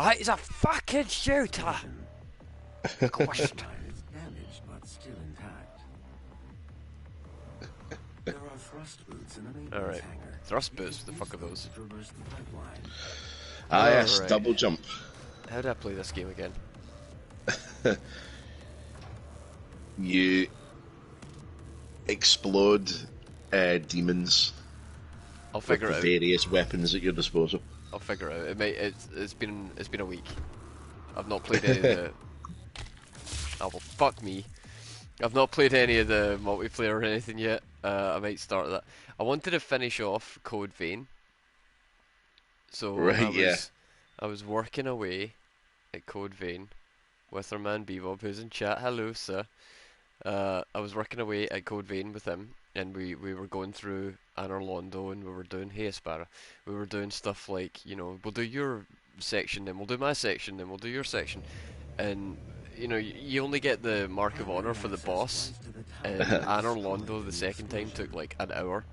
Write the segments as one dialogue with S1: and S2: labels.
S1: Ah, it's a fucking shooter! Gosh.
S2: Damaged but still intact. There are thrust boots in the maintenance hangar.
S1: Thrust boots? The fuck are those?
S2: Traverse the pipeline.
S3: Ah, yes,
S1: Alright.
S3: double jump.
S1: How do I play this game again?
S3: You explode demons
S1: I'll
S3: with
S1: figure
S3: the
S1: it out.
S3: various weapons at your disposal.
S1: I'll figure it out. It's been a week. I've not played any of the. Oh well, fuck me. I've not played any of the multiplayer or anything yet. I might start that. I wanted to finish off Code Vein. So
S3: Right,
S1: I was working away at Code Vein with our man Bebop, who's in chat. Hello, sir. I was working away at Code Vein with him, and we were going through Anor Londo, and we were doing, hey Aspara, we were doing stuff like, you know, we'll do your section, then we'll do my section, then we'll do your section, and you know, you only get the Mark of Honor for the boss, and Anor Londo the second time took like an hour,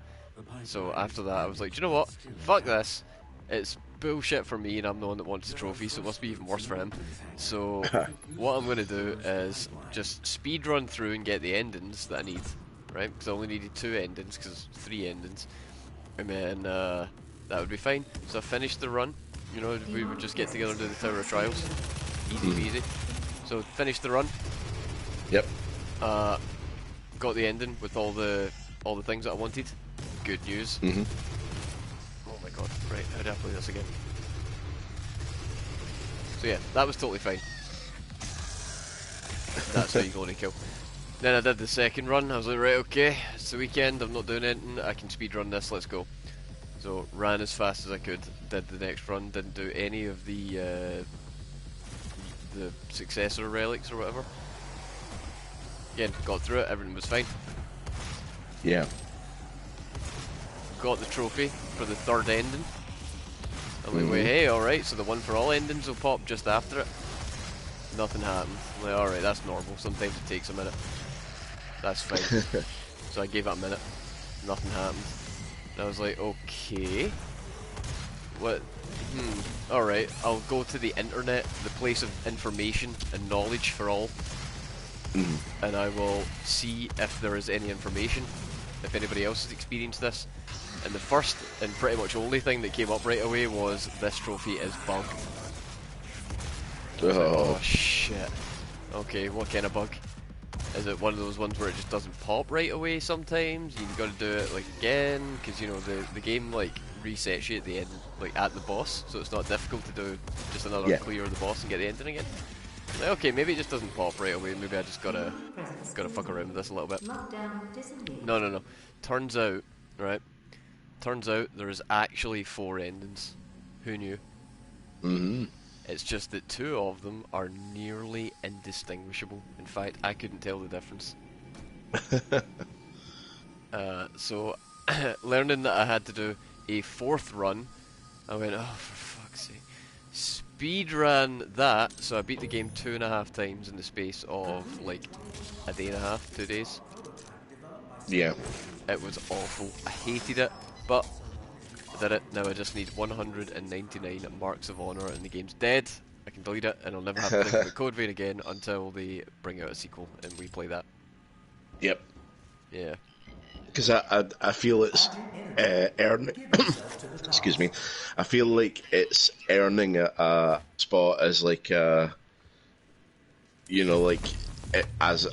S1: so after that I was like, do you know what, fuck this, it's bullshit for me and I'm the one that wants the trophy, so it must be even worse for him. So what I'm going to do is just speed run through and get the endings that I need, right? Because I only needed 2 endings, because 3 endings, and then that would be fine. So I finished the run, you know, we would just get together and do the Tower of Trials, easy peasy. So finished the run.
S3: Yep.
S1: Got the ending with all the things that I wanted. Good news. Oh my god, right, how do I play this again? So yeah, that was totally fine. That's how you go on a kill. Then I did the second run, I was like, right, okay, it's the weekend, I'm not doing anything, I can speedrun this, let's go. So, ran as fast as I could, did the next run, didn't do any of the successor relics or whatever. Again, got through it, everything was fine.
S3: Yeah.
S1: Got the trophy for the 3rd ending. I'm like, wait, hey, alright, so the one for all endings will pop just after it. Nothing happened. I'm like, alright, that's normal. Sometimes it takes a minute. That's fine. So I gave it a minute. Nothing happened. And I was like, okay. What? Alright, I'll go to the internet, the place of information and knowledge for all. And I will see if there is any information, if anybody else has experienced this. And the first and pretty much only thing that came up right away was, this trophy is bugged. Oh shit. Okay, what kind of bug? Is it one of those ones where it just doesn't pop right away sometimes? You've got to do it like again, because you know the game like resets you at the end, like at the boss, so it's not difficult to do just another clear of the boss and get the ending again. Like, okay, maybe it just doesn't pop right away, maybe I just gotta fuck around with this a little bit. No. Turns out, right? Turns out there is actually 4 endings. Who knew? It's just that 2 of them are nearly indistinguishable. In fact, I couldn't tell the difference. So, learning that I had to do a 4th run, I went, oh, for fuck's sake. Speed ran that, so I beat the game 2.5 times in the space of like a day and a half, 2 days.
S3: Yeah.
S1: It was awful. I hated it, but I did it. Now I just need 199 marks of honor and the game's dead. I can delete it and I'll never have to think about Code Vein again until they bring out a sequel and we play that.
S3: Yep.
S1: Yeah.
S3: Because I feel it's earning. Excuse me. I feel like it's earning a spot as like you know, like as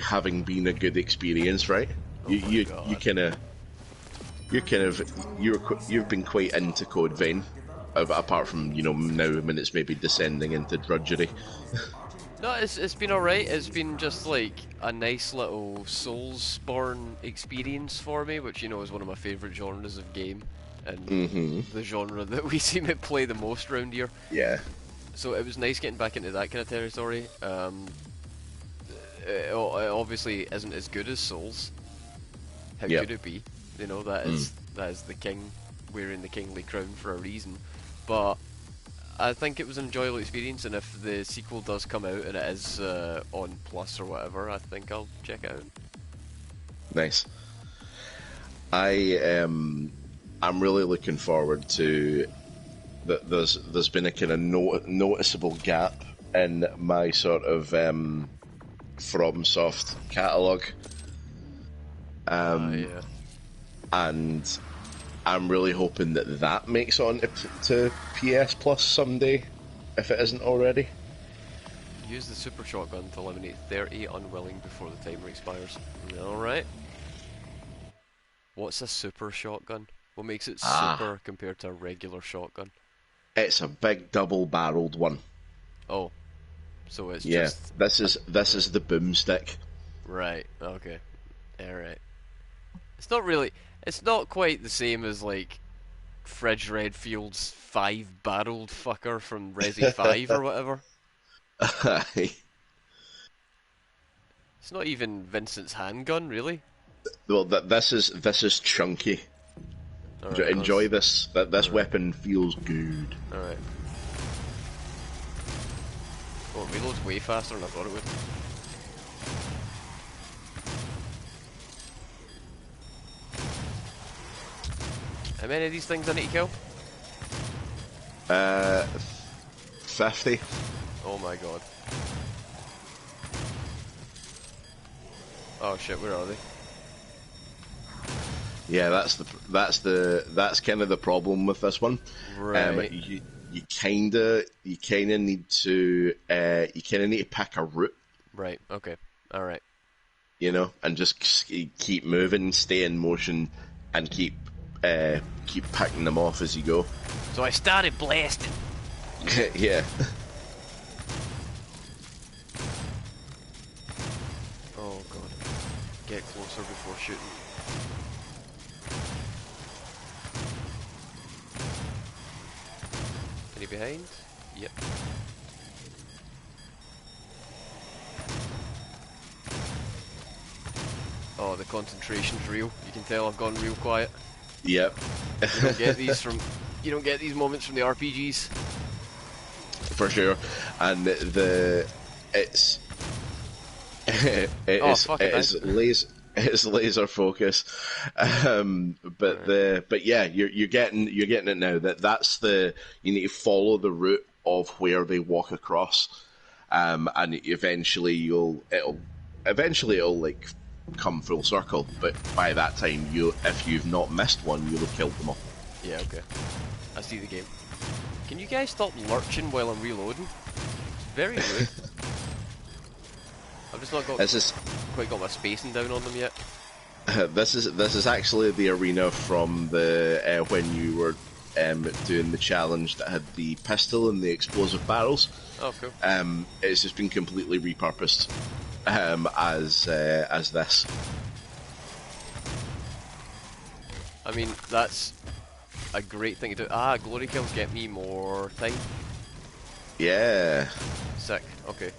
S3: having been a good experience, right? You've been quite into Code Vein, apart from, you know, now when it's maybe descending into drudgery.
S1: No, it's been alright. It's been just like a nice little Soulsborne experience for me, which, you know, is one of my favourite genres of game, and the genre that we seem to play the most around here.
S3: Yeah.
S1: So it was nice getting back into that kind of territory. It obviously isn't as good as Souls. How could it be? You know, that is the king wearing the kingly crown for a reason. But I think it was an enjoyable experience, and if the sequel does come out and it is on Plus or whatever, I think I'll check it out.
S3: Nice. I'm really looking forward to that there's been a kind of noticeable gap in my sort of FromSoft catalogue,
S1: Yeah.
S3: and I'm really hoping that makes on to PS Plus someday, if it isn't already.
S1: Use the super shotgun to eliminate 30 unwilling before the timer expires. Alright. What's a super shotgun? What makes it super compared to a regular shotgun?
S3: It's a big double-barreled one.
S1: Oh. So it's
S3: Yeah,
S1: just...
S3: this is the boomstick.
S1: Right, okay. Alright. It's not really... It's not quite the same as, like, Fridge Redfield's 5-barreled fucker from Resi 5 or whatever. It's not even Vincent's handgun, really.
S3: Well, this is chunky.
S1: Right,
S3: enjoy this. This
S1: right.
S3: weapon feels good.
S1: Alright. Oh, it reloads way faster than I thought it would. How many of these things I need to kill?
S3: 50.
S1: Oh my god. Oh shit, where are they?
S3: Yeah, that's kind of the problem with this one.
S1: Right.
S3: You kind of need to pick a route.
S1: Right. Okay. All right.
S3: You know, and just keep moving, stay in motion, and keep picking them off as you go.
S1: So I started blasting.
S3: Yeah.
S1: Oh god. Get closer before shooting. Any behind? Yep. Oh, the concentration's real. You can tell I've gone real quiet.
S3: Yep.
S1: You don't get these moments from the RPGs.
S3: For sure. And it's laser focus. But yeah, you're getting it now. You need to follow the route of where they walk across, and eventually it'll like come full circle. But by that time, if you've not missed one, you'll have killed them all.
S1: Yeah, okay. I see the game. Can you guys stop lurching while I'm reloading? It's very rude. I've just not quite got my spacing down on them yet.
S3: This is actually the arena from the when you were doing the challenge that had the pistol and the explosive barrels.
S1: Oh, cool.
S3: It's just been completely repurposed as this.
S1: I mean, that's a great thing to do. Ah, glory kills get me more time.
S3: Yeah.
S1: Sick. Okay.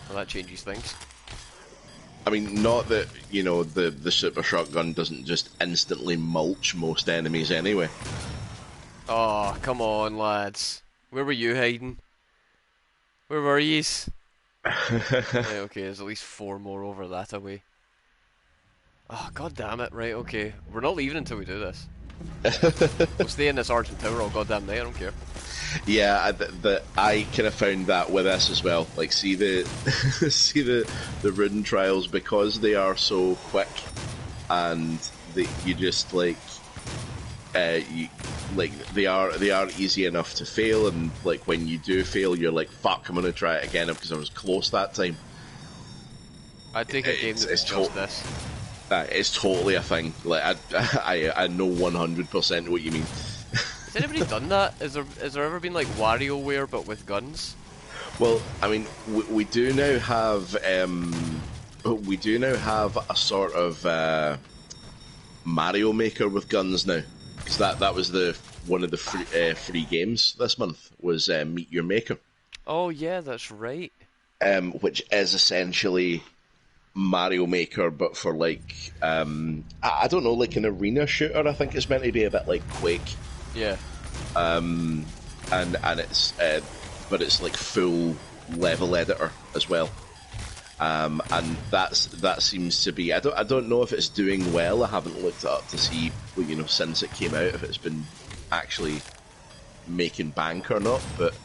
S1: Well, that changes things.
S3: I mean, not that, you know, the super shotgun doesn't just instantly mulch most enemies anyway.
S1: Oh, come on, lads. Where were you hiding? Where were yous? Yeah, okay, there's at least 4 more over that away. Oh, god damn it. Right, okay. We're not leaving until we do this. We'll stay in this Argent Tower all goddamn night, I don't care.
S3: Yeah, I kind of found that with this as well. Like, see the rune trials, because they are so quick, and you just like, they are easy enough to fail, and like when you do fail, you're like, fuck, I'm gonna try it again because I was close that time.
S1: I'd take a game that's just this.
S3: It's totally a thing. Like I know 100% what you mean.
S1: Has anybody done that? Has there ever been like WarioWare but with guns?
S3: Well, I mean, we do now have a sort of Mario Maker with guns now, because that was one of the free games this month was Meet Your Maker.
S1: Oh yeah, that's right.
S3: Which is essentially Mario Maker, but for like I don't know, like an arena shooter. I think it's meant to be a bit like Quake.
S1: Yeah.
S3: And it's but it's like full level editor as well. And that seems to be, I don't know if it's doing well. I haven't looked it up to see, you know, since it came out, if it's been actually making bank or not, but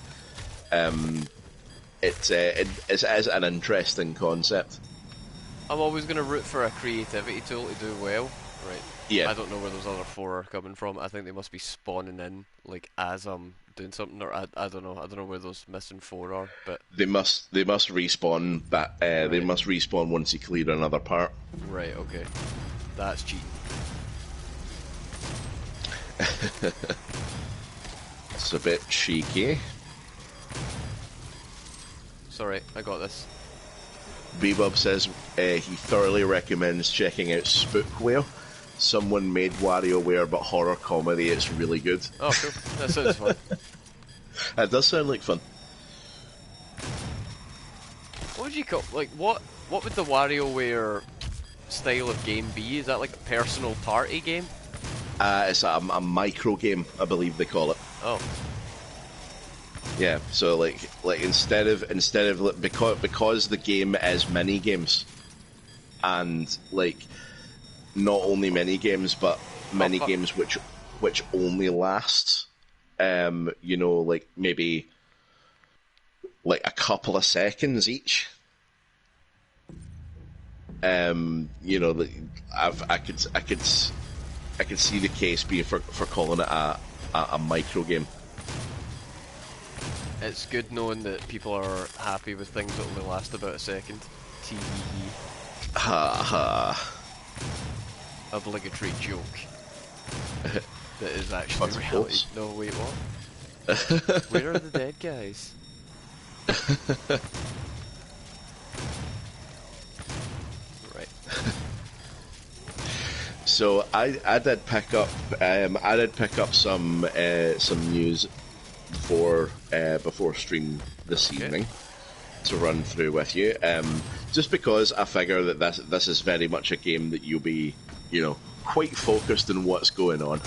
S3: it's an interesting concept.
S1: I'm always going to root for a creativity tool to do well. Right.
S3: Yeah,
S1: I don't know where those other four are coming from. I think they must be spawning in like as I'm doing something, or I don't know. I don't know where those missing four are, but
S3: they must respawn. They
S1: right.
S3: must respawn once you clear another part.
S1: Right. Okay. That's cheating.
S3: It's a bit cheeky.
S1: Sorry, I got this.
S3: Bebop says he thoroughly recommends checking out Spookware. Someone made WarioWare but horror comedy. It's really good.
S1: Oh, cool. That sounds fun.
S3: It does sound like fun.
S1: What would you call what would the WarioWare style of game be? Is that like a personal party game?
S3: It's a micro game, I believe they call it.
S1: Oh.
S3: Yeah, so like instead of because the game is mini games, and like not only mini games but mini games which only last, like maybe like a couple of seconds each. Like I could see the case being for calling it a micro game.
S1: It's good knowing that people are happy with things that only last about a second. TEE.
S3: Ha ha.
S1: Obligatory joke. That is actually
S3: What's
S1: reality.
S3: false?
S1: No, wait, what? Where are the dead guys? Right.
S3: So I did pick up some news before stream this evening to run through with you. Just because I figure that this is very much a game that you'll be, quite focused on what's going on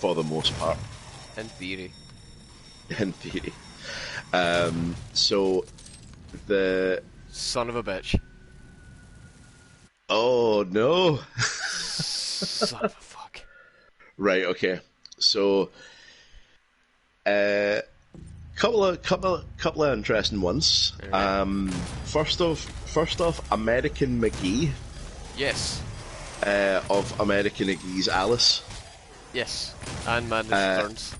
S3: for the most part.
S1: In theory.
S3: In theory. So the
S1: Son of a bitch.
S3: Oh no.
S1: Son of a fuck.
S3: Right, okay. So couple of interesting ones.
S1: Right.
S3: First off, American McGee.
S1: Yes.
S3: Of American McGee's Alice.
S1: Yes. And Madness Returns.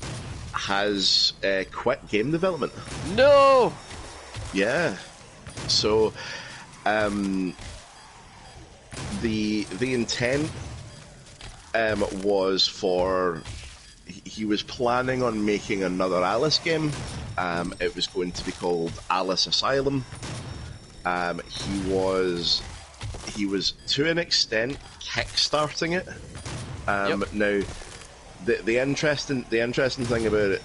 S3: Has quit game development.
S1: No!
S3: Yeah. So the intent was for he was planning on making another Alice game. It was going to be called Alice Asylum. He was to an extent kickstarting it.
S1: Yep.
S3: Now, the interesting thing about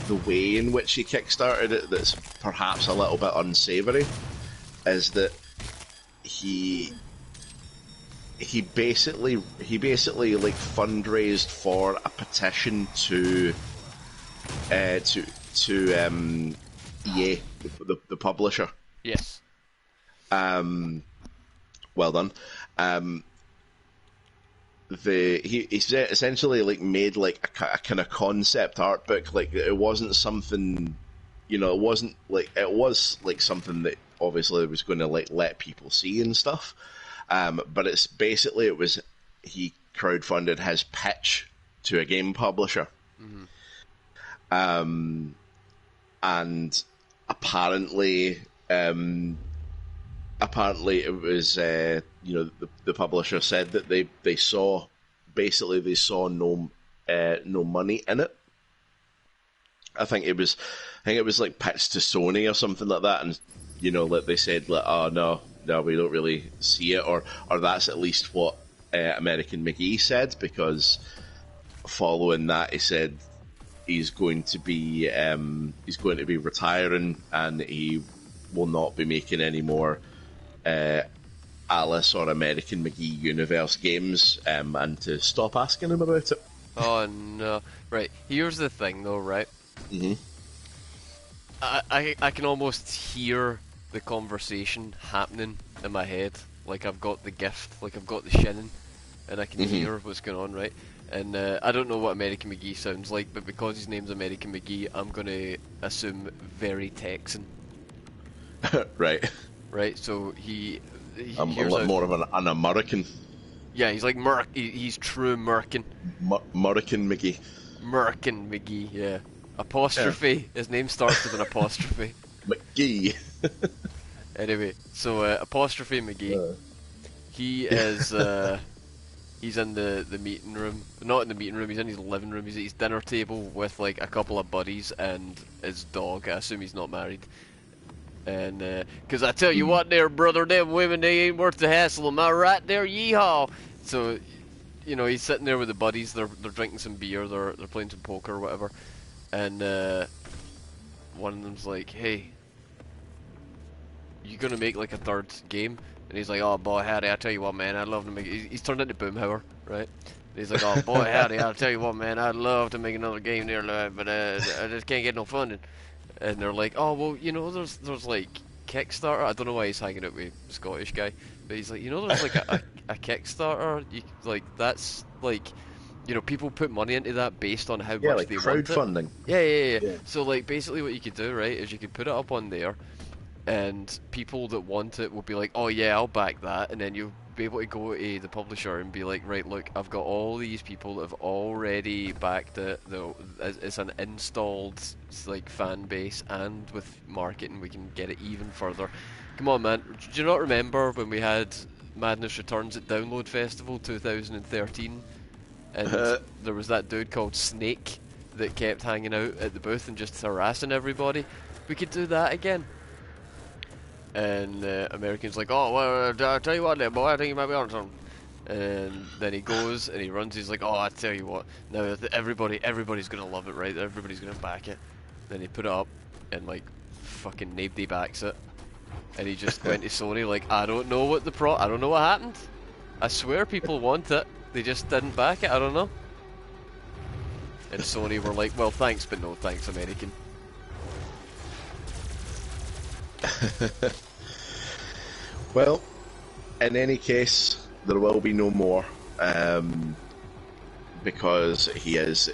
S3: the way in which he kickstarted it that's perhaps a little bit unsavory is that he basically like fundraised for a petition to EA, the publisher.
S1: Yes.
S3: Well done. He essentially like made like a kind of concept art book. Like it wasn't something, it wasn't like it was like something that obviously was going to like let people see and stuff. But it's basically he crowdfunded his pitch to a game publisher.
S1: Mm-hmm.
S3: And apparently it was the publisher said that they saw no money in it. I think it was like pitched to Sony or something like that, and like they said like, oh no, we don't really see it, or that's at least what American McGee said, because following that he said he's going to be retiring and he will not be making any more Alice or American McGee universe games, and to stop asking him about it.
S1: Oh no. Right, here's the thing though, right?
S3: Mm-hmm.
S1: I can almost hear the conversation happening in my head. Like I've got the gift, like I've got the shinning, and I can hear what's going on, right? And I don't know what American McGee sounds like, but because his name's American McGee, I'm gonna assume very Texan.
S3: Right.
S1: Right? So
S3: A
S1: here's
S3: lot
S1: a
S3: more of an American.
S1: yeah, he's like he's true American.
S3: American Mickey.
S1: American McGee, yeah.
S3: Yeah.
S1: Apostrophe. His name starts with an apostrophe.
S3: McGee.
S1: Anyway, so apostrophe McGee. He is he's in the meeting room. Not in the meeting room. He's in his living room. He's at his dinner table with like a couple of buddies and his dog. I assume he's not married. And because I tell you what, there, brother, them women they ain't worth the hassle. Am I right there? Yeehaw! So, you know, he's sitting there with the buddies. They're drinking some beer. They're playing some poker or whatever. And one of them's like, "Hey, you gonna make like a third game?" And he's like, "Oh boy, howdy! I tell you what, man, I'd love to make." He's turned into Boomhauer, right? And he's like, "Oh boy, howdy! I'll tell you what, man, I'd love to make another game there, lad, but I just can't get no funding." And they're like, "Oh well, you know, there's like Kickstarter." I don't know why he's hanging out with a Scottish guy, but he's like, "You know, there's like a Kickstarter. Like that's like." You know, people put money into that based on how
S3: Yeah,
S1: much
S3: like
S1: they want it.
S3: crowdfunding.
S1: Yeah. So, like, basically what you could do, right, is you could put it up on there, and people that want it will be like, "Oh yeah, I'll back that," and then you'll be able to go to the publisher and be like, "Right, look, I've got all these people that have already backed it. Though it's an installed like fan base, and with marketing, we can get it even further." Come on, man. Do you not remember when we had Madness Returns at Download Festival 2013? And there was that dude called Snake that kept hanging out at the booth and just harassing everybody. We could do that again. And American's like, "Oh, well, I'll tell you what there, boy, I think you might be on something." And then he goes and he runs, he's like, "Oh, I tell you what, now everybody's gonna love it, right? Everybody's gonna back it." Then he put it up and like fucking nobody backs it. And he just went to Sony like, I don't know what happened. I swear people want it. They just didn't back it, I don't know. And Sony were like, "Well, thanks, but no thanks, American."
S3: Well, in any case, there will be no more, because he is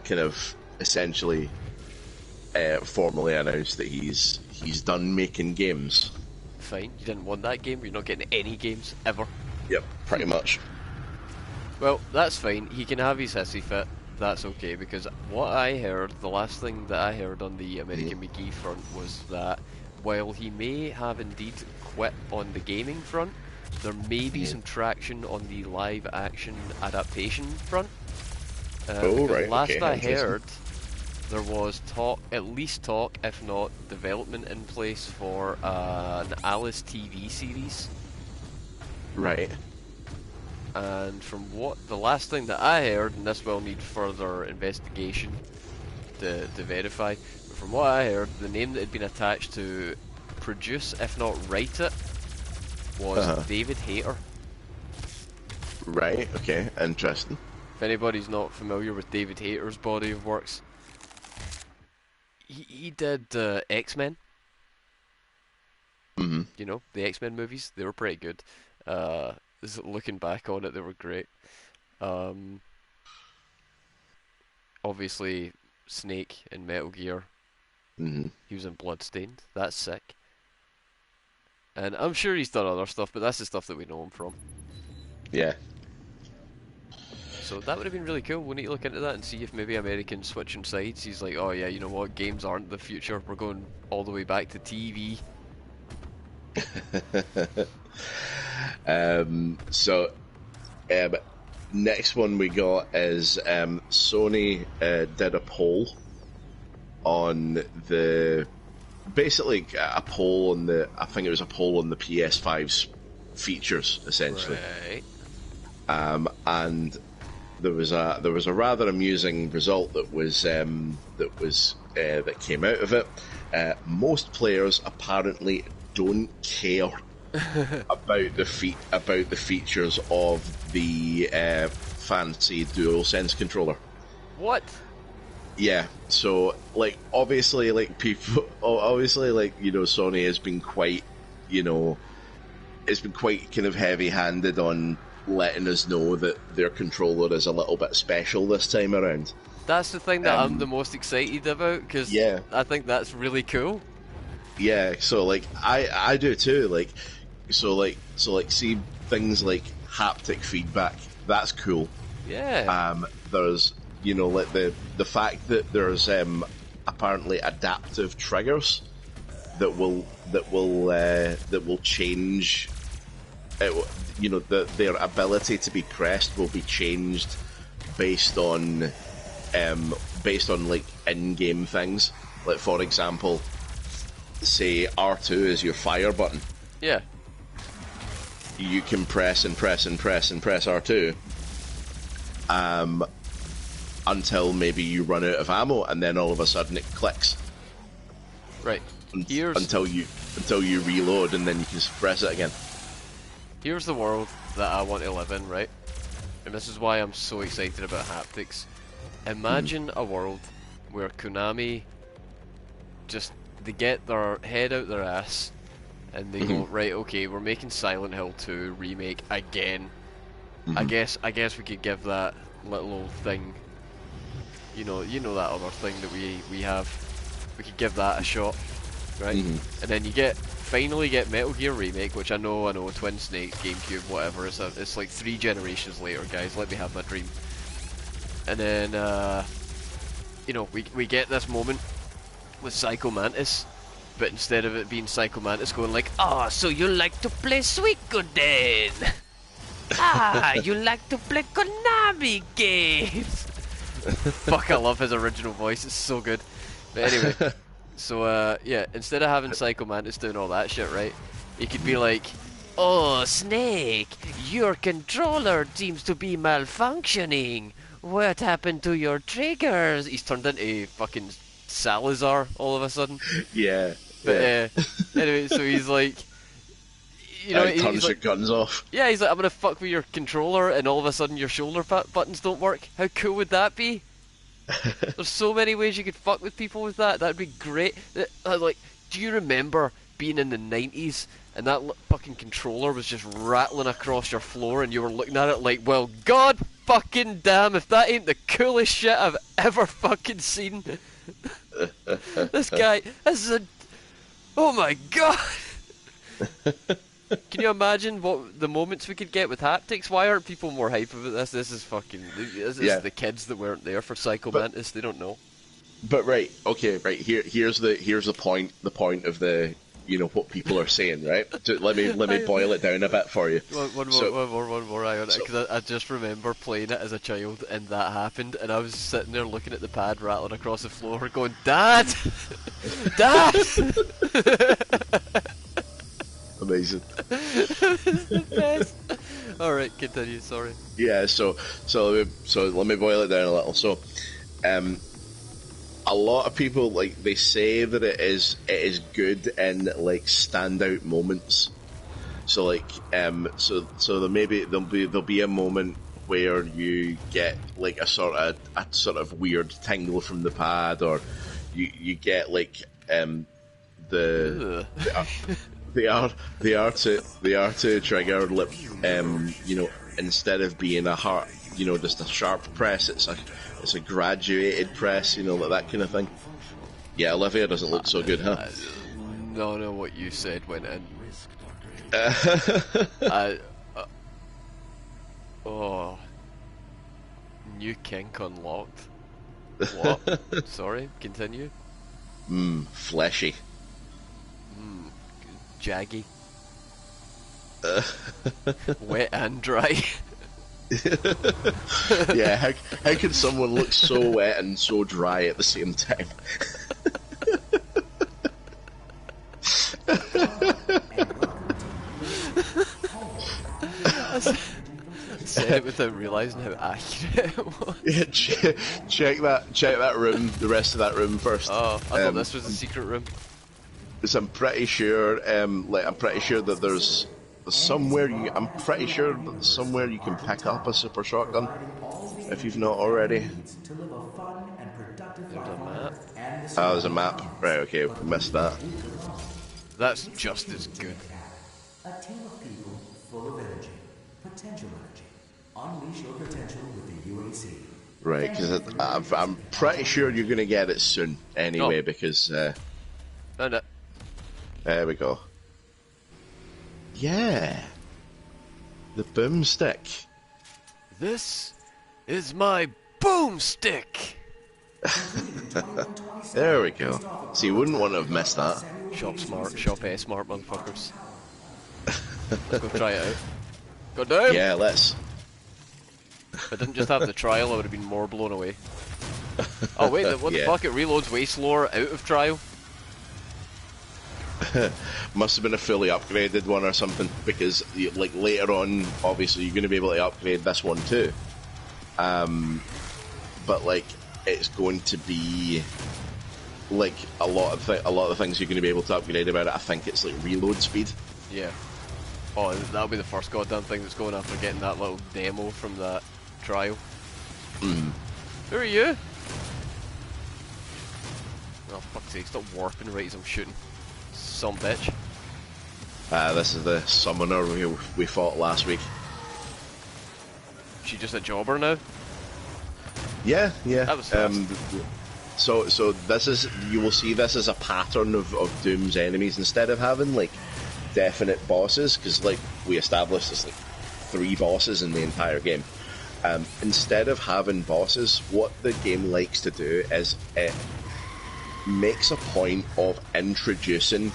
S3: kind of essentially formally announced that he's done making games.
S1: Fine, you didn't want that game. You're not getting any games ever.
S3: Yep, pretty much.
S1: Well, that's fine. He can have his hissy fit. That's okay, because what I heard, the last thing that I heard on the American McGee front was that while he may have indeed quit on the gaming front, there may be some traction on the live action adaptation front.
S3: Right.
S1: Last
S3: Okay,
S1: I heard, there was at least talk, if not development in place for an Alice TV series.
S3: Right.
S1: And from the last thing that I heard, and this will need further investigation to verify, but from what I heard, the name that had been attached to produce, if not write it, was David Hayter.
S3: Right, okay, interesting.
S1: If anybody's not familiar with David Hayter's body of works, he did X-Men.
S3: Mm-hmm.
S1: You know, the X-Men movies, they were pretty good. Looking back on it, they were great. Obviously, Snake in Metal Gear.
S3: Mm-hmm.
S1: He was in Bloodstained. That's sick. And I'm sure he's done other stuff, but that's the stuff that we know him from.
S3: Yeah.
S1: So that would have been really cool. We need to look into that and see if maybe American's switching sides. He's like, "Oh yeah, you know what? Games aren't the future. We're going all the way back to TV."
S3: Next one we got is Sony did a poll on basically a poll on I think it was a poll on the PS5's features, essentially.
S1: Right.
S3: And there was a rather amusing result that came out of it. Most players apparently don't care about the features of the fancy DualSense controller.
S1: What?
S3: Yeah, so obviously Sony has been quite, it's been quite kind of heavy-handed on letting us know that their controller is a little bit special this time around.
S1: That's the thing that I'm the most excited about, because
S3: Yeah.
S1: I think that's really cool.
S3: Yeah, so like I do too. Like see things like haptic feedback. That's cool.
S1: Yeah.
S3: There's like the fact that there's apparently adaptive triggers that will change. Their ability to be pressed will be changed based on like in-game things. Like for example, say R2 is your fire button.
S1: Yeah.
S3: You can press and press and press and press R2 until maybe you run out of ammo, and then all of a sudden it clicks.
S1: Right.
S3: Until you reload, and then you can press it again.
S1: Here's the world that I want to live in, right? And this is why I'm so excited about haptics. Imagine a world where Konami they get their head out their ass and they go, right, okay, we're making Silent Hill 2 remake again. I guess we could give that little old thing, you know that other thing that we have. We could give that a shot, right? And then you finally get Metal Gear Remake, which I know, Twin Snakes, GameCube, whatever. It's like 3 generations later, guys. Let me have my dream. And then we get this moment with Psycho Mantis, but instead of it being Psycho Mantis going like, "Ah, so you like to play Suikoden? Ah, you like to play Konami games?" Fuck, I love his original voice. It's so good. But anyway, so yeah, instead of having Psycho Mantis doing all that shit, right? He could be like, "Oh, Snake, your controller seems to be malfunctioning. What happened to your triggers?" He's turned into fucking Salazar all of a sudden.
S3: Yeah.
S1: But anyway, so he's like,
S3: he turns your guns off.
S1: Yeah, he's like, "I'm gonna fuck with your controller," and all of a sudden your shoulder buttons don't work. How cool would that be? There's so many ways you could fuck with people with that. That'd be great. Like, do you remember being in the 90s and that fucking controller was just rattling across your floor and you were looking at it like, well, god fucking damn, if that ain't the coolest shit I've ever fucking seen. This guy, oh my god. Can you imagine what the moments we could get with haptics? Why aren't people more hype about this? This is the kids that weren't there for Psycho Mantis. They don't know.
S3: But right, here's the point of the what people are saying, right? Let me boil it down a bit for you.
S1: One more eye on it, because I just remember playing it as a child and that happened, and I was sitting there looking at the pad rattling across the floor going, "Dad! Dad!"
S3: Amazing.
S1: The best. Alright, continue, sorry.
S3: Yeah, so let me boil it down a little. So, a lot of people, like, they say that it is good in like standout moments. So like so there'll be a moment where you get like a sort of weird tingle from the pad, or you get like the R2 trigger lip, instead of being a hard, just a sharp press, it's a graduated press, like that kind of thing. Yeah, Olivia doesn't look so good, huh?
S1: No, what you said went in. New kink unlocked. What? Sorry, continue.
S3: Fleshy.
S1: Jaggy. Wet and dry.
S3: Yeah, how can someone look so wet and so dry at the same time?
S1: I said it without realising how accurate it was.
S3: Yeah, check that room, the rest of that room first.
S1: Oh, I thought this was a secret room.
S3: Because I'm pretty sure that there's somewhere I'm pretty sure that somewhere you can pick up a super shotgun if you've not already.
S1: There's a map.
S3: Oh, there's a map. Right, okay, missed that.
S1: That's just as good.
S2: A team of people full of energy, potential energy. Unleash your potential with the UAC.
S3: Right, because I'm pretty sure you're going to get it soon anyway,
S1: Oh.
S3: because
S1: Found it.
S3: there we go. Yeah, the boomstick.
S1: This is my boomstick.
S3: There we go. So you wouldn't want to have missed that.
S1: Shop smart, shop smart, motherfuckers. Let's go try it out. Go down.
S3: Yeah, let's.
S1: If I didn't just have the trial, I would have been more blown away. Oh wait, what the
S3: Yeah.
S1: fuck? It reloads way slower out of trial.
S3: Must have been a fully upgraded one or something, because like later on, obviously you're going to be able to upgrade this one too. But like it's going to be like a lot of the things you're going to be able to upgrade about it. I think it's like reload speed.
S1: Yeah. Oh, that'll be the first goddamn thing that's going after getting that little demo from that trial. Who are you? Oh, fuck's sake, stop warping right as I'm shooting. Some bitch.
S3: This is the summoner we fought last week.
S1: She just a jobber now?
S3: Yeah.
S1: That was fast.
S3: So this is, you will see this as a pattern of Doom's enemies. Instead of having like definite bosses, because like we established there's like 3 bosses in the entire game. Instead of having bosses, what the game likes to do is it makes a point of introducing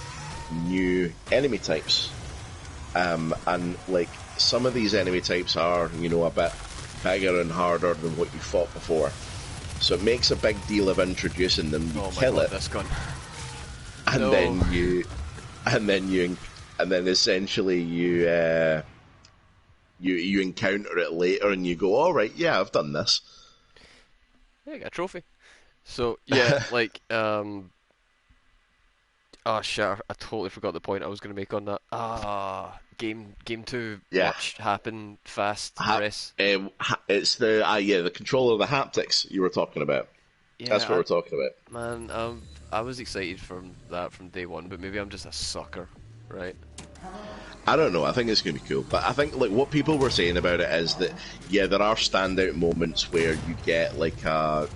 S3: new enemy types. And like some of these enemy types are, you know, a bit bigger and harder than what you fought before. So it makes a big deal of introducing them. You
S1: Oh my
S3: kill
S1: god,
S3: it,
S1: this gun.
S3: and
S1: No.
S3: then essentially you encounter it later, and you go, all right, yeah, I've done this.
S1: Yeah, I got a trophy. So, yeah, like, oh shit, I totally forgot the point I was going to make on that. Game 2,
S3: Yeah.
S1: much happen fast,
S3: Ha-
S1: press.
S3: It's the controller, the haptics you were talking about.
S1: Yeah,
S3: That's what we're talking about.
S1: man, I was excited from that from day one, but maybe I'm just a sucker, right?
S3: I don't know. I think it's going to be cool, but I think like what people were saying about it is that yeah, there are standout moments where you get like a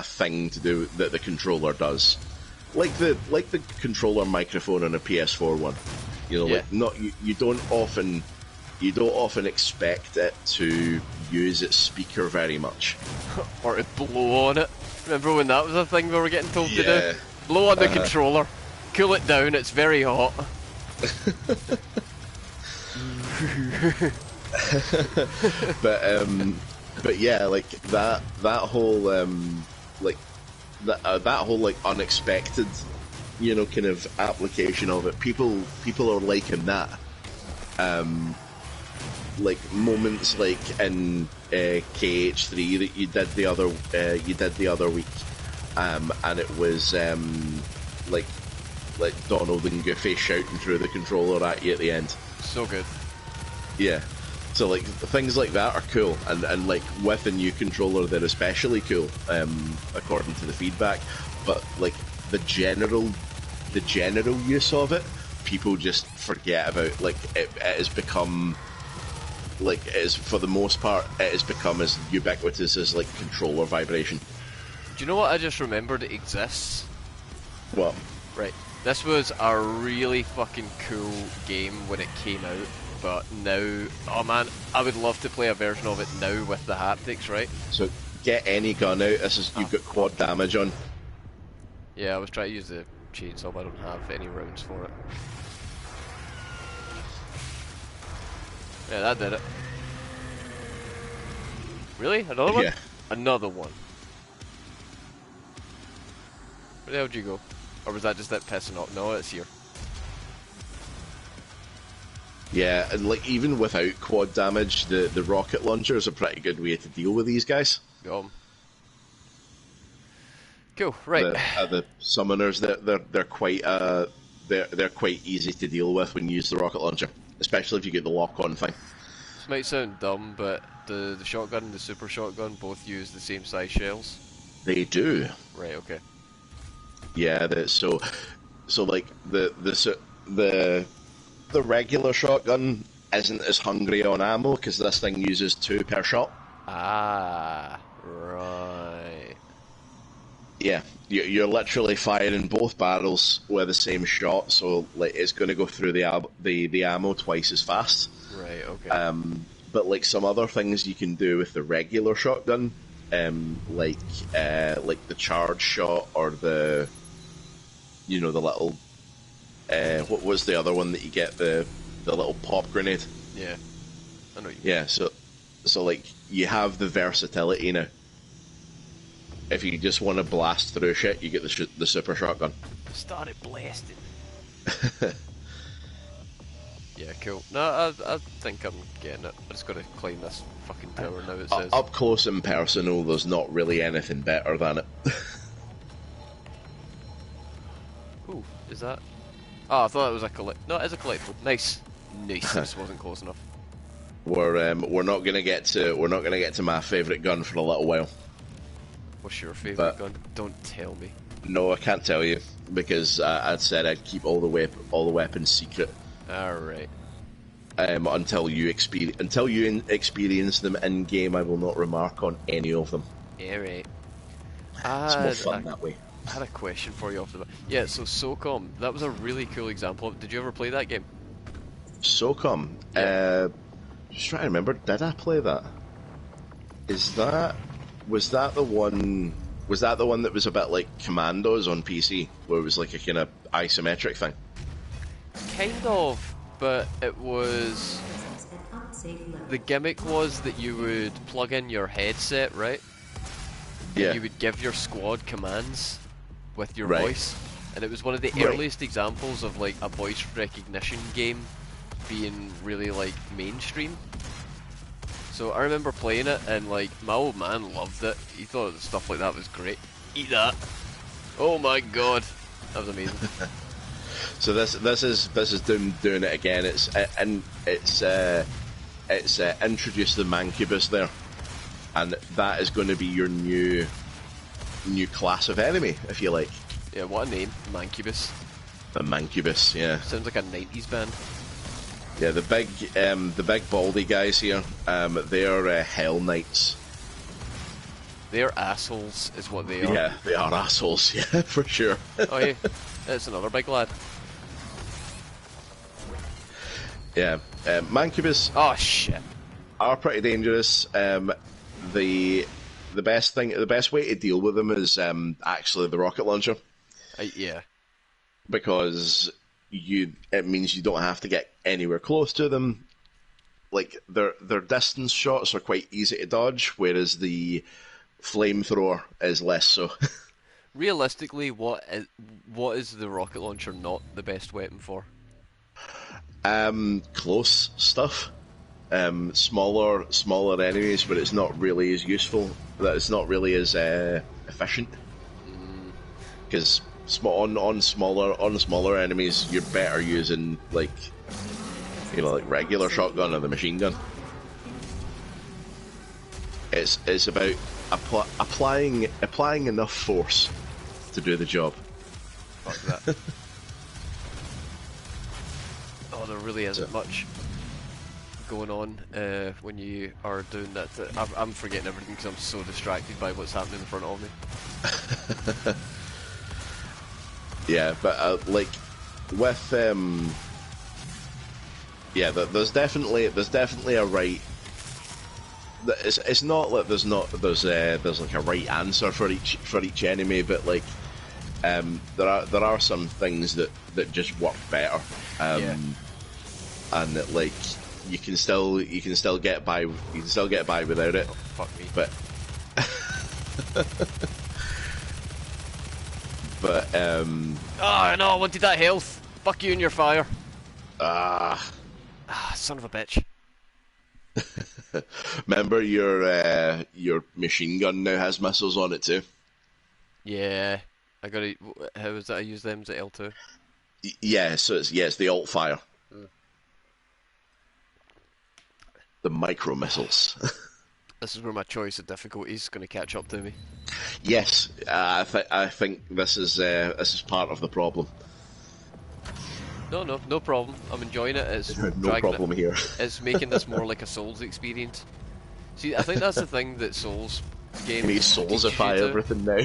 S3: thing to do that the controller does, like the controller microphone on a PS4 one. You know,
S1: Yeah.
S3: like not you don't often expect it to use its speaker very much.
S1: Or to blow on it. Remember when that was a thing we were getting told to
S3: Yeah.
S1: do? Blow on the controller, cool it down, it's very hot.
S3: But yeah, like that whole that whole like unexpected, you know, kind of application of it. People are liking that. Like moments like in KH3 that you did the other week, and it was like Donald and Goofy shouting through the controller at you at the end.
S1: So good.
S3: Yeah. So like things like that are cool, and like with a new controller they're especially cool, according to the feedback. But like the general use of it, people just forget about. Like it has become, like it is, for the most part, it has become as ubiquitous as like controller vibration.
S1: Do you know what I just remembered it exists?
S3: What?
S1: Right. This was a really fucking cool game when it came out, but now, oh man, I would love to play a version of it now with the haptics, right?
S3: So get any gun out. This is, you've got quad damage on.
S1: Yeah, I was trying to use the chainsaw, but I don't have any rounds for it. Yeah, that did it. Really? Another one?
S3: Yeah.
S1: Another one. Where the hell did you go? Or was that just that pissing off? No, it's here.
S3: Yeah, and like even without quad damage, the rocket launcher is a pretty good way to deal with these guys.
S1: Cool, right.
S3: The summoners, they're quite they're quite easy to deal with when you use the rocket launcher, especially if you get the lock-on thing.
S1: This might sound dumb, but the shotgun and the super shotgun both use the same size shells.
S3: They do.
S1: Right, okay.
S3: Yeah, so like the regular shotgun isn't as hungry on ammo because this thing uses 2 per shot.
S1: Ah, right.
S3: Yeah, you're literally firing both barrels with the same shot, so like it's going to go through the ammo twice as fast.
S1: Right, okay.
S3: But like some other things you can do with the regular shotgun, like the charge shot or the little what was the other one that you get, the little pop grenade?
S1: Yeah, I know you mean.
S3: Yeah, so like you have the versatility now. If you just want to blast through shit, you get the super shotgun.
S1: Started blasting. Yeah, cool. No, I think I'm getting it. I just gotta climb this fucking tower now, it says.
S3: Up close and personal, there's not really anything better than it.
S1: Ooh, is that? Oh, I thought it was a collect. No, it is a collectible. Nice. Nice, this wasn't close enough.
S3: We're not gonna get to my favourite gun for a little while.
S1: What's your favourite gun? Don't tell me.
S3: No, I can't tell you because I'd said I'd keep all the weapons secret.
S1: Alright.
S3: Until you experience them in game, I will not remark on any of them.
S1: Alright.
S3: It's more fun that way.
S1: I had a question for you off the bat. Yeah, so SOCOM, that was a really cool example. Did you ever play that game?
S3: SOCOM?
S1: Yeah.
S3: Just trying to remember, did I play that? Was that the one that was a bit like Commandos on PC, where it was like a kind of isometric thing?
S1: Kind of, but it was... The gimmick was that you would plug in your headset, right?
S3: Yeah.
S1: And you would give your squad commands with your
S3: Right.
S1: voice. And it was one of the
S3: Right.
S1: earliest examples of like a voice recognition game being really like mainstream. So I remember playing it and like my old man loved it. He thought stuff like that was great. Eat that. Oh my god. That was amazing.
S3: So this is doing it again. It's introduced the Mancubus there, and that is going to be your new class of enemy, if you like.
S1: Yeah, what a name. Mancubus.
S3: The Mancubus, yeah.
S1: Sounds like a 90s band.
S3: Yeah, the big baldy guys here, they're Hell Knights.
S1: They're assholes, is what they are.
S3: Yeah, they are assholes, yeah, for sure.
S1: Oh yeah, that's another big lad.
S3: Yeah, Mancubus
S1: Oh shit.
S3: are pretty dangerous. The best way to deal with them is actually the rocket launcher,
S1: Yeah.
S3: because it means you don't have to get anywhere close to them. Like their distance shots are quite easy to dodge, whereas the flamethrower is less so.
S1: Realistically, what is the rocket launcher not the best weapon for?
S3: Close stuff. Smaller enemies, but it's not really as useful. That it's not really as efficient. Because on smaller enemies, you're better using like regular shotgun or the machine gun. It's about applying enough force to do the job.
S1: Fuck that. Oh, there really isn't much going on when you are doing that. I'm forgetting everything because I'm so distracted by what's happening in front of me.
S3: Yeah, but like with there's definitely a right. It's not like there's like a right answer for each enemy, but like there are some things that just work better, and that like you can still get by without it.
S1: Oh, fuck me.
S3: But
S1: Oh no, I wanted that health. Fuck you and your fire.
S3: Ah,
S1: Son of a bitch.
S3: remember your machine gun now has missiles on it too.
S1: Yeah. I gotta. How is that I use them? Is it L2?
S3: Yeah, so it's the alt fire. The micro missiles.
S1: This is where my choice of difficulty is going to catch up to me.
S3: Yes, I think this is part of the problem.
S1: No problem. I'm enjoying it. It's
S3: No
S1: dragging it.
S3: problem here.
S1: It's making this more like a Souls experience. See, I think that's the thing that Souls
S3: Can you
S1: games teaches you
S3: soulsify
S1: to.
S3: everything now?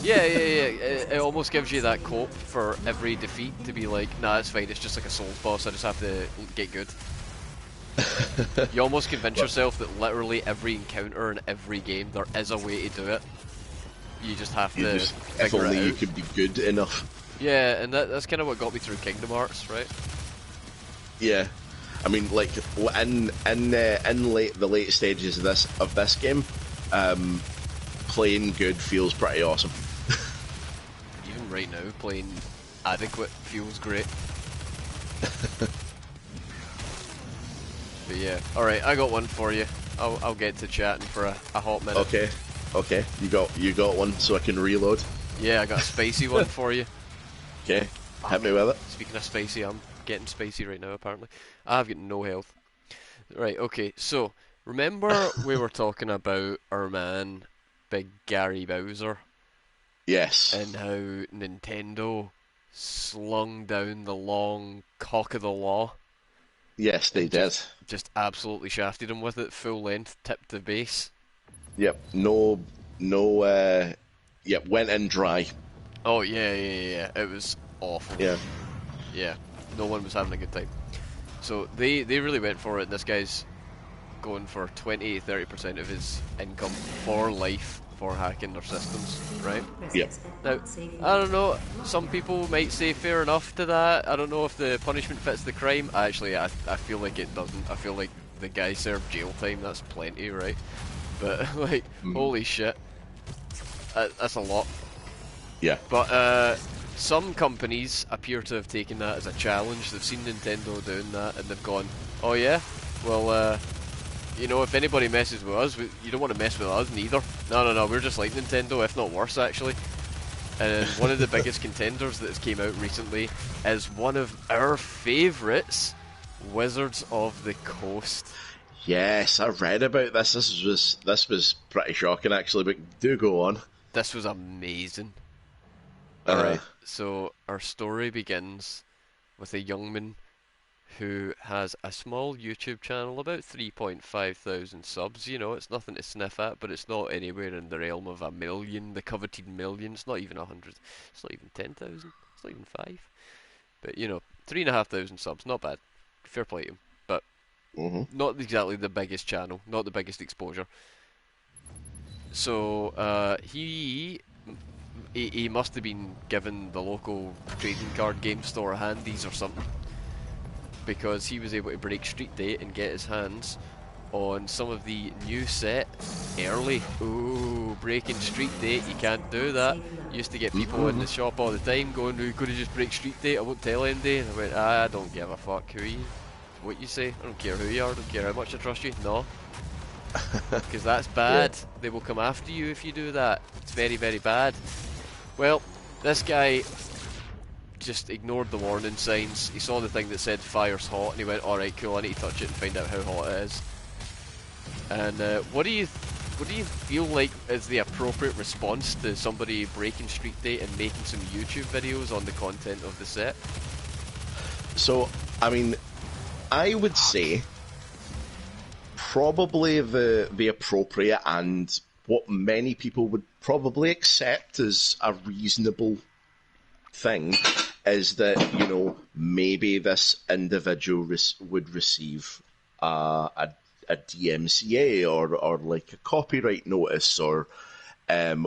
S1: Yeah. It almost gives you that cope for every defeat to be like, nah, it's fine. It's just like a Souls boss. I just have to get good. You almost convince yourself that literally every encounter in every game there is a way to do it. You just have to
S3: if
S1: figure
S3: only
S1: it out.
S3: you could be good enough.
S1: Yeah, and that's kind of what got me through Kingdom Hearts, right?
S3: Yeah, I mean, like in the late stages of this game, playing good feels pretty awesome.
S1: Even right now, playing adequate feels great. But yeah, alright, I got one for you. I'll get to chatting for a hot minute.
S3: Okay, you got one, so I can reload.
S1: Yeah, I got a spicy one for you.
S3: Okay, hit me with it.
S1: Speaking of spicy, I'm getting spicy right now, apparently. I've got no health. Right, okay, so, remember we were talking about our man, Big Gary Bowser,
S3: Yes.
S1: and how Nintendo slung down the long cock of the law?
S3: Yes, they
S1: and
S3: did.
S1: Just absolutely shafted him with it, full length, tip to base.
S3: Yep. Yep. Went in dry.
S1: Oh yeah. It was awful.
S3: Yeah.
S1: Yeah. No one was having a good time. So they really went for it. This guy's going for 20-30% of his income for life for hacking their systems, right?
S3: Yep.
S1: Now, I don't know, some people might say fair enough to that. I don't know if the punishment fits the crime. Actually, I feel like it doesn't. I feel like the guy served jail time, that's plenty, right? But, like, holy shit. That's a lot.
S3: Yeah.
S1: But, some companies appear to have taken that as a challenge. They've seen Nintendo doing that, and they've gone, oh yeah? Well, you know, if anybody messes with us, you don't want to mess with us neither. No, we're just like Nintendo, if not worse, actually. And one of the biggest contenders that has came out recently is one of our favourites, Wizards of the Coast.
S3: Yes, I read about this. This was pretty shocking, actually. But do go on.
S1: This was amazing.
S3: Uh-huh.
S1: Alright, so our story begins with a young man who has a small YouTube channel, about 3.5 thousand subs. You know, it's nothing to sniff at, but it's not anywhere in the realm of a million, the coveted million. It's not even 100. It's not even 10,000. It's not even 5. But, you know, 3,500 subs, not bad. Fair play to him. But not exactly the biggest channel, not the biggest exposure. So, he must have been given the local trading card game store handies or something, because he was able to break Street Date and get his hands on some of the new set early. Ooh, breaking Street Date, you can't do that. Used to get people in the shop all the time going, you could have just break Street Date, I won't tell anybody. And I went, I don't give a fuck who you, what you say, I don't care who you are, I don't care how much I trust you, no. Because that's bad. Yeah. They will come after you if you do that. It's very, very bad. Well, this guy just ignored the warning signs. He saw the thing that said fire's hot and he went, alright, cool, I need to touch it and find out how hot it is. And what do you feel like is the appropriate response to somebody breaking Street Date and making some YouTube videos on the content of the set?
S3: So, I mean, I would say probably the appropriate and what many people would probably accept as a reasonable thing is that, you know, maybe this individual would receive a DMCA or like a copyright notice or a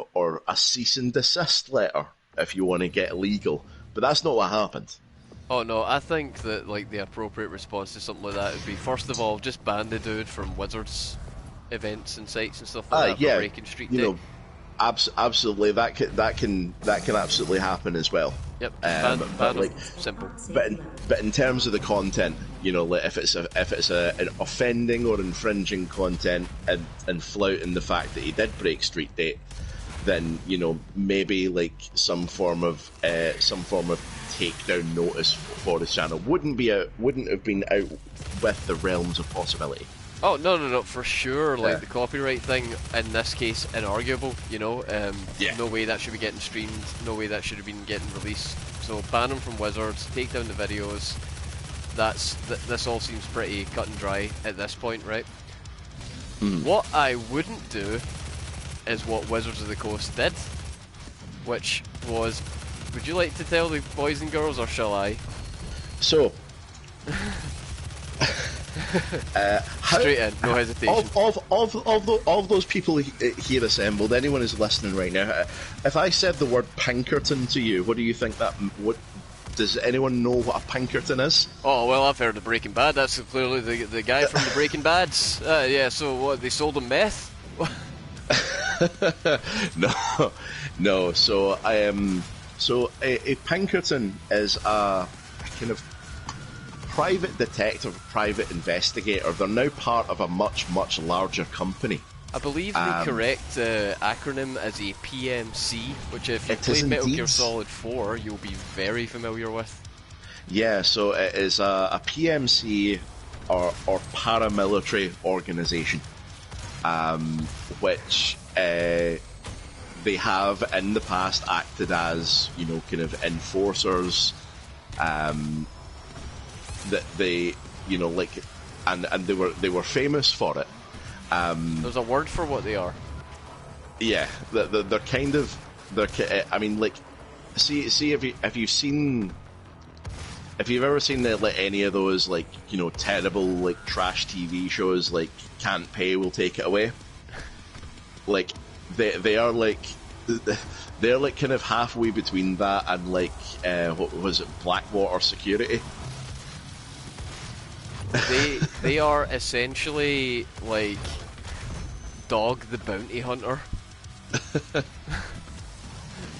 S3: cease and desist letter if you want to get legal. But that's not what happened.
S1: Oh no, I think that like the appropriate response to something like that would be, first of all, just ban the dude from Wizards events and sites and stuff like that for breaking Street Date.
S3: You know, absolutely, that can absolutely happen as well.
S1: Yep, ban
S3: like,
S1: simple.
S3: But in terms of the content, you know, like if it's an offending or infringing content and flouting the fact that he did break Street Date, then, you know, maybe like some form of takedown notice for his channel wouldn't have been out with the realms of possibility.
S1: Oh no, for sure. Like
S3: Yeah.
S1: the copyright thing in this case, inarguable. You know,
S3: Yeah.
S1: no way that should be getting streamed. No way that should have been getting released. So ban them from Wizards. Take down the videos. This all seems pretty cut and dry at this point, right? What I wouldn't do is what Wizards of the Coast did, which was. Would you like to tell the boys and girls, or shall I?
S3: So,
S1: Straight in, no hesitation.
S3: of those people here assembled, anyone who's listening right now, if I said the word Pinkerton to you, what do you think that? What does anyone know what a Pinkerton is?
S1: Oh well, I've heard of Breaking Bad. That's clearly the guy from the Breaking Bads. Yeah. So what? They sold him meth.
S3: No, no. So I am. So a Pinkerton is a kind of private detective, private investigator. They're now part of a much larger company.
S1: I believe the correct acronym is a PMC, which if you
S3: It is
S1: played Metal Gear
S3: indeed.
S1: Solid 4, you'll be very familiar with.
S3: Yeah, so it is a PMC or paramilitary organisation, which they have in the past acted as, you know, kind of enforcers. That they, you know, like, and they were famous for it.
S1: There's a word for what they are.
S3: Yeah, they're kind of I mean, like, see if you've seen. If you've ever seen like, any of those, like, you know, terrible, like, trash TV shows, like Can't Pay, We'll Take It Away, like, they are like, they're like kind of halfway between that and like, what was it, Blackwater Security?
S1: They are essentially like Dog the Bounty Hunter,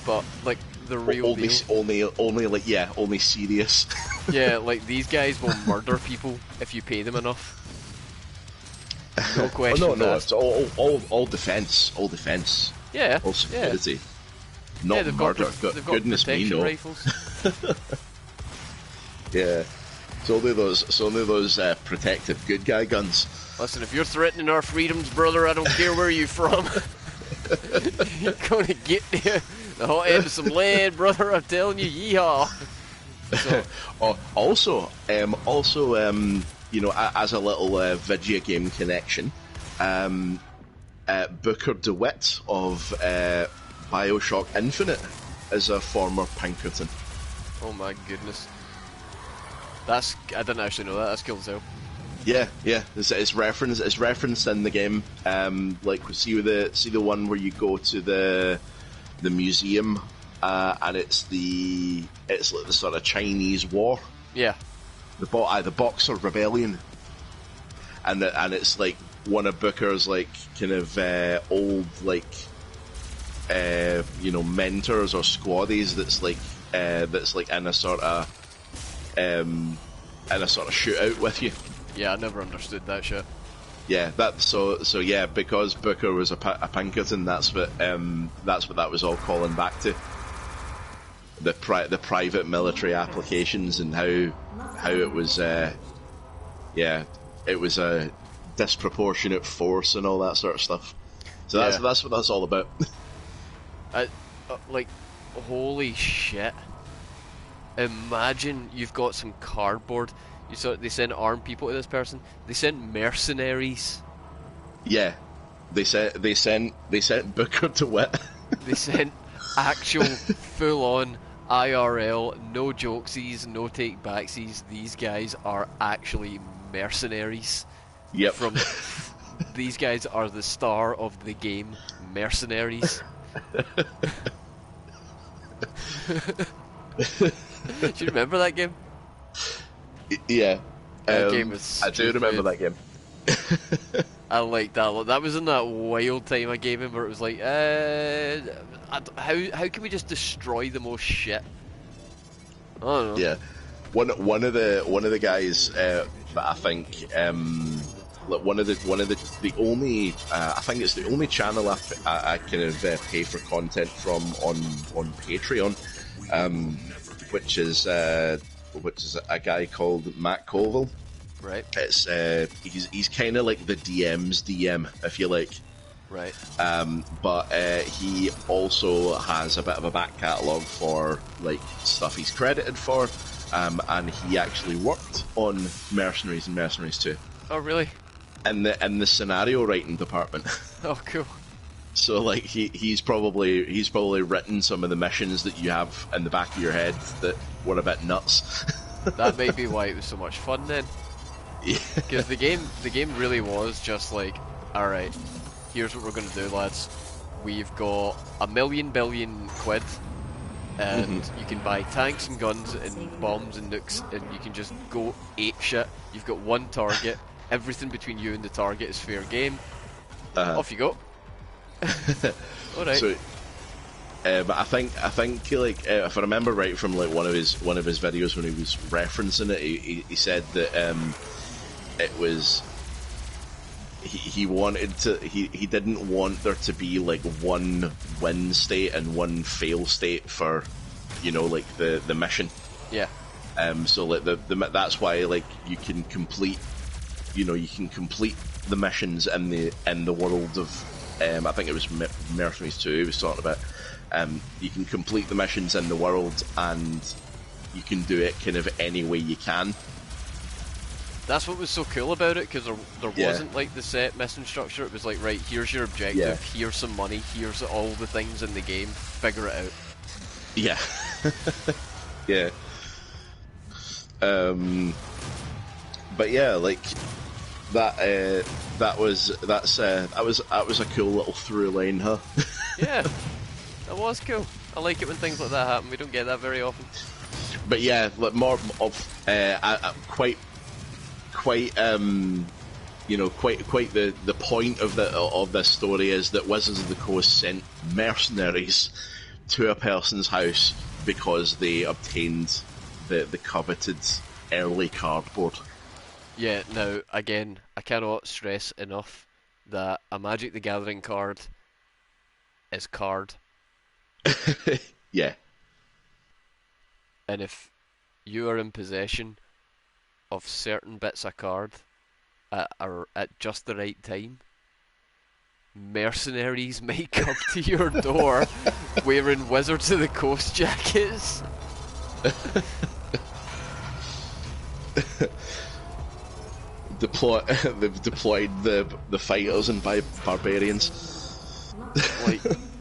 S1: but like the real deal.
S3: Only like, yeah, only serious.
S1: Yeah, like these guys will murder people if you pay them enough. No question.
S3: Oh, no,
S1: asked.
S3: it's all defense,
S1: Yeah,
S3: all
S1: yeah.
S3: security, not
S1: Yeah, they've got
S3: murder.
S1: they've got
S3: Goodness me,
S1: protection
S3: no.
S1: rifles.
S3: Yeah, it's only those protective good guy guns.
S1: Listen, if you're threatening our freedoms, brother, I don't care where you're from. You're gonna get you the hot end of some lead, brother. I'm telling you, yeehaw. So,
S3: Also, you know, as a little video game connection, Booker DeWitt of BioShock Infinite is a former Pinkerton.
S1: oh my goodness, I didn't actually know that. That's cool as hell.
S3: Yeah, it's referenced in the game. Like, see the one where you go to the museum, and it's like the sort of Chinese war,
S1: Yeah,
S3: the Boxer Rebellion, and it's like one of Booker's like kind of old like you know, mentors or squaddies that's like in a sort of shootout with you.
S1: yeah. I never understood that shit.
S3: Yeah, so yeah, because Booker was a Pinkerton, that's what that was all calling back to. The private military applications and how it was yeah, it was a disproportionate force and all that sort of stuff. So
S1: Yeah.
S3: that's what that's all about.
S1: Like, holy shit! Imagine you've got some cardboard. They send armed people to this person. They sent mercenaries.
S3: Yeah, they sent Booker to wit.
S1: They sent actual full-on IRL, no jokesies, no take backsies. These guys are actually mercenaries.
S3: Yep.
S1: These guys are the star of the game, Mercenaries. Do you remember that game?
S3: Yeah.
S1: That game was
S3: I do remember
S1: stupid.
S3: that game.
S1: I liked that. That was in that wild time I gave him where it was like, how can we just destroy the most shit? I don't know.
S3: Yeah, one of the guys that I think like one of the only I think it's the only channel I kind of pay for content from on Patreon, which is a guy called Matt Colville.
S1: Right.
S3: It's he's kind of like the DM's DM, if you like.
S1: Right.
S3: But he also has a bit of a back catalogue for like stuff he's credited for, and he actually worked on Mercenaries and Mercenaries 2
S1: Oh, really?
S3: in the scenario writing department.
S1: Oh, cool.
S3: So like he's probably written some of the missions that you have in the back of your head that were a bit nuts.
S1: That may be why it was so much fun then.
S3: Yeah.
S1: Because the game really was just like, alright, here's what we're going to do, lads. We've got $1 billion quid, and you can buy tanks and guns and bombs and nukes, and you can just go ape shit. You've got one target. Everything between you and the target is fair game. Off you go. Alright.
S3: So, but I think like if I remember right from like one of his videos when he was referencing it, he said that it was he wanted to he didn't want there to be like one win state and one fail state for, you know, like the mission.
S1: Yeah.
S3: So like the that's why like you can complete the missions in the world of I think it was Mercenaries 2 he was talking about. You can complete the missions in the world, and you can do it kind of any way you can.
S1: That's what was so cool about it, because there wasn't like the set mission structure. It was like, right, here's your objective, here's some money, here's all the things in the game, figure it out.
S3: Yeah. Yeah. But yeah, like that was a cool little through line, huh?
S1: Yeah, that was cool. I like it when things like that happen. We don't get that very often.
S3: But yeah, like more of quite the point of this story is that Wizards of the Coast sent mercenaries to a person's house because they obtained the coveted early cardboard.
S1: Yeah, now, again, I cannot stress enough that a Magic the Gathering card is card.
S3: Yeah.
S1: And if you are in possession of certain bits of card at just the right time, mercenaries might come to your door wearing Wizards of the Coast jackets.
S3: They've deployed the fighters and barbarians.
S1: Like,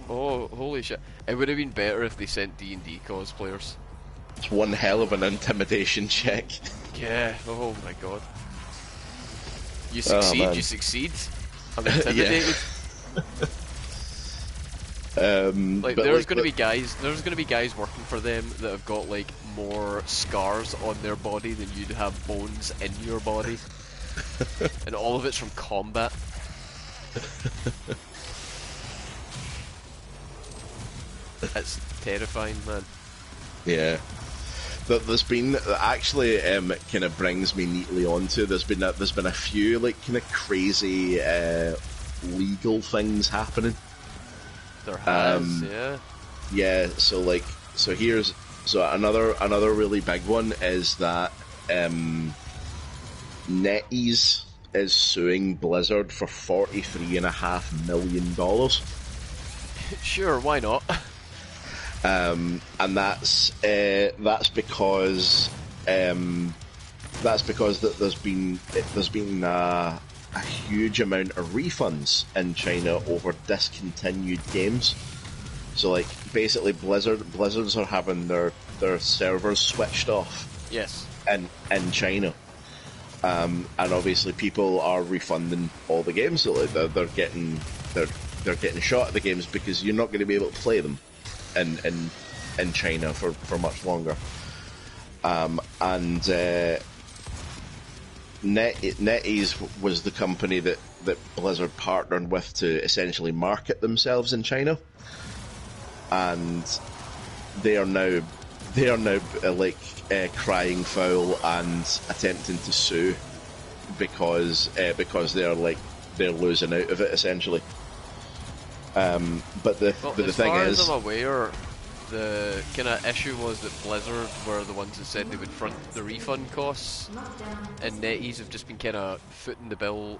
S1: oh, holy shit. It would have been better if they sent D&D cosplayers.
S3: It's one hell of an intimidation check.
S1: Yeah, oh my god. You succeed, you succeed. I'm intimidated. Like, there's gonna be guys working for them that have got like more scars on their body than you'd have bones in your body. And all of it's from combat. That's terrifying, man.
S3: Yeah. There's been actually kind of brings me neatly onto there's been a few like kind of crazy legal things happening.
S1: There has, yeah.
S3: Yeah, so another really big one is that NetEase is suing Blizzard for $43.5 million.
S1: Sure, why not?
S3: And that's because that there's been a huge amount of refunds in China over discontinued games. So like basically Blizzards are having their servers switched off.
S1: Yes.
S3: In China. And obviously people are refunding all the games, so like they're getting shot at the games because you're not going to be able to play them in China for much longer. NetEase was the company that Blizzard partnered with to essentially market themselves in China, and they are now crying foul and attempting to sue because they're losing out of it essentially. But the thing is,
S1: as I'm aware, The kind of issue was that Blizzard were the ones that said they would front the refund costs, and NetEase have just been kind of footing the bill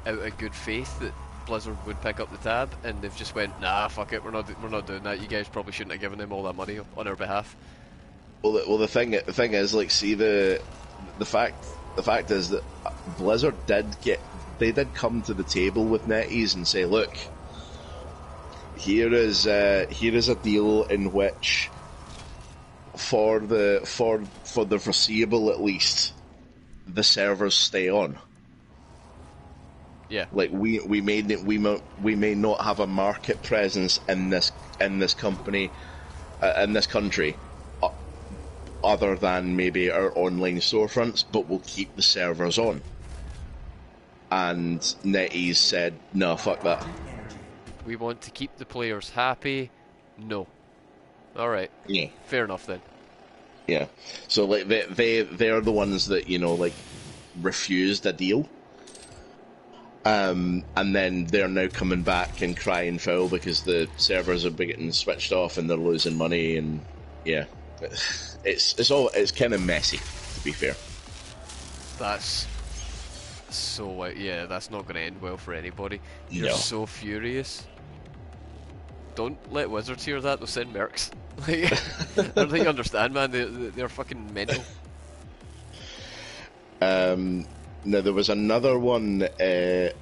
S1: out of good faith that Blizzard would pick up the tab, and they've just went, nah, fuck it, we're not doing that. You guys probably shouldn't have given them all that money on our behalf.
S3: Well, the thing is, like, see the fact is that Blizzard did come to the table with NetEase and say, look, here is a deal in which, for the foreseeable at least, the servers stay on.
S1: Yeah.
S3: Like we may not have a market presence in this company in this country, other than maybe our online storefronts, but we'll keep the servers on. And NetEase said, no, fuck that.
S1: We want to keep the players happy. No. Alright.
S3: Yeah.
S1: Fair enough then.
S3: Yeah. So like they're the ones that, you know, like, refused a deal. And then they're now coming back and crying foul because the servers are getting switched off and they're losing money, and yeah. It's kind of messy, to be fair.
S1: That's so yeah, that's not going to end well for anybody. You're
S3: No.
S1: so furious. Don't let Wizards hear that, they'll send mercs. Like, I don't think you understand, man. They're fucking mental.
S3: Now there was another one that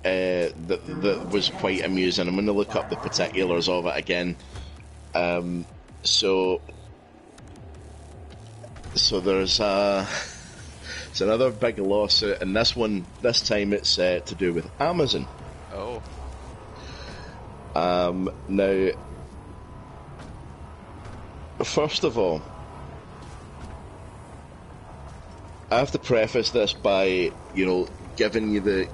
S3: was quite amusing. I'm going to look up the particulars of it again. So there's it's another big lawsuit, and this time it's to do with Amazon.
S1: Oh.
S3: Now, first of all, I have to preface this by, you know, giving you the,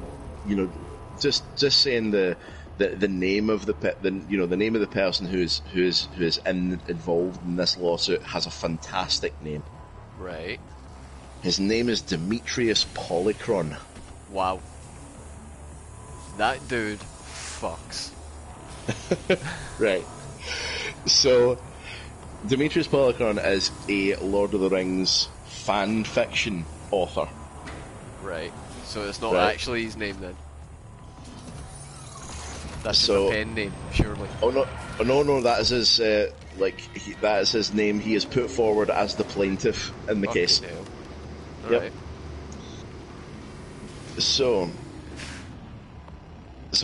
S3: you know, just saying the name of the name of the person who's involved in this lawsuit has a fantastic name.
S1: Right.
S3: His name is Demetrius Polychron.
S1: Wow. That dude fucks.
S3: Right. So, Demetrius Polychron is a Lord of the Rings fan fiction author.
S1: Right. So it's not
S3: Right.
S1: actually his name then. That's just
S3: So-
S1: a pen name, surely.
S3: Oh no! That is his that is his name. He is put forward as the plaintiff in the case.
S1: Fucking hell.
S3: Yep.
S1: Alright.
S3: So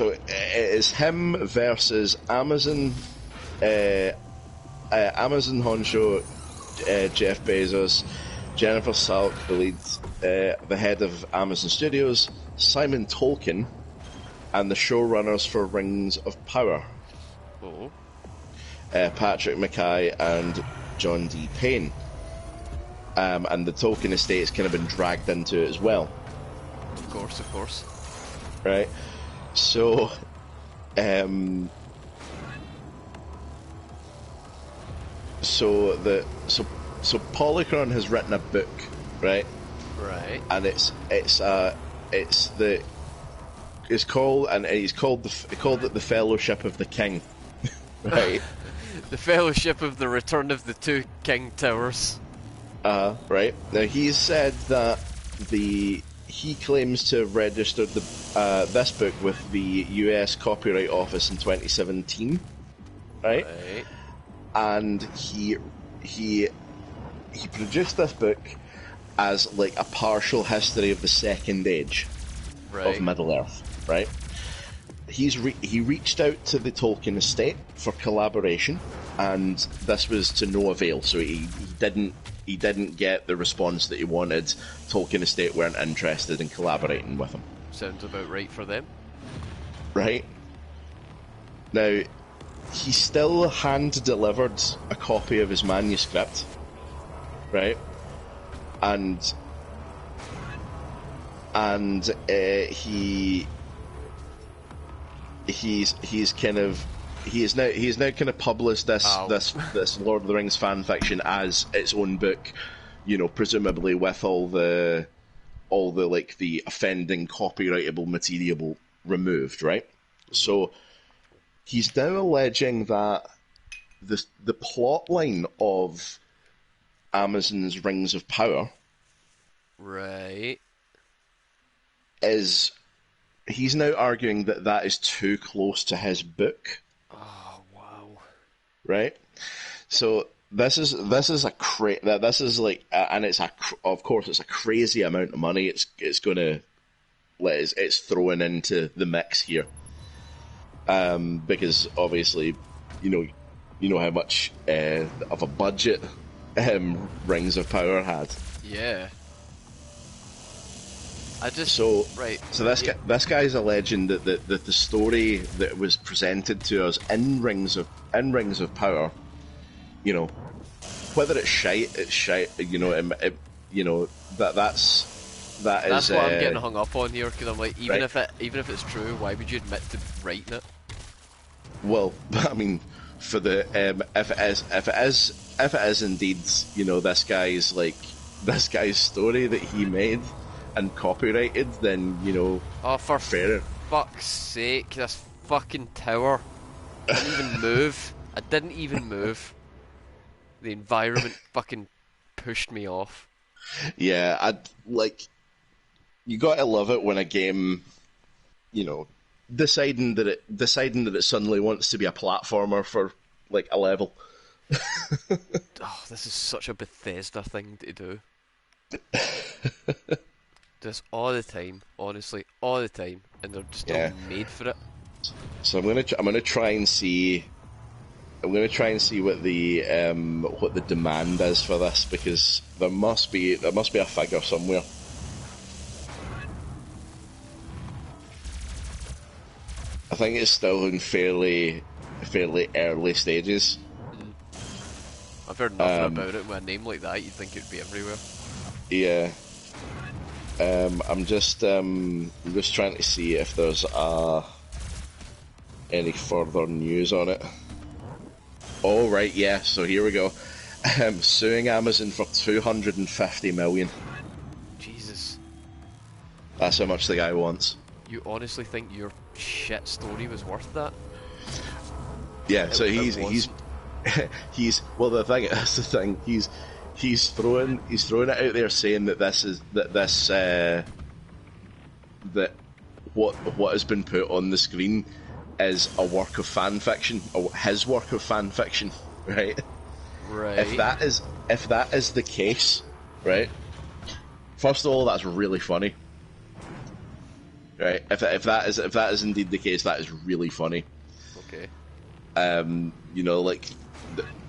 S3: it is him versus Amazon, Amazon honcho, Jeff Bezos, Jennifer Salk, the head of Amazon Studios, Simon Tolkien, and the showrunners for Rings of Power,
S1: Oh.
S3: Patrick Mackay and John D. Payne. And the Tolkien estate's kind of been dragged into it as well.
S1: Of course.
S3: Right? So, so Polychron has written a book, right?
S1: Right.
S3: And it's called it the Fellowship of the King, right?
S1: The Fellowship of the Return of the Two King Towers.
S3: Right. Now he's said that he claims to have registered this book with the U.S. Copyright Office in 2017, right?
S1: Right.
S3: And he produced this book as like a partial history of the Second Age
S1: Right.
S3: of Middle Earth, right? He reached out to the Tolkien estate for collaboration, and this was to no avail. So he didn't get the response that he wanted. Tolkien estate weren't interested in collaborating with him.
S1: Sounds about right for them.
S3: Right? Now, he still hand-delivered a copy of his manuscript, right? And he is now kind of published this Lord of the Rings fan fiction as its own book, you know, presumably with all the like the offending copyrightable material removed, right? So he's now alleging that the plot line of Amazon's Rings of Power
S1: Right.
S3: is he's now arguing that that is too close to his book,
S1: Oh, wow.
S3: right? So this is this is like and of course it's a crazy amount of money. It's going to it's thrown into the mix here, because obviously you know how much of a budget Rings of Power had.
S1: Yeah. I just
S3: So,
S1: right.
S3: so this guy's alleging that the story that was presented to us in Rings of Power, you know, whether it's shite. You know, that
S1: That's
S3: is
S1: what I'm getting hung up on here, because I'm like,
S3: right.
S1: even if it's true, why would you admit to writing it?
S3: Well, I mean, for the if it is indeed, you know, this guy's story that he made and copyrighted, then
S1: Oh, for
S3: fair.
S1: fuck's sake, this fucking tower. I didn't even move. I didn't even move. The environment fucking pushed me off.
S3: Yeah, you gotta love it when a game, deciding that it suddenly wants to be a platformer for like a level.
S1: Oh, this is such a Bethesda thing to do. This all the time, honestly, all the time, and they're just
S3: Yeah.
S1: not made for it.
S3: So I'm gonna try and see. I'm gonna try and see what the demand is for this, because there must be a figure somewhere. I think it's still in fairly early stages.
S1: I've heard nothing about it. With a name like that, you'd think it'd be everywhere.
S3: Yeah. I'm just trying to see if there's any further news on it. Oh right, yeah. So here we go. Suing Amazon for 250 million.
S1: Jesus,
S3: That's how much the guy wants.
S1: you honestly think your shit story was worth that?
S3: Yeah. So
S1: It
S3: he's
S1: wasn't.
S3: well. That's the thing. He's throwing it out there, saying that that what has been put on the screen is a work of fan fiction, or his work of fan fiction, right?
S1: Right.
S3: If that is the case, right? First of all, that's really funny, right? If that is indeed the case, that is really funny.
S1: Okay.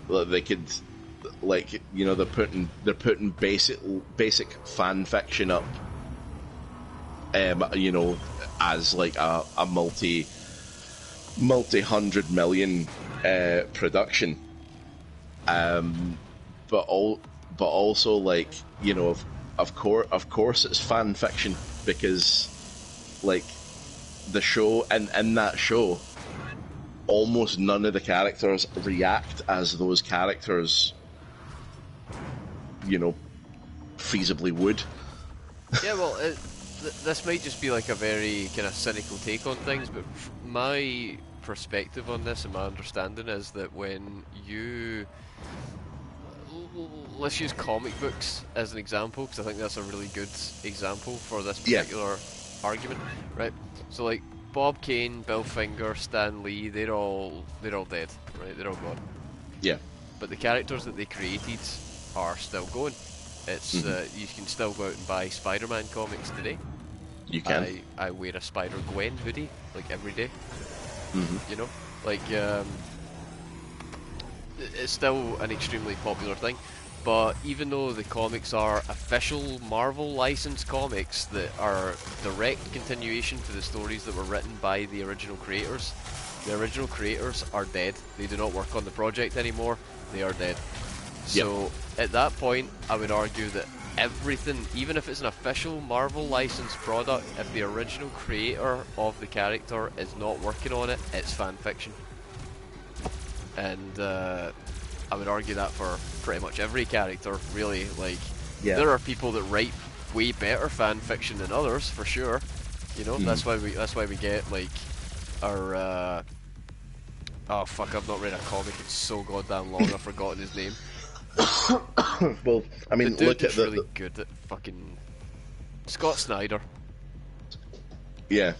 S3: Like they could, they're putting basic fan fiction up, as like a multi hundred million production, but also like of course it's fan fiction, because like the show, and in that show almost none of the characters react as those characters feasibly would.
S1: Yeah, well, this might just be like a very kind of cynical take on things, but my perspective on this and my understanding is that when you let's use comic books as an example, because I think that's a really good example for this
S3: Yeah.
S1: particular argument, right? So like Bob Kane, Bill Finger, Stan Lee, they're all dead, right? They're all gone.
S3: Yeah.
S1: But the characters that they created are still going. It's you can still go out and buy Spider-Man comics today.
S3: You can.
S1: I wear a Spider-Gwen hoodie like every day.
S3: Mm-hmm.
S1: You know, like it's still an extremely popular thing. But even though the comics are official Marvel licensed comics that are direct continuation to the stories that were written by the original creators are dead. They do not work on the project anymore. They are dead. So at that point, I would argue that everything, even if it's an official Marvel licensed product, if the original creator of the character is not working on it, it's fan fiction. And I would argue that for pretty much every character, really. Like, there are people that write way better fan fiction than others, for sure. You know, that's why we get like our Oh fuck! I've not read a comic in so goddamn long. I've forgotten his name.
S3: Well, I
S1: The
S3: mean,
S1: dude
S3: look at
S1: that's really
S3: the
S1: good at fucking Scott Snyder.
S3: yeah.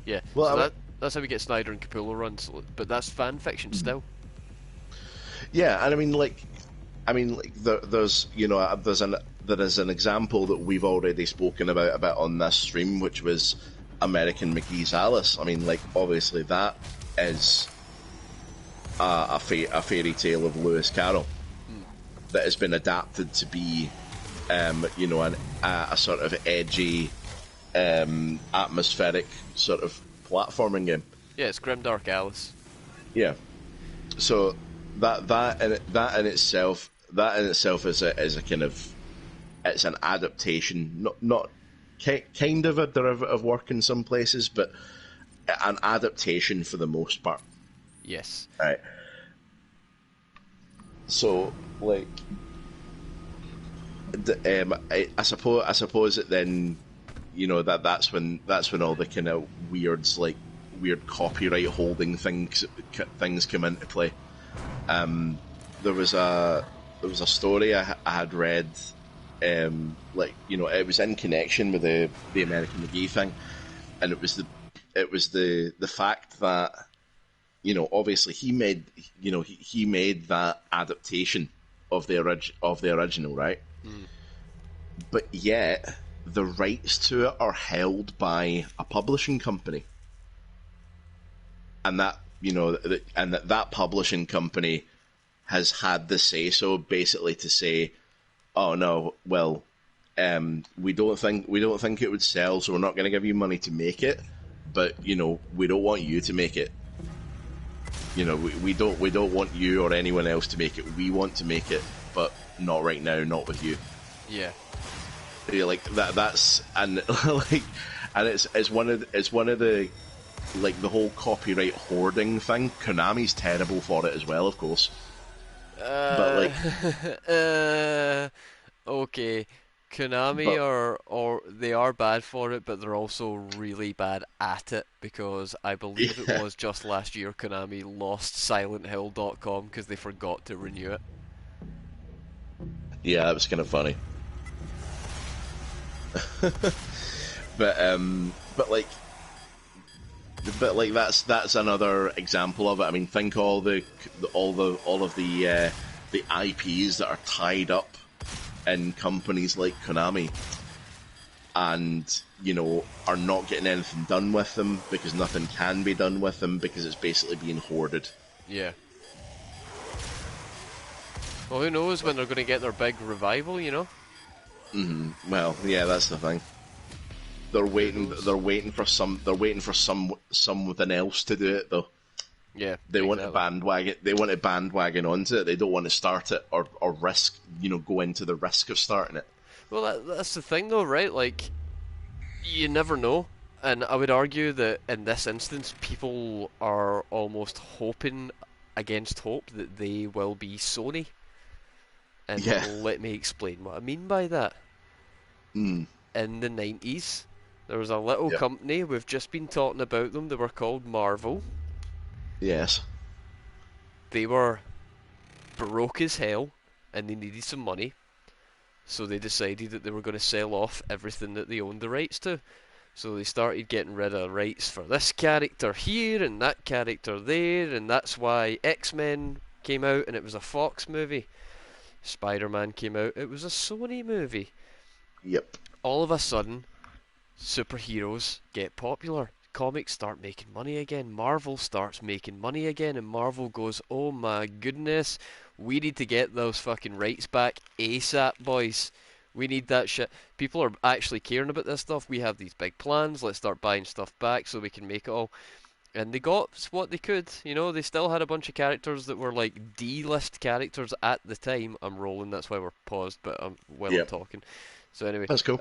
S1: Yeah.
S3: Well,
S1: So
S3: I mean,
S1: that's how we get Snyder and Capullo runs. But that's fan fiction still.
S3: yeah, and I mean, like there's there is an example that we've already spoken about a bit on this stream, which was American McGee's Alice. I mean, like obviously that is a fairy tale of Lewis Carroll
S1: Hmm.
S3: that has been adapted to be, a sort of edgy, atmospheric sort of platforming game.
S1: Yeah, it's Grimdark Alice.
S3: Yeah. So that in itself is a kind of, it's an adaptation, not kind of a derivative work in some places, but an adaptation for the most part.
S1: Yes.
S3: Right. So like, I suppose that then, that's when all the kind of weird copyright holding things come into play. There was a story I had read, it was in connection with the American McGee thing, and it was the fact that, obviously he made that adaptation of the original, right?
S1: Hmm.
S3: But yet the rights to it are held by a publishing company, and that publishing company has had the say so, basically to say, oh no, well, we don't think it would sell, so we're not going to give you money to make it, but we don't want you to make it. We don't want you or anyone else to make it. We want to make it, but not right now, not with you.
S1: Yeah.
S3: Yeah, like that's and like, and it's one of the, like, the whole copyright hoarding thing. Konami's terrible for it as well, of course. But
S1: Uh,
S3: like,
S1: okay. Konami
S3: but
S1: are or they are bad for it, but they're also really bad at it because I believe it
S3: yeah,
S1: was just last year Konami lost SilentHill.com because they forgot to renew it.
S3: yeah, that was kind of funny. But that's another example of it. I mean, think all of the IPs that are tied up in companies like Konami, and are not getting anything done with them because nothing can be done with them because it's basically being hoarded.
S1: Yeah. Well, who knows when they're going to get their big revival, you know?
S3: Well, yeah, that's the thing. They're
S1: Who
S3: waiting.
S1: knows?
S3: They're waiting for some. They're waiting for something else to do it, though.
S1: Yeah,
S3: They want to
S1: exactly.
S3: bandwagon. They want to bandwagon onto it. They don't want to start it or risk. Go into the risk of starting it.
S1: Well, that's the thing, though, right? Like, you never know. And I would argue that in this instance, people are almost hoping against hope that they will be Sony. And
S3: Yeah.
S1: let me explain what I mean by that.
S3: Mm.
S1: In the 90s, there was a little
S3: Yep.
S1: company, we've just been talking about them, they were called Marvel.
S3: Yes.
S1: They were broke as hell, and they needed some money. So they decided that they were going to sell off everything that they owned the rights to. So they started getting rid of rights for this character here and that character there, and that's why X-Men came out and it was a Fox movie. Spider-Man came out, it was a Sony movie.
S3: Yep.
S1: All of a sudden, superheroes get popular. Comics start making money again. Marvel starts making money again, and Marvel goes, "Oh my goodness, we need to get those fucking rights back ASAP, boys. We need that shit. People are actually caring about this stuff. We have these big plans. Let's start buying stuff back so we can make it all." And they got what they could. You know, they still had a bunch of characters that were like D-list characters at the time. I'm rolling, that's why we're paused, but while I'm
S3: Yep.
S1: talking. So anyway,
S3: That's cool.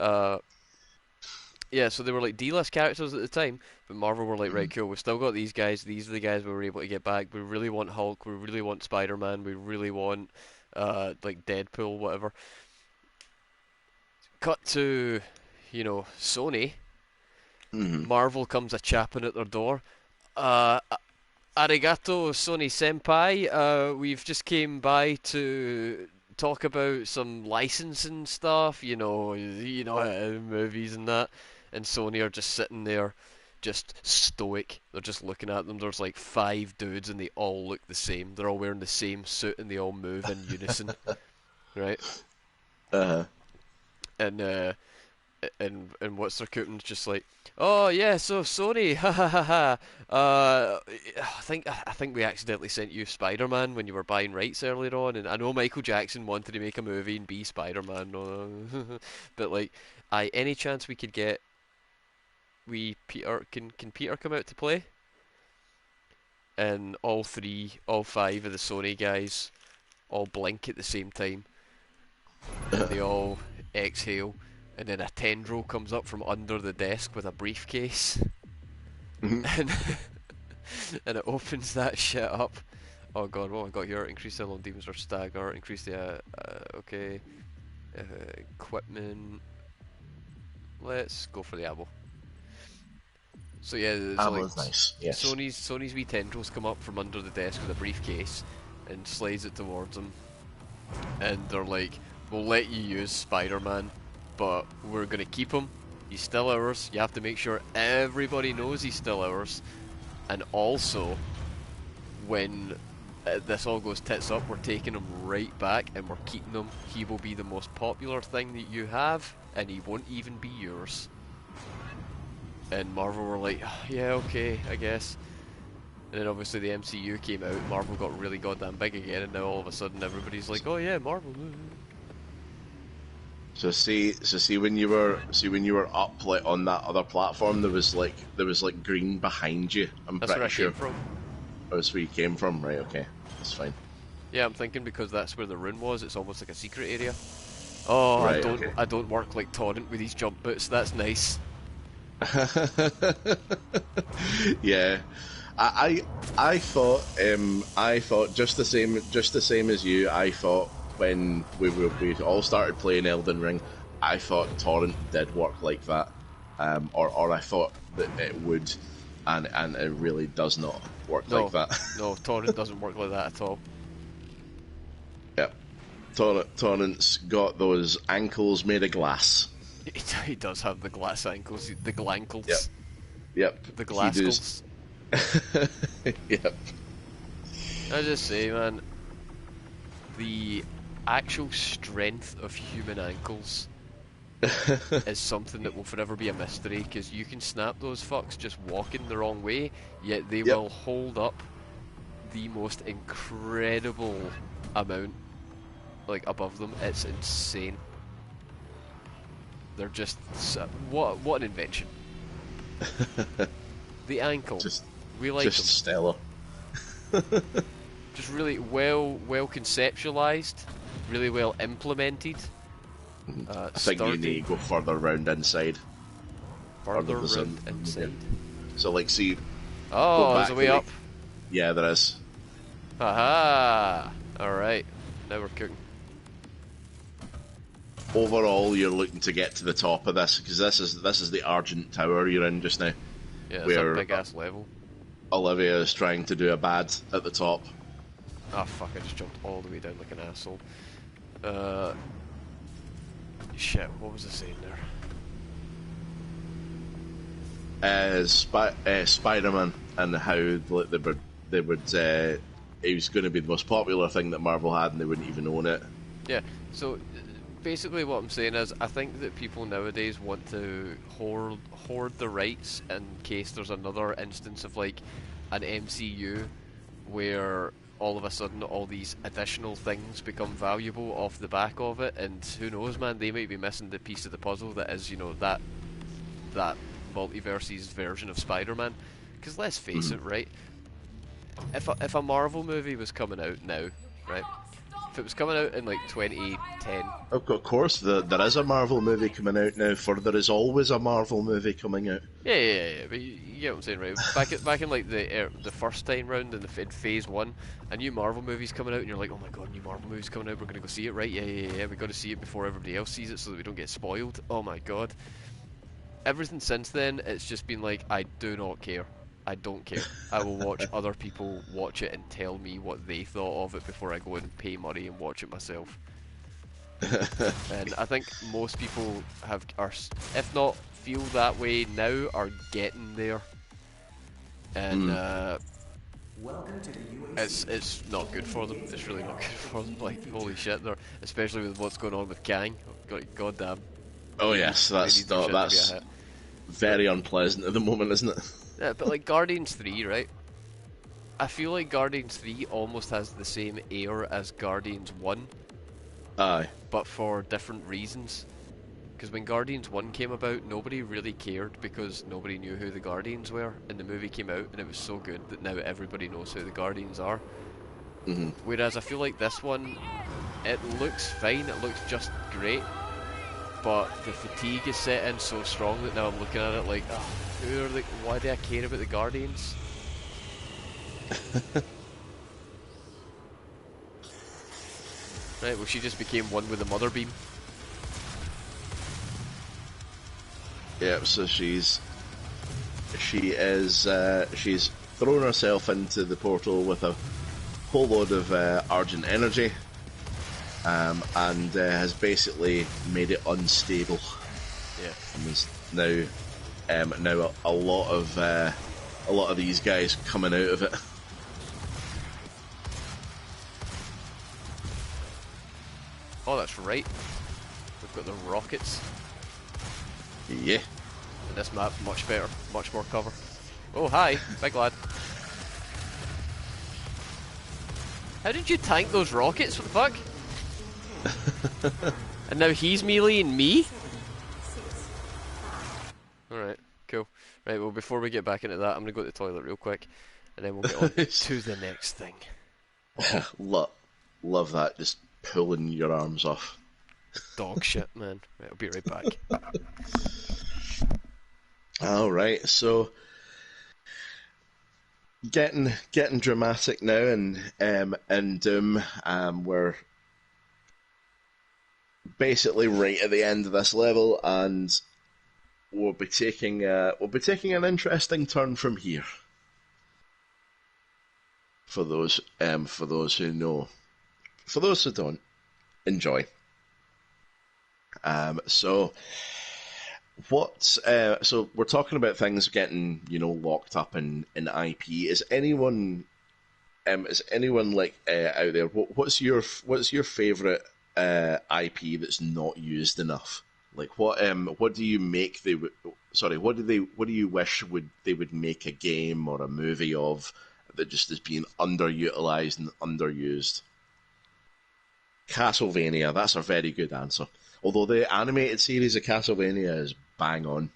S1: yeah, so they were like D-list characters at the time, but Marvel were like, right,
S3: Mm.
S1: cool, we've still got these guys. These are the guys we were able to get back. We really want Hulk. We really want Spider-Man. We really want, like Deadpool, whatever. Cut to, Sony.
S3: Mm.
S1: Marvel comes a chapping at their door. Uh, Arigato, Sony Senpai. We've just came by to talk about some licensing stuff, movies and that. And Sony are just sitting there, just stoic. They're just looking at them. There's like five dudes, and they all look the same. They're all wearing the same suit, and they all move in unison, right?
S3: Uh,
S1: And what's their Cooper's just like, oh yeah, so Sony, ha ha ha ha. I think we accidentally sent you Spider-Man when you were buying rights earlier on, and I know Michael Jackson wanted to make a movie and be Spider-Man, but like, any chance we could get Peter can Peter come out to play? And all five of the Sony guys all blink at the same time, and they all exhale, and then a tendril comes up from under the desk with a briefcase, and and it opens that shit up. Oh god, what have I got here? Increase the long demons or stagger, increase the, equipment. Let's go for the ammo. So yeah, there's like
S3: Ammo's nice. Yes.
S1: Sony's wee tendrils come up from under the desk with a briefcase and slides it towards them, and they're like, "We'll let you use Spider-Man, but we're gonna keep him. He's still ours. You have to make sure everybody knows he's still ours. And also, when this all goes tits up, we're taking him right back and we're keeping him. He will be the most popular thing that you have, and he won't even be yours." And Marvel were like, "Yeah, okay, I guess." And then obviously the MCU came out, Marvel got really goddamn big again, and now all of a sudden everybody's like, "Oh yeah, Marvel."
S3: So see when you were up like on that other platform, there was like green behind you. I'm
S1: That's where I
S3: pretty sure.
S1: came from.
S3: Oh, that's where you came from, right? Okay, that's fine.
S1: Yeah, I'm thinking because that's where the rune was, it's almost like a secret area. Oh,
S3: Right, okay.
S1: I don't work like Torrent with these jump boots, that's nice.
S3: Yeah, I thought just the same as you. I thought when we all started playing Elden Ring, I thought Torrent did work like that, or I thought that it would, and it really does not work
S1: No,
S3: like that.
S1: no, Torrent doesn't work like that at all.
S3: Yep, Torrent's got those ankles made of glass.
S1: He does have the glass ankles, the glankles,
S3: Yep. Yep,
S1: the
S3: he does.
S1: glaskles.
S3: Yep.
S1: I just say, man, the actual strength of human ankles is something that will forever be a mystery, because you can snap those fucks just walking the wrong way, yet they will hold up the most incredible amount, like, above them. It's insane. They're just what an invention. The ankle, we like
S3: Just
S1: them.
S3: stellar.
S1: Just really well conceptualized, really well implemented.
S3: I think you
S1: Sturdy,
S3: need to go further round inside.
S1: further
S3: there's
S1: round
S3: some-
S1: inside.
S3: So like, see, go
S1: Oh, there's
S3: back
S1: a way
S3: to,
S1: up.
S3: like, yeah, there is.
S1: Haha! Alright, now we're cooking.
S3: Overall, you're looking to get to the top of this because this is the Argent Tower you're in just now.
S1: Yeah, it's
S3: Where-
S1: a big ass level.
S3: Olivia is trying to do a bad at the top.
S1: Ah, fuck, I just jumped all the way down like an asshole. Shit, what was I saying there?
S3: Spider-Man and how like, they would it was going to be the most popular thing that Marvel had, and they wouldn't even own it.
S1: Yeah, so basically what I'm saying is I think that people nowadays want to hoard the rights in case there's another instance of like an MCU where all of a sudden all these additional things become valuable off the back of it, and who knows, man, they might be missing the piece of the puzzle that is, that multiverse's version of Spider-Man. Because let's face it, right? If a Marvel movie was coming out now, right? If it was coming out in like 2010,
S3: Of course, there is a Marvel movie coming out now. For there is always a Marvel movie coming out.
S1: yeah, but you get what I'm saying, right? Back in like the first time round in phase one, a new Marvel movie's coming out, and you're like, oh my god, new Marvel movie's coming out, we're gonna go see it, right? Yeah, we got to see it before everybody else sees it, so that we don't get spoiled. Oh my god. Everything since then, it's just been like, I do not care. I don't care. I will watch other people watch it and tell me what they thought of it before I go and pay money and watch it myself. And I think most people if not feel that way now, are getting there. And
S2: Welcome to the UAC.
S1: it's not good for them. It's really not good for them. Like, holy shit, they're, especially with what's going on with Kang. God damn.
S3: Oh yes, that's very unpleasant at the moment, isn't it?
S1: Yeah, but like Guardians 3, right? I feel like Guardians 3 almost has the same air as Guardians 1,
S3: Aye.
S1: but for different reasons. Because when Guardians 1 came about, nobody really cared because nobody knew who the Guardians were, and the movie came out and it was so good that now everybody knows who the Guardians are.
S3: Mm-hmm.
S1: Whereas I feel like this one, it looks fine, it looks just great, but the fatigue is set in so strong that now I'm looking at it like, oh, why do I care about the Guardians? Right, well, she just became one with the mother beam.
S3: Yeah, so she's thrown herself into the portal with a whole load of Argent energy, and has basically made it unstable.
S1: Yeah.
S3: And there's now a lot of these guys coming out of it.
S1: Oh, that's right. We've got the rockets.
S3: Yeah.
S1: And this map, much better, much more cover. Oh, hi, big lad. How did you tank those rockets? What the fuck? And now he's meleeing me? Alright, cool. Right, well, before we get back into that, I'm gonna go to the toilet real quick, and then we'll get on to the next thing.
S3: Love that, just pulling your arms off.
S1: Dog shit, man. Right, I'll be right back.
S3: Alright, so getting dramatic now, and Doom, we're basically right at the end of this level, and we'll be taking an interesting turn from here. For those who know, for those who don't, enjoy. So we're talking about things getting, locked up in IP. Is anyone like out there? What's your favorite IP that's not used enough? Like what do you make what do you wish they would make a game or a movie of that just is being underutilized and underused? Castlevania, that's a very good answer. Although the animated series of Castlevania is bang on.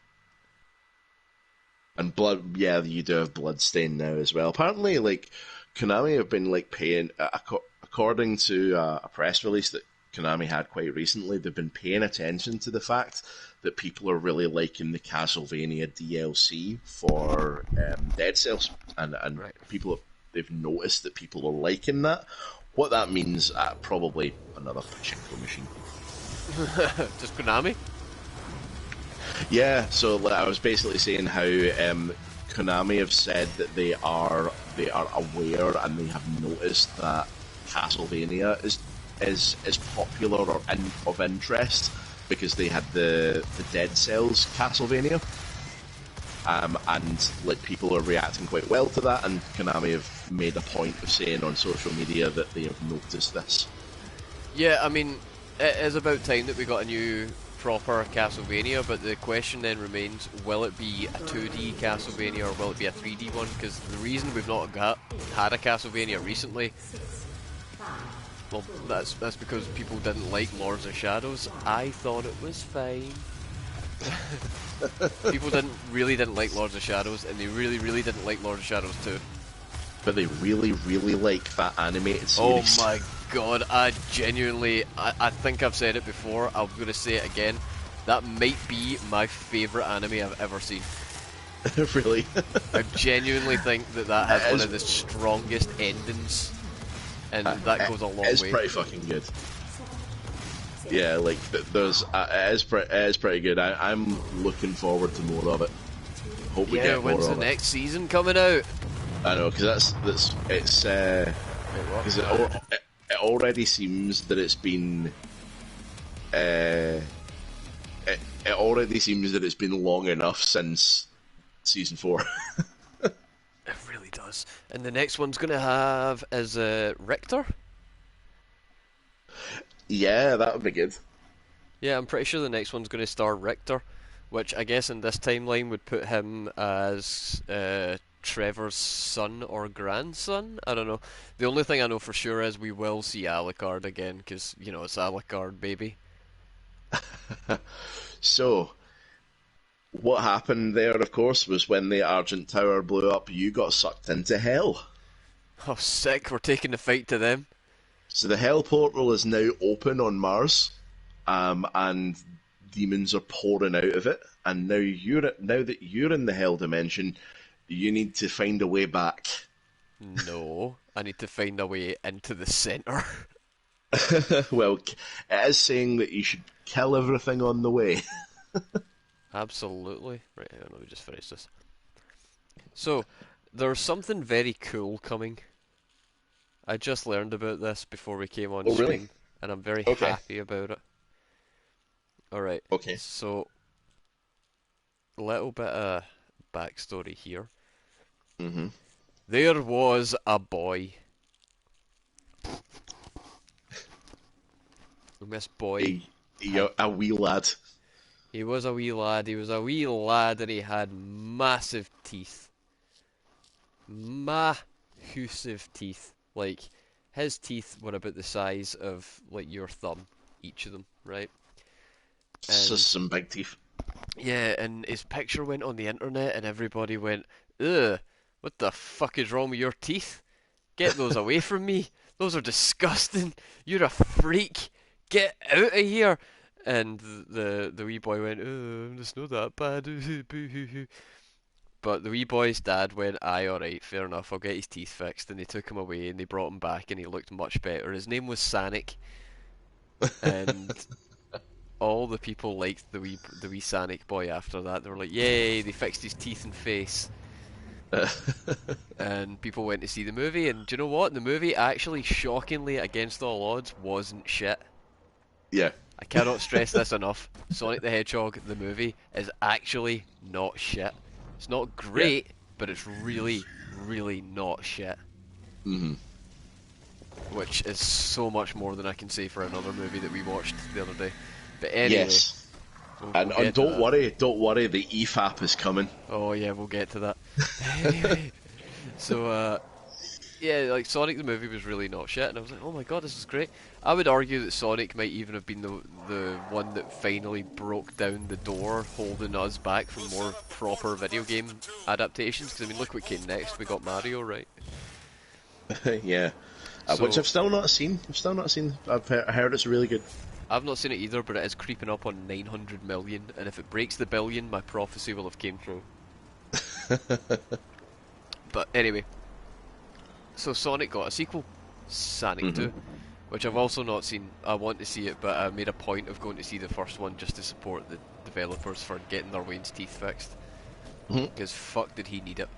S3: And Blood, yeah, you do have Bloodstain now as well. Apparently, like, Konami have been, like, paying, according to a press release that Konami had quite recently, they've been paying attention to the fact that people are really liking the Castlevania DLC for Dead Cells. And
S1: Right.
S3: they've noticed that people are liking that. What that means, probably another pachinko machine.
S1: Just Konami?
S3: Yeah, so I was basically saying how Konami have said that they are aware and they have noticed that Castlevania is popular or of interest because they had the Dead Cells Castlevania, and like people are reacting quite well to that, and Konami have made a point of saying on social media that they have noticed this.
S1: Yeah, I mean, it is about time that we got a new proper Castlevania, but the question then remains, will it be a 2D Castlevania or will it be a 3D one? Because the reason we've not had a Castlevania recently, well, that's because people didn't like Lords of Shadows. I thought it was fine. People really didn't like Lords of Shadows, and they really didn't like Lords of Shadows 2.
S3: But they really like that animated series.
S1: Oh my god, I genuinely, I think I've said it before, I'm going to say it again, that might be my favourite anime I've ever seen.
S3: Really?
S1: I genuinely think that has one of the strongest endings, and that goes a long way.
S3: It's pretty fucking good. Yeah, like, it is pretty good. I'm looking forward to more of it. Hope we
S1: Yeah,
S3: get more
S1: when's the
S3: of it.
S1: next season coming out?
S3: I know, because it's
S1: Wait, what?
S3: because it already seems that it's been it already seems that it's been long enough since season 4.
S1: It really does. And the next one's gonna have as Richter.
S3: Yeah, that would be good.
S1: Yeah, I'm pretty sure the next one's gonna star Richter, which I guess in this timeline would put him as Trevor's son or grandson. I don't know. The only thing I know for sure is we will see Alucard again, because you know it's Alucard, baby.
S3: So, what happened there, of course, was when the Argent Tower blew up, you got sucked into Hell.
S1: Oh, sick! We're taking the fight to them.
S3: So the Hell portal is now open on Mars, and demons are pouring out of it. And now that you're in the Hell dimension, you need to find a way back.
S1: No, I need to find a way into the center.
S3: Well, it is saying that you should kill everything on the way.
S1: Absolutely. Right, hang on, let me just finish this. So, there's something very cool coming. I just learned about this before we came on
S3: Oh,
S1: stream,
S3: really?
S1: and I'm very
S3: Okay.
S1: happy about it. Alright,
S3: Okay.
S1: so, a little bit of backstory here.
S3: Mm-hmm.
S1: There was a boy. And this boy,
S3: A wee lad.
S1: he was a wee lad, and he had massive teeth. Massive teeth. Like, his teeth were about the size of, like, your thumb, each of them, right?
S3: Just some big teeth.
S1: Yeah, and his picture went on the internet, and everybody went, ugh, what the fuck is wrong with your teeth? Get those away from me. Those are disgusting. You're a freak. Get out of here. And the wee boy went, oh, it's not that bad. But the wee boy's dad went, aye, alright, fair enough, I'll get his teeth fixed. And they took him away and they brought him back and he looked much better. His name was Sanic. And all the people liked the wee Sanic boy after that. They were like, yay, they fixed his teeth and face. And people went to see the movie, and do you know what? The movie actually, shockingly, against all odds, wasn't shit.
S3: Yeah.
S1: I cannot stress this enough. Sonic the Hedgehog, the movie, is actually not shit. It's not great, but it's really, really not shit.
S3: Mm-hmm.
S1: Which is so much more than I can say for another movie that we watched the other day. But anyway,
S3: Yes.
S1: we'll
S3: And
S1: get to
S3: don't
S1: that.
S3: worry, the EFAP is coming.
S1: Oh yeah, we'll get to that. Anyway, so yeah, like Sonic the movie was really not shit, and I was like, oh my god, this is great. I would argue that Sonic might even have been the one that finally broke down the door, holding us back from more proper video game adaptations. Because I mean, look what came next. We got Mario, right?
S3: Yeah.
S1: So-
S3: Which I've still not seen. I've heard it's really good.
S1: I've not seen it either, but it is creeping up on 900 million, and if it breaks the billion, my prophecy will have came true. But anyway, so Sonic got a sequel, Sonic 2, which I've also not seen. I want to see it, but I made a point of going to see the first one just to support the developers for getting their Wayne's teeth fixed. Because fuck did he need it.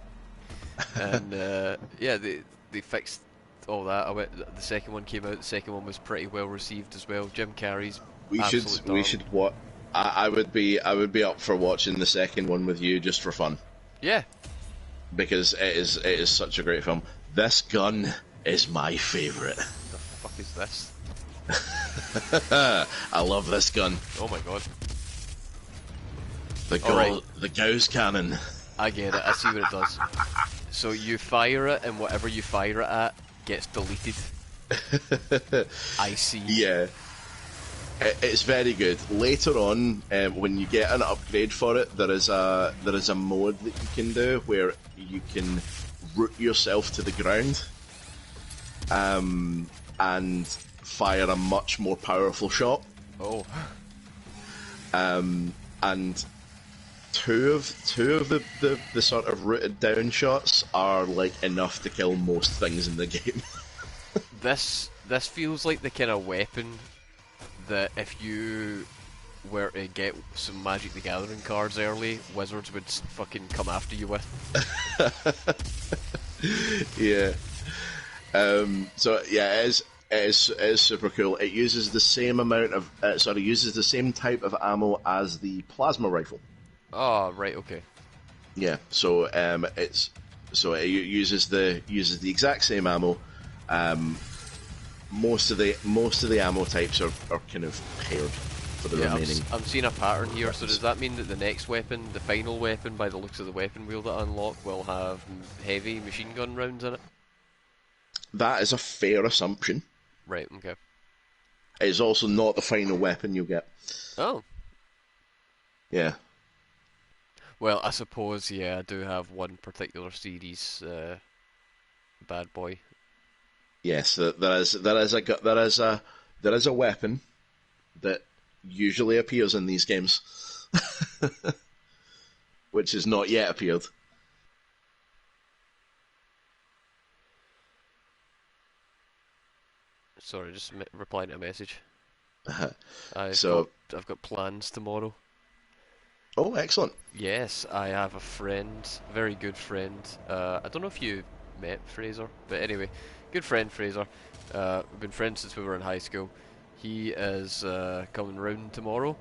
S1: And yeah, they fixed all that. The second one came out. The second one was pretty well received as well. Jim Carrey's
S3: We
S1: absolute
S3: should what I would be up for watching the second one with you just for fun.
S1: Yeah.
S3: Because it is such a great film. This gun is my favourite.
S1: The fuck is this?
S3: I love this gun.
S1: Oh my god.
S3: The Gauss cannon.
S1: I get it. I see what it does. So you fire it, and whatever you fire it at gets deleted. I see.
S3: Yeah. It's very good. Later on, when you get an upgrade for it, there is a mode that you can do where you can root yourself to the ground, and fire a much more powerful shot.
S1: Oh.
S3: And two of the sort of rooted down shots are like enough to kill most things in the game.
S1: This feels like the kind of weapon that if you were to get some Magic the Gathering cards early, Wizards would fucking come after you with.
S3: Yeah. So yeah, it is super cool. It uses the same amount of uses the same type of ammo as the plasma rifle.
S1: Oh, right, okay.
S3: Yeah. So it uses the exact same ammo. Most of the ammo types are kind of paired for the
S1: Yeah,
S3: remaining.
S1: I'm seeing a pattern here, so
S3: weapons.
S1: does that mean that the next weapon, the final weapon, by the looks of the weapon wheel that I unlock, will have heavy machine gun rounds in it?
S3: That is a fair assumption.
S1: Right, okay.
S3: It's also not the final weapon you get.
S1: Oh.
S3: Yeah.
S1: Well, I suppose, yeah, I do have one particular series, bad boy.
S3: Yes, there is a weapon that usually appears in these games, which has not yet appeared.
S1: Sorry, just replying to a message. I've got
S3: So,
S1: I've got plans tomorrow.
S3: oh, excellent.
S1: Yes, I have a friend, very good friend. I don't know if you met Fraser, but anyway, good friend Fraser. We've been friends since we were in high school. He is coming round tomorrow.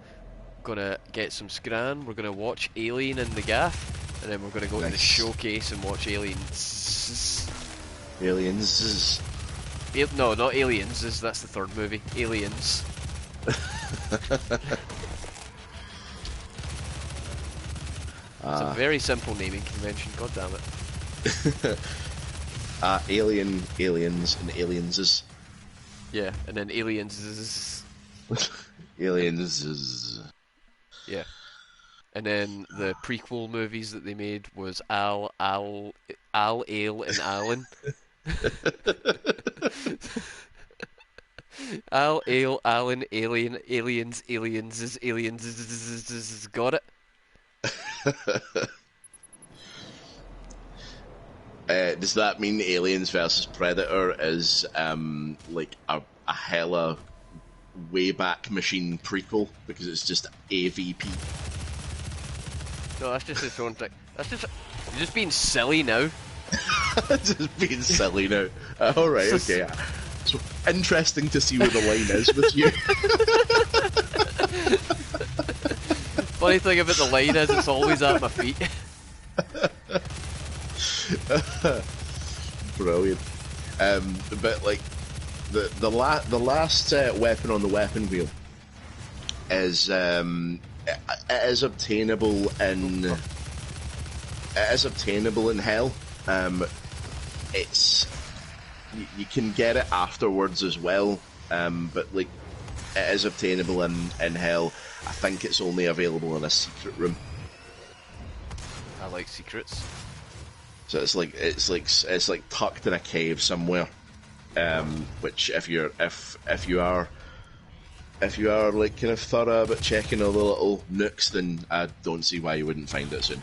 S1: Gonna get some scran. We're gonna watch Alien in the gaff, and then we're gonna go to the
S3: Nice.
S1: showcase and watch Aliens.
S3: Aliens.
S1: No, not Aliens. That's the third movie. Aliens. It's a very simple naming convention. God damn it.
S3: Aliens, and alienses.
S1: Yeah, and then Aliens.
S3: Aliens.
S1: Yeah. And then the prequel movies that they made was Al, Ale, and Alan. Al, Ale, Alan, Alien, Aliens, Aliens. Got it?
S3: Does that mean Aliens versus Predator is like a hella way back machine prequel because it's just AVP?
S1: No, that's just its own thing. That's just you're just being silly now.
S3: Just being silly now. All right, okay. So interesting to see where the line is with you.
S1: Funny thing about the line is it's always at my feet.
S3: Brilliant. But like the last weapon on the weapon wheel is it is obtainable in hell. It's you can get it afterwards as well, but like it is obtainable in hell. I think it's only available in a secret room.
S1: I like secrets.
S3: So it's like tucked in a cave somewhere. Which if you are like kind of thorough about checking all the little nooks, then I don't see why you wouldn't find it soon.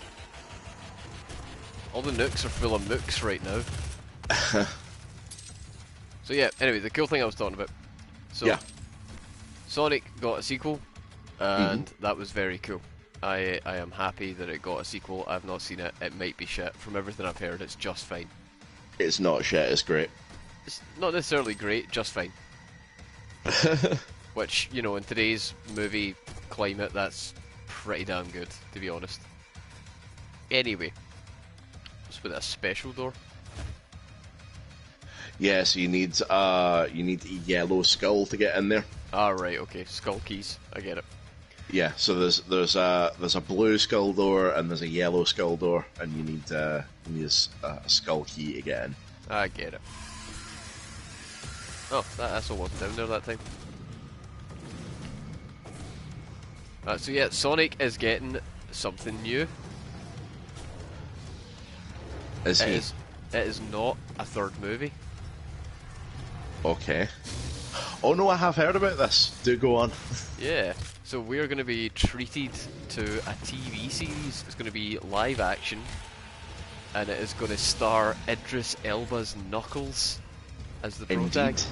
S1: All the nooks are full of mooks right now. So yeah, anyway, the cool thing I was talking about. So
S3: Yeah.
S1: Sonic got a sequel, and that was very cool. I am happy that it got a sequel. I've not seen it. It might be shit. From everything I've heard, it's just fine.
S3: It's not shit, it's great.
S1: It's not necessarily great, just fine. Which, you know, in today's movie climate, that's pretty damn good, to be honest. Anyway, let's put a special door.
S3: Yeah, so you need a yellow skull to get in there.
S1: Ah, right, okay. Skull keys. I get it.
S3: Yeah, so there's a blue skull door and there's a yellow skull door, and you need a skull key to get in.
S1: I get it. Oh, that asshole wasn't down there that time. So yeah, Sonic is getting something new.
S3: Is he?
S1: It is not a third movie.
S3: Okay. Oh no, I have heard about this. Do go on.
S1: Yeah, so we're going to be treated to a TV series. It's going to be live action, and it is going to star Idris Elba's Knuckles as the protag.
S3: Indeed.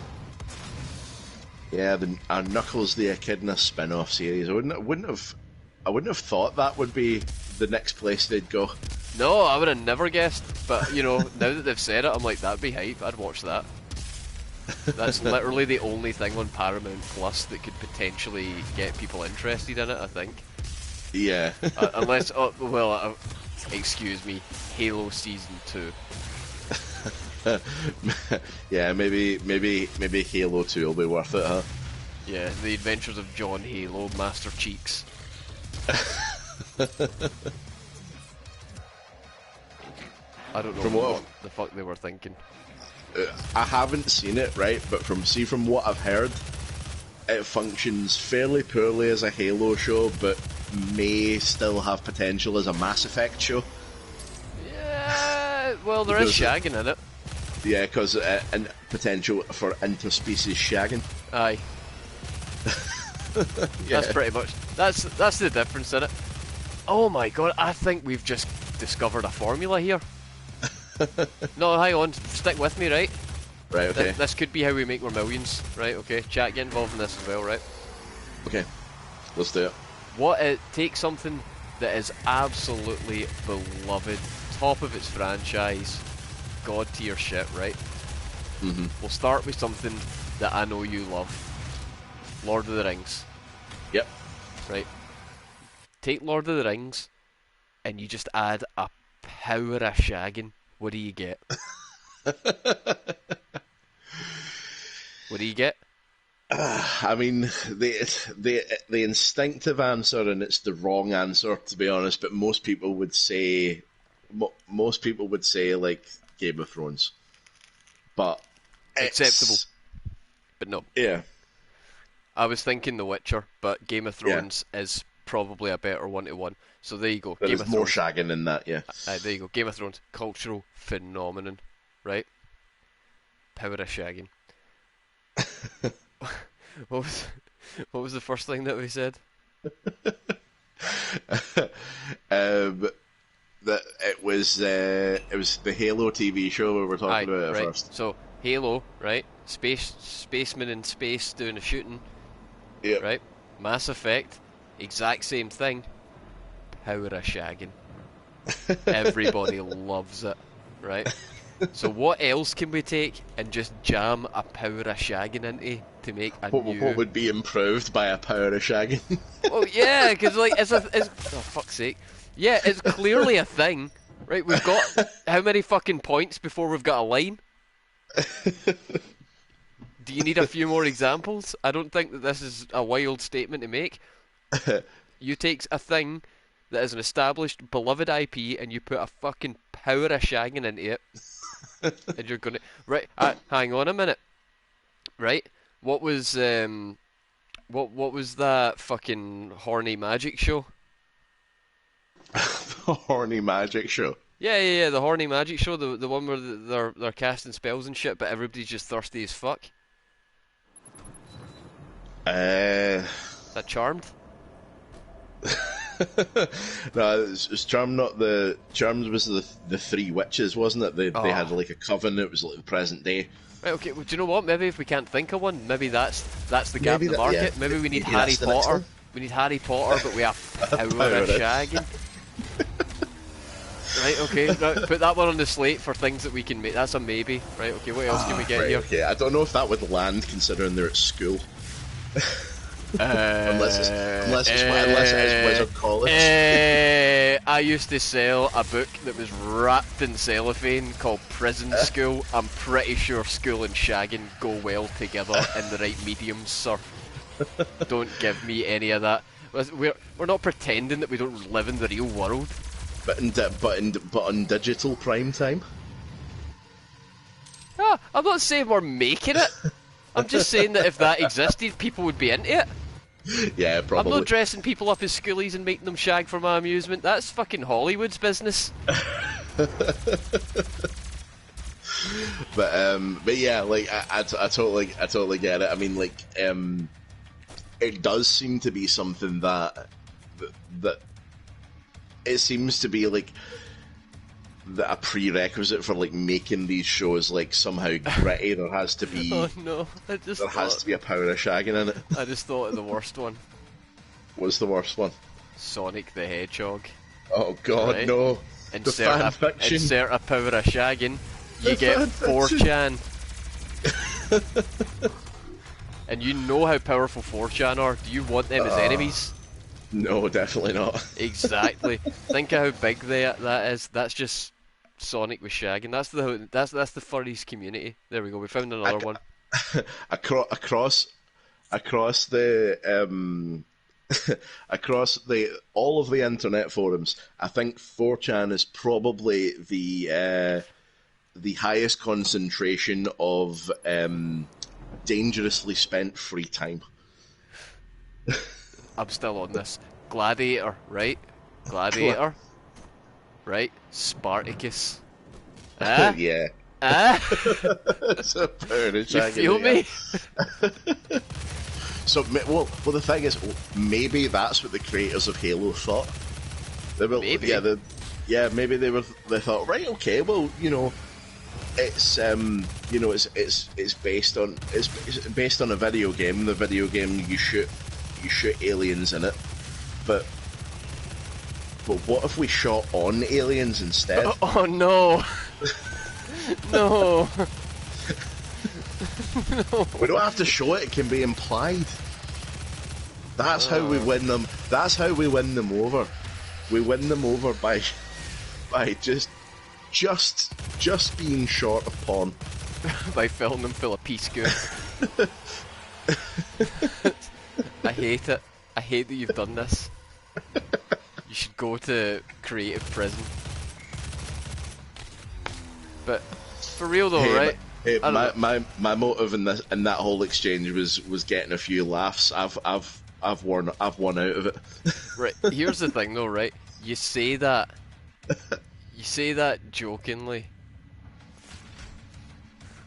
S3: Yeah, our Knuckles the Echidna spin-off series. I wouldn't have thought that would be the next place they'd go.
S1: No, I would have never guessed. But you know, now that they've said it, I'm like, that'd be hype. I'd watch that. That's literally the only thing on Paramount Plus that could potentially get people interested in it, I think.
S3: Yeah.
S1: Unless, excuse me, Halo Season 2.
S3: Yeah, maybe Halo 2 will be worth it, huh?
S1: Yeah, The Adventures of John Halo, Master Cheeks. I don't know what the fuck they were thinking.
S3: I haven't seen it, right? But from what I've heard, it functions fairly poorly as a Halo show, but may still have potential as a Mass Effect show.
S1: Yeah, well, there is shagging in it.
S3: Yeah, because and potential for interspecies shagging.
S1: Aye.
S3: Yeah.
S1: That's pretty much that's the difference in it. Oh my god, I think we've just discovered a formula here. No, hang on, stick with me, right?
S3: Right, okay.
S1: This could be how we make our millions, right? Okay, chat, get involved in this as well, right?
S3: Okay, let's do it.
S1: Take something that is absolutely beloved, top of its franchise, god tier shit, right?
S3: Mm-hmm.
S1: We'll start with something that I know you love. Lord of the Rings.
S3: Yep.
S1: Right. Take Lord of the Rings, and you just add a power of shagging. What do you get? What do you get?
S3: I mean, the instinctive answer, and it's the wrong answer to be honest. But most people would say like Game of Thrones, but
S1: Acceptable. But no.
S3: Yeah.
S1: I was thinking The Witcher, but Game of Thrones is probably a better one-to-one. So there you go.
S3: There's more shagging in that, yeah.
S1: There you go. Game of Thrones, cultural phenomenon, right? Power of shagging. What was the first thing that we said?
S3: That it was the Halo TV show we were talking about
S1: right.
S3: first.
S1: So Halo, right? Spaceman in space doing a shooting.
S3: Yep.
S1: Right? Mass Effect, exact same thing. Power of shagging. Everybody loves it, right? So what else can we take and just jam a power of shagging into to make a new...
S3: What would be improved by a power of shagging?
S1: Oh yeah, because like it's oh fuck's sake, yeah, it's clearly a thing, right? We've got how many fucking points before we've got a line? Do you need a few more examples? I don't think that this is a wild statement to make. You take a thing that is an established, beloved IP and you put a fucking power of shagging into it, and you're gonna... Right, hang on a minute. Right? What was that fucking horny magic show?
S3: The horny magic show?
S1: Yeah, the horny magic show, the one where they're casting spells and shit, but everybody's just thirsty as fuck. Is that Charmed?
S3: No, it's Charmed. Not the Charmed was the three witches, wasn't it? They had like a coven. It was like the present day.
S1: Right. Okay. Well, do you know what? Maybe if we can't think of one, maybe that's the gap in the market.
S3: Yeah.
S1: Maybe we need Harry Potter. We need Harry Potter, but we have power of shagging. Right. Okay. Right, put that one on the slate for things that we can make. That's a maybe. Right. Okay. What else can we get here?
S3: Okay. I don't know if that would land considering they're at school. Unless it's Wizard College.
S1: I used to sell a book that was wrapped in cellophane called Prison School. I'm pretty sure school and shagging go well together in the right mediums, sir. Don't give me any of that. We're not pretending that we don't live in the real world.
S3: But on digital prime time.
S1: I'm not saying we're making it. I'm just saying that if that existed, people would be into it.
S3: Yeah, probably.
S1: I'm not dressing people up as schoolies and making them shag for my amusement. That's fucking Hollywood's business.
S3: But yeah, like I totally get it. I mean, like it does seem to be something that it seems to be like a prerequisite for like making these shows like somehow gritty. There has to be
S1: Oh no,
S3: there has to be a power of shagging in it.
S1: I just thought of the worst one.
S3: What's the worst one?
S1: Sonic the Hedgehog.
S3: Oh God,
S1: Right.
S3: no! The fan fiction.
S1: Insert a power of shagging. You
S3: The
S1: get
S3: fan fiction.
S1: 4chan. And you know how powerful 4chan are. Do you want them as enemies?
S3: No, definitely not.
S1: Exactly. Think of how big that is. That's just Sonic with shagging. That's the furries community. There we go. We found another one.
S3: across the across the all of the internet forums, I think 4chan is probably the highest concentration of dangerously spent free time.
S1: I'm still on this. Gladiator, right? Gladiator, right? Spartacus. Ah?
S3: Yeah.
S1: Ah?
S3: It's a power of
S1: You
S3: shagging,
S1: feel
S3: yeah.
S1: me?
S3: So, well, the thing is, maybe that's what the creators of Halo thought. They were,
S1: Maybe.
S3: Maybe they thought, right, okay, well, it's it's based on a video game. The video game you shoot aliens in it, but what if we shot on aliens instead?
S1: Oh no! No!
S3: We don't have to show it; it can be implied. That's how we win them. That's how we win them over. We win them over by just being short of porn.
S1: By filling them full of pea goo. I hate it. I hate that you've done this. You should go to creative prison. But for real though, right?
S3: Hey,
S1: I don't know.
S3: my motive in that whole exchange was getting a few laughs. I've won out of it.
S1: Right, here's the thing though, right? You say that jokingly.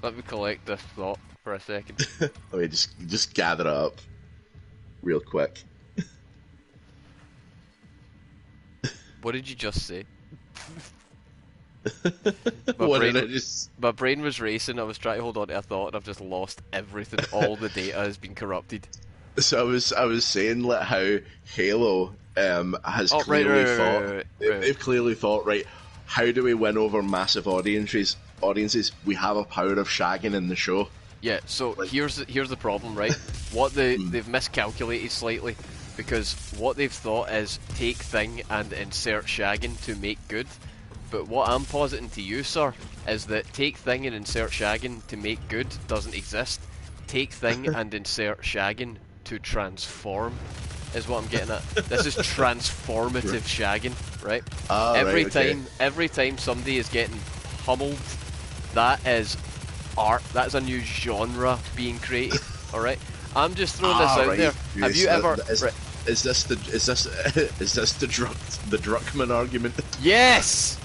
S1: Let me collect this thought for a second.
S3: Let me just gather it up real quick.
S1: What did you just say? My brain was racing, I was trying to hold on to a thought and I've just lost everything. All the data has been corrupted.
S3: So I was saying like how Halo has
S1: Oh,
S3: clearly
S1: right.
S3: thought they've clearly thought, right, how do we win over massive audiences? We have a power of shagging in the show.
S1: Yeah, so here's the problem, right? What they've miscalculated slightly, because what they've thought is take thing and insert shagging to make good. But what I'm positing to you, sir, is that take thing and insert shagging to make good doesn't exist. Take thing and insert shagging to transform is what I'm getting at. This is transformative shagging, right? Every time somebody is getting pummeled, that is art. That's a new genre being created. All right. I'm just throwing this out there. Have you ever?
S3: Is this the Druckmann argument?
S1: Yes.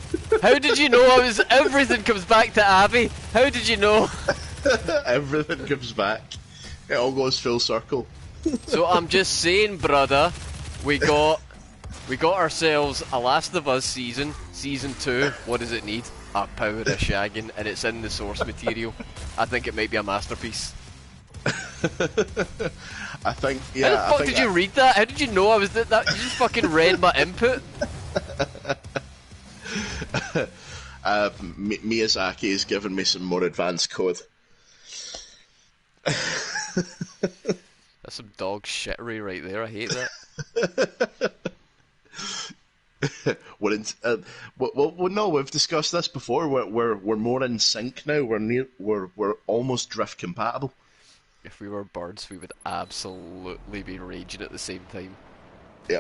S1: How did you know? Everything comes back to Abby. How did you know?
S3: Everything comes back. It all goes full circle.
S1: So I'm just saying, brother, we got ourselves a Last of Us season 2. What does it need? A power of shagging, and it's in the source material. I think it might be a masterpiece.
S3: I think, yeah.
S1: How the fuck did you read that? How did you know I was that? You just fucking read my input.
S3: Miyazaki has given me some more advanced code.
S1: That's some dog shittery right there. I hate that.
S3: Well, no, we've discussed this before. We're more in sync now. We're almost drift compatible.
S1: If we were birds, we would absolutely be raging at the same time.
S3: Yeah.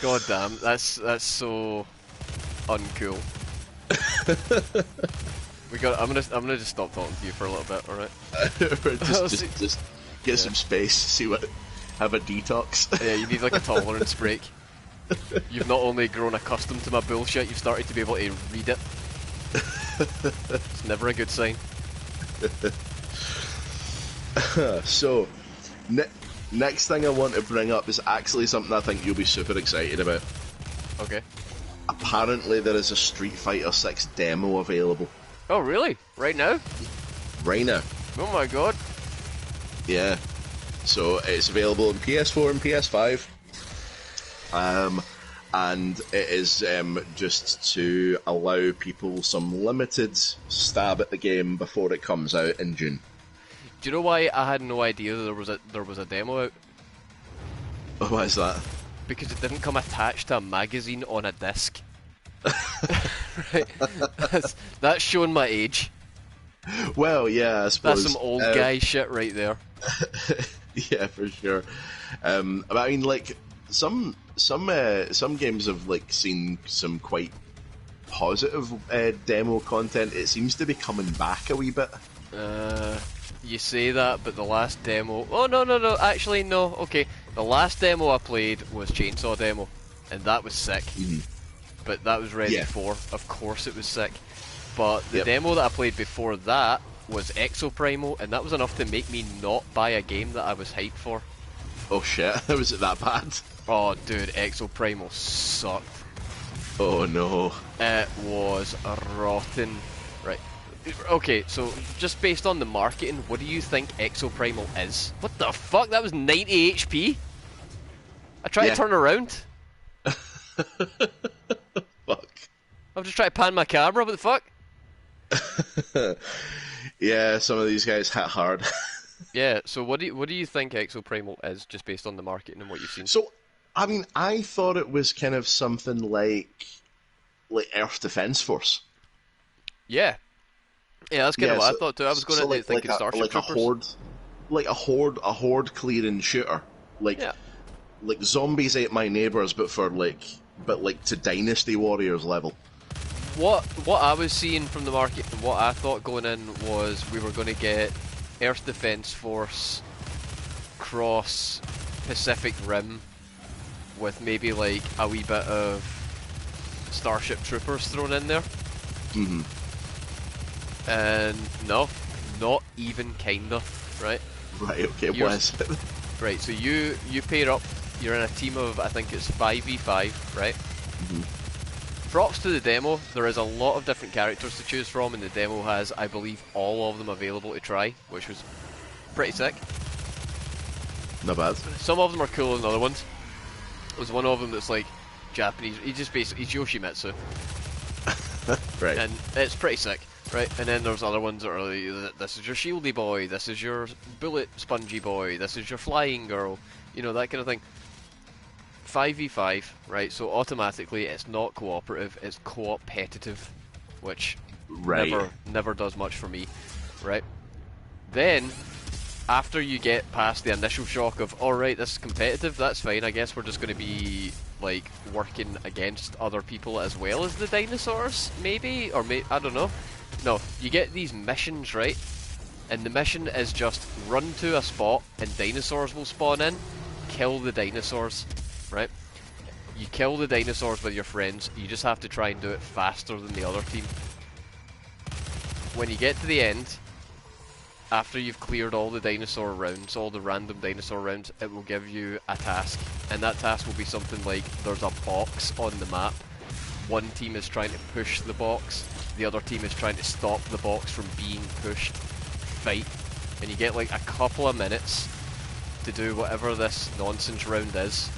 S1: God damn, that's so uncool. I'm gonna just stop talking to you for a little bit, alright?
S3: just get some space, have a detox.
S1: Yeah, you need like a tolerance break. You've not only grown accustomed to my bullshit, you've started to be able to read it. It's never a good sign.
S3: So, next thing I want to bring up is actually something I think you'll be super excited about.
S1: Okay.
S3: Apparently, there is a Street Fighter 6 demo available
S1: Oh, really? Right now?
S3: right now.
S1: Oh my god.
S3: Yeah. So it's available on PS4 and PS5. And it is just to allow people some limited stab at the game before it comes out in June.
S1: Do you know why I had no idea there was a demo out?
S3: Why is that?
S1: Because it didn't come attached to a magazine on a disc. Right? That's showing my age.
S3: Well, yeah, I suppose.
S1: That's some old guy shit right there.
S3: Yeah, for sure. But I mean, like some games have like seen some quite positive demo content. It seems to be coming back a wee bit.
S1: You say that, but the last demo... Oh, no, actually, no, okay. The last demo I played was Chainsaw Demo, and that was sick. But that was Resident 4, of course it was sick. But the demo that I played before that was Exoprimal, and that was enough to make me not buy a game that I was hyped for.
S3: Oh shit, was it that bad?
S1: Oh, dude, Exoprimal sucked.
S3: Oh no.
S1: It was rotten. Right. Okay, so just based on the marketing, what do you think Exoprimal is? What the fuck? That was 90 HP? I tried to turn around.
S3: Fuck.
S1: I'm just trying to pan my camera, what the fuck?
S3: Yeah, some of these guys hit hard.
S1: Yeah, so what do you think Exoprimal is, just based on the marketing and what you've seen?
S3: So, I mean, I thought it was kind of something like Earth Defense Force.
S1: Yeah. Yeah, that's kind of what I thought too. I was going to think of Starship Troopers.
S3: A horde clearing shooter. Like zombies ate my neighbors, but to Dynasty Warriors level.
S1: What I was seeing from the market and what I thought going in was we were going to get Earth Defense Force cross Pacific Rim with maybe like a wee bit of Starship Troopers thrown in there. And no, not even kinda, right?
S3: Right, okay, what is it?
S1: Right, so you pair up, you're in a team of, I think it's 5v5, right? Props to the demo, there is a lot of different characters to choose from, and the demo has, I believe, all of them available to try, which was pretty sick.
S3: Not bad.
S1: Some of them are cooler than other ones. There's one of them that's like Japanese, he's Yoshimitsu.
S3: Right.
S1: And it's pretty sick. Right, and then there's other ones that are like, this is your shieldy boy, this is your bullet spongy boy, this is your flying girl, you know, that kind of thing. 5v5, right, so automatically it's not cooperative, it's co-opetitive, which never does much for me, right? Then, after you get past the initial shock of, alright, this is competitive, that's fine, I guess we're just going to be, like, working against other people as well as the dinosaurs, maybe? Or I don't know. No, you get these missions, right? And the mission is just run to a spot and dinosaurs will spawn in, kill the dinosaurs, right? You kill the dinosaurs with your friends, you just have to try and do it faster than the other team. When you get to the end, after you've cleared all the dinosaur rounds, all the random dinosaur rounds, it will give you a task. And that task will be something like, there's a box on the map, one team is trying to push the box, the other team is trying to stop the box from being pushed. Fight. And you get like a couple of minutes to do whatever this nonsense round is.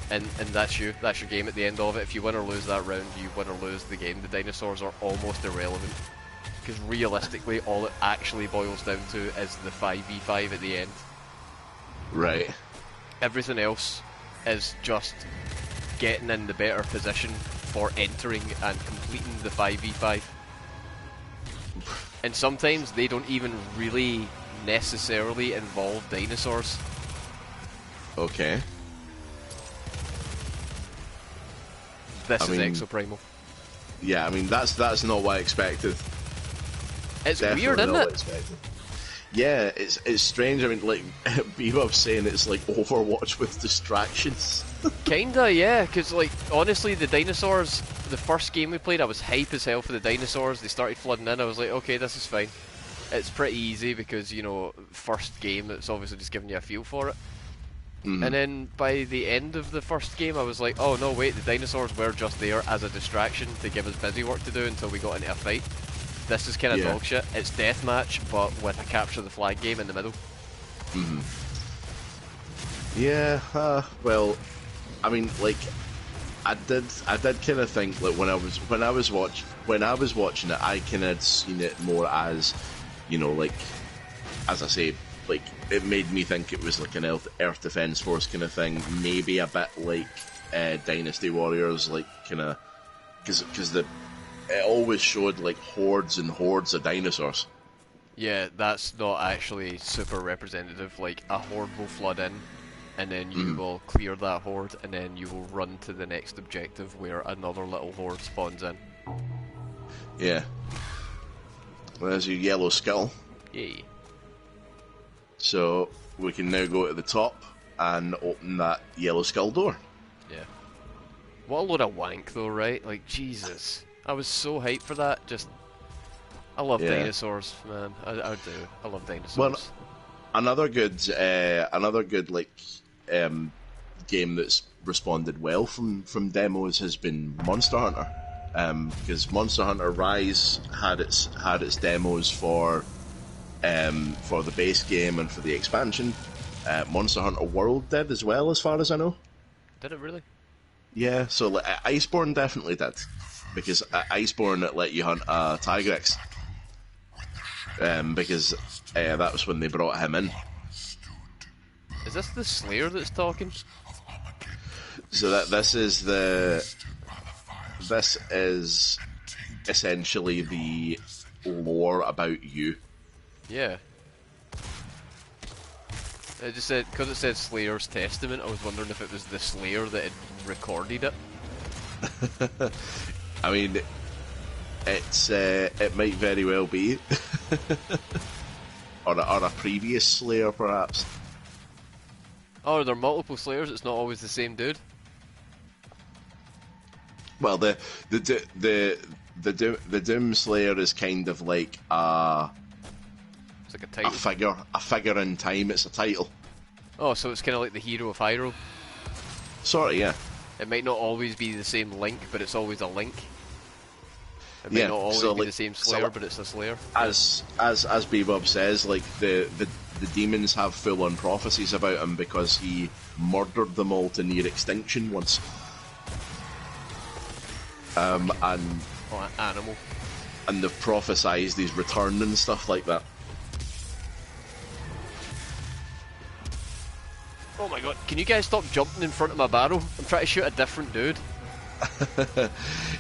S1: And that's you. That's your game at the end of it. If you win or lose that round, you win or lose the game. The dinosaurs are almost irrelevant. Because realistically, all it actually boils down to is the 5v5 at the end.
S3: Right.
S1: Everything else is just getting in the better position for entering and completing the 5v5. And sometimes they don't even really necessarily involve dinosaurs.
S3: Okay.
S1: This is Exoprimal.
S3: Yeah, I mean that's not what I expected.
S1: It's
S3: Definitely
S1: weird, isn't
S3: not
S1: it?
S3: what I expected. Yeah, it's strange. I mean, like Bebop's saying, it's like Overwatch with distractions.
S1: Kinda, yeah. Because like honestly, the dinosaurs. The first game we played, I was hype as hell for the dinosaurs. They started flooding in. I was like, okay, this is fine. It's pretty easy because, you know, first game, it's obviously just giving you a feel for it. And then by the end of the first game, I was like, oh no, wait, the dinosaurs were just there as a distraction to give us busy work to do until we got into a fight. This is kind of
S3: Yeah.
S1: dog shit. It's deathmatch, but with a capture the flag game in the middle.
S3: Yeah. Well, I mean, like, I did kind of think that when I was watching it, I kind of seen it more as, like, as I say, like, it made me think it was like an Earth Defense Force kind of thing, maybe a bit like Dynasty Warriors, like kind of, because it always showed like hordes and hordes of dinosaurs.
S1: Yeah, that's not actually super representative. Like, a horde will flood in, and then you will clear that horde, and then you will run to the next objective where another little horde spawns in.
S3: Yeah. Well, there's your yellow skull.
S1: Yay.
S3: So we can now go to the top and open that yellow skull door.
S1: Yeah. What a load of wank, though, right? Like, Jesus. I was so hyped for that. Just, I love
S3: Yeah.
S1: dinosaurs, man. I do. I love dinosaurs.
S3: Well, another good like game that's responded well from demos has been Monster Hunter, because Monster Hunter Rise had its demos for the base game and for the expansion. Monster Hunter World did as well, as far as I know.
S1: Did it really?
S3: Yeah, so like, Iceborne definitely did, because Iceborne let you hunt a Tigrex, because that was when they brought him in.
S1: Is this the Slayer that's talking?
S3: So this is essentially the lore about you.
S1: Yeah. It just said, because it said Slayer's Testament, I was wondering if it was the Slayer that had recorded it.
S3: I mean, it might very well be, or a previous Slayer perhaps.
S1: Oh, are there multiple Slayers? It's not always the same dude?
S3: Well, the Doom Slayer is kind of like a
S1: It's like a title.
S3: a figure in time. It's a title.
S1: Oh, so it's kind of like the hero of Hyrule.
S3: Sort of, yeah.
S1: It might not always be the same Link, but it's always a Link. It may
S3: Yeah,
S1: not always
S3: so,
S1: be
S3: like,
S1: the same
S3: so,
S1: Slayer,
S3: like,
S1: but it's a Slayer.
S3: As Bebop says, like the demons have full-on prophecies about him because he murdered them all to near extinction once. And
S1: Oh, an animal.
S3: they've prophesized his return and stuff like that.
S1: Oh my god, can you guys stop jumping in front of my barrel? I'm trying to shoot a different dude.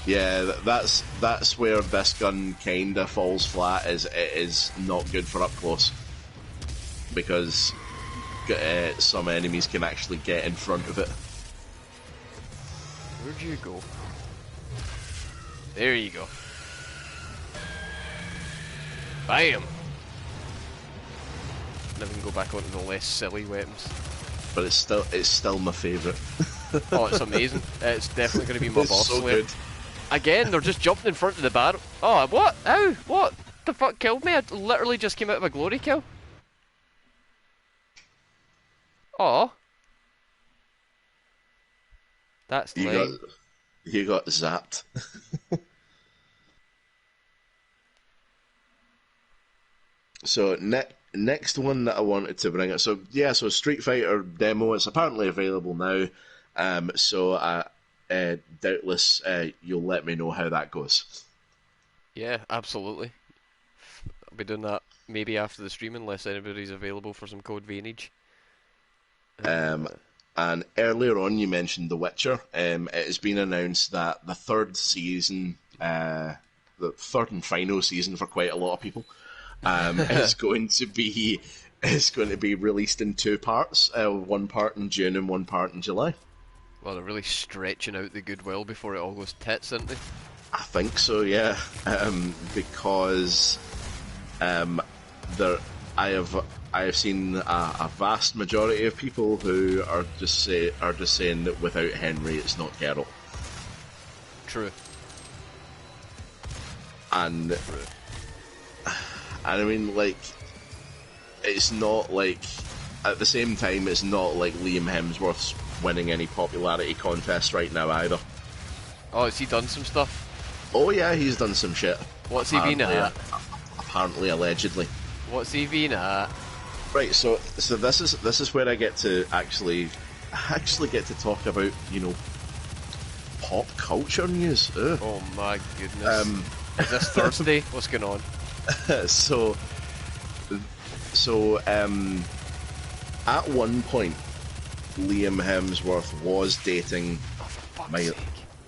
S3: Yeah, that's where this gun kinda falls flat. It is not good for up close, because some enemies can actually get in front of it.
S1: Where'd you go? There you go. Bam! Now we can go back onto the less silly weapons.
S3: But it's still my favourite.
S1: Oh, it's amazing. It's definitely going to be my
S3: It's
S1: boss
S3: so
S1: slayer.
S3: good.
S1: Again, they're just jumping in front of the barrel. Oh, what? Ow! What the fuck killed me? I literally just came out of a glory kill. Oh. That's lame.
S3: You got zapped. So next one that I wanted to bring up. So yeah, so Street Fighter demo. It's apparently available now. Doubtless you'll let me know how that goes.
S1: Yeah, absolutely. I'll be doing that maybe after the stream unless anybody's available for some code Vantage.
S3: And earlier on, you mentioned The Witcher. It has been announced that the third season, the third and final season for quite a lot of people, is going to be released in two parts. One part in June and one part in July.
S1: Well, they're really stretching out the goodwill before it all goes tits, aren't they?
S3: I think so, yeah. Because I have seen a vast majority of people who are just saying that without Henry, it's not Geralt.
S1: True.
S3: And I mean, like, it's not like at the same time, it's not like Liam Hemsworth's winning any popularity contest right now either.
S1: Oh, has he done some stuff?
S3: Oh yeah, he's done some shit.
S1: What's he been at?
S3: Apparently, allegedly.
S1: What's he been at?
S3: Right, so this is where I get to actually get to talk about, you know, pop culture news. Ugh.
S1: Oh my goodness. Is this Thursday? What's going on?
S3: So at one point, Liam Hemsworth was dating
S1: Oh, for fuck's sake.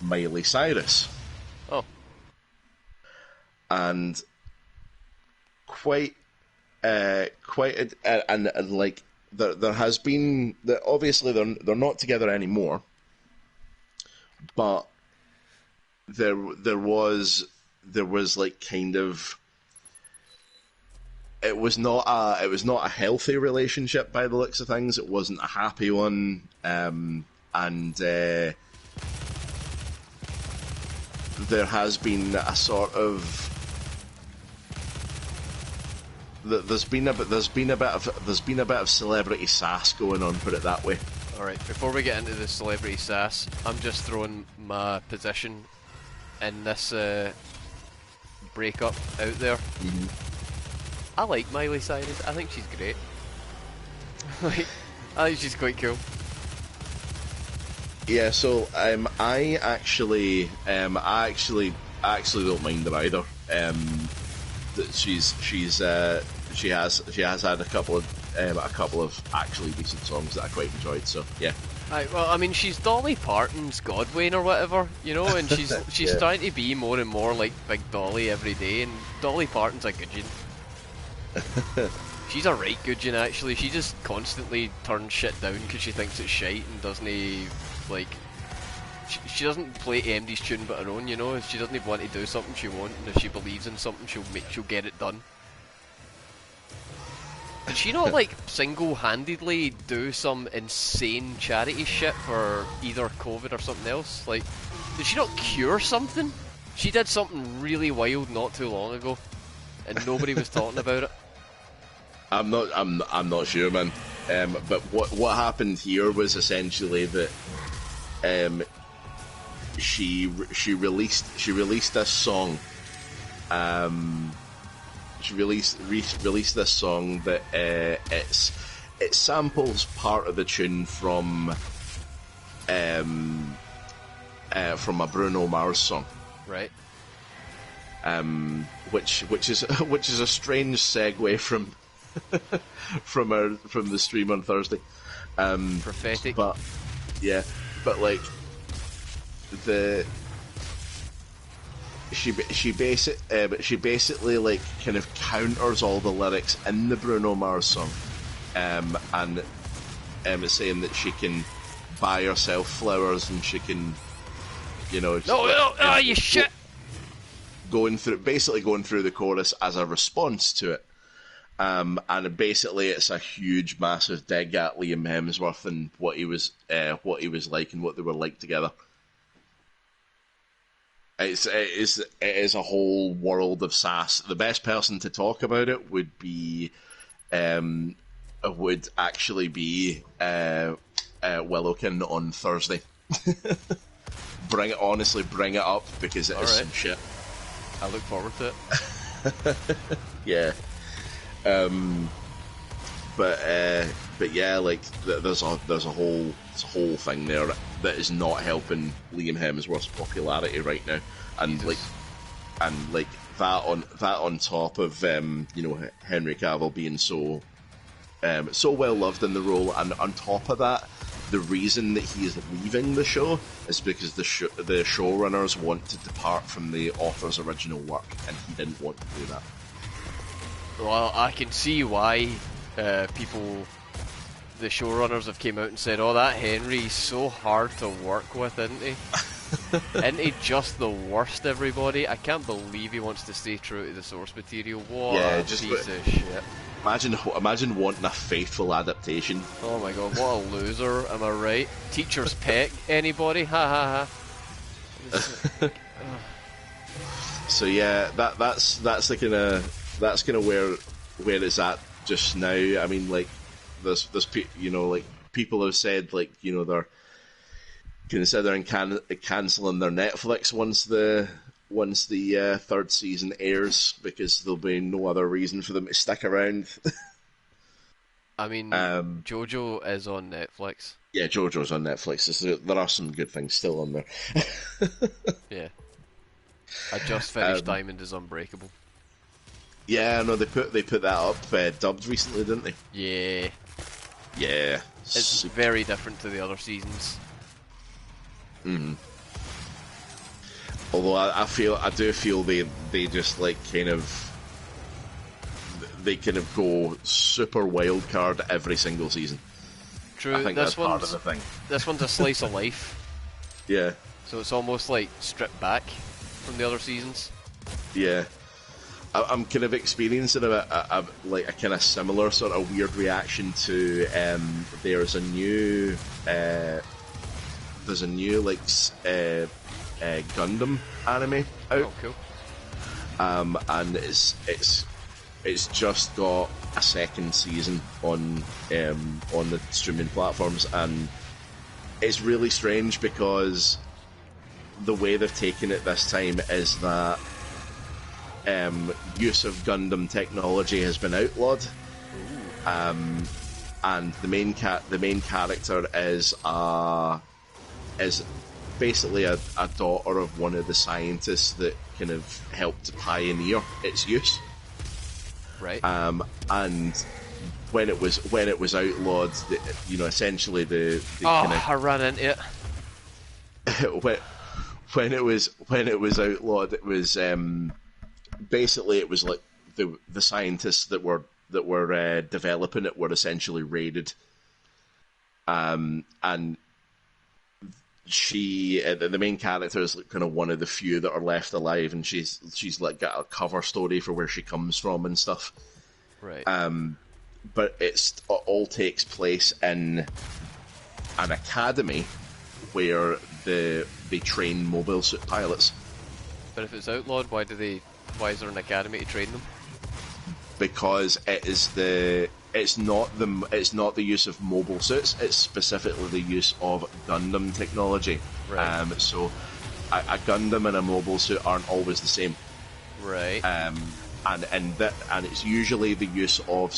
S3: Miley Cyrus.
S1: Oh.
S3: And and like there has been, obviously they're not together anymore, but there was like kind of, it was not a healthy relationship by the looks of things. It wasn't a happy one, and there has been a sort of, there's been a bit of celebrity sass going on, put it that way.
S1: Alright, before we get into the celebrity sass, I'm just throwing my position in this breakup out there.
S3: Mm-hmm.
S1: I like Miley Cyrus. I think she's great. Like, I think she's quite cool.
S3: Yeah, so I actually don't mind her either. She has had a couple of actually decent songs that I quite enjoyed. So yeah.
S1: Right, well, I mean, she's Dolly Parton's Godwin or whatever, you know, and she's
S3: Yeah.
S1: trying to be more and more like Big Dolly every day, and Dolly Parton's a goodjin. She's a right goodjin, actually. She just constantly turns shit down because she thinks it's shite and doesn't, like, she doesn't play MD's tune but her own, you know. If she doesn't even want to do something, she won't, and if she believes in something, she'll get it done. Did she not, like, single-handedly do some insane charity shit for either COVID or something else? Like, did she not cure something? She did something really wild not too long ago, and nobody was talking about it.
S3: I'm not sure, man. But what happened here was essentially that she released this song. She released this song that it samples part of the tune from a Bruno Mars song.
S1: Right.
S3: Which is a strange segue from from the stream on Thursday.
S1: Prophetic.
S3: But yeah, but like she basically like kind of counters all the lyrics in the Bruno Mars song, and saying that she can buy herself flowers and she can, you know,
S1: No, you shit!
S3: going through the chorus as a response to it. And basically, it's a huge, massive dig at Liam Hemsworth and what he was like and what they were like together. It is a whole world of sass. The best person to talk about it would actually be Willokin on Thursday. Bring it up because it is some shit.
S1: I look forward to it.
S3: Yeah. But yeah, like there's a whole thing there that is not helping Liam Hemsworth's popularity right now, and
S1: Jesus.
S3: like that on top of you know, Henry Cavill being so well loved in the role, and on top of that, the reason that he is leaving the show is because the showrunners want to depart from the author's original work, and he didn't want to do that.
S1: Well, I can see why the showrunners have came out and said, "Oh, that Henry's so hard to work with, isn't he? Isn't he just the worst, everybody? I can't believe he wants to stay true to the source material. What a piece of shit.
S3: Imagine wanting a faithful adaptation.
S1: Oh my god, what a loser, am I right? Teacher's pet, anybody? Ha ha ha.
S3: So yeah, that's the kind of where it's at just now. I mean, like, like people have said like they're considering cancelling their Netflix once the third season airs because there'll be no other reason for them to stick around.
S1: I mean, JoJo is on Netflix.
S3: Yeah, JoJo's on Netflix. There are some good things still on there.
S1: Yeah. I just finished Diamond is Unbreakable.
S3: Yeah, no, they put that up dubbed recently, didn't they?
S1: Yeah.
S3: Yeah,
S1: It's very different to the other seasons.
S3: Although I do feel they just like kind of go super wild card every single season.
S1: True,
S3: I think
S1: this
S3: that's part of
S1: one's
S3: the thing.
S1: this one's a slice of life,
S3: Yeah,
S1: so it's almost like stripped back from the other seasons.
S3: yeah. I'm kind of experiencing a kind of similar sort of weird reaction to there's a new like Gundam anime out.
S1: Oh, cool.
S3: And it's just got a second season on the streaming platforms, and it's really strange because the way they've taken it this time is that use of Gundam technology has been outlawed, and the main character is basically a daughter of one of the scientists that kind of helped pioneer its use.
S1: Right.
S3: And when it was outlawed, essentially the
S1: I ran into it.
S3: when it was outlawed, it was basically it was like the scientists that were developing it were essentially raided, and she the main character is kind of one of the few that are left alive, and she's like got a cover story for where she comes from and stuff.
S1: Right.
S3: But it all takes place in an academy where they train mobile suit pilots.
S1: But if it's outlawed, why is there an academy to train them?
S3: Because it's not the use of mobile suits, it's specifically the use of Gundam technology.
S1: Right.
S3: So a Gundam and a mobile suit aren't always the same.
S1: Right.
S3: And it's usually the use of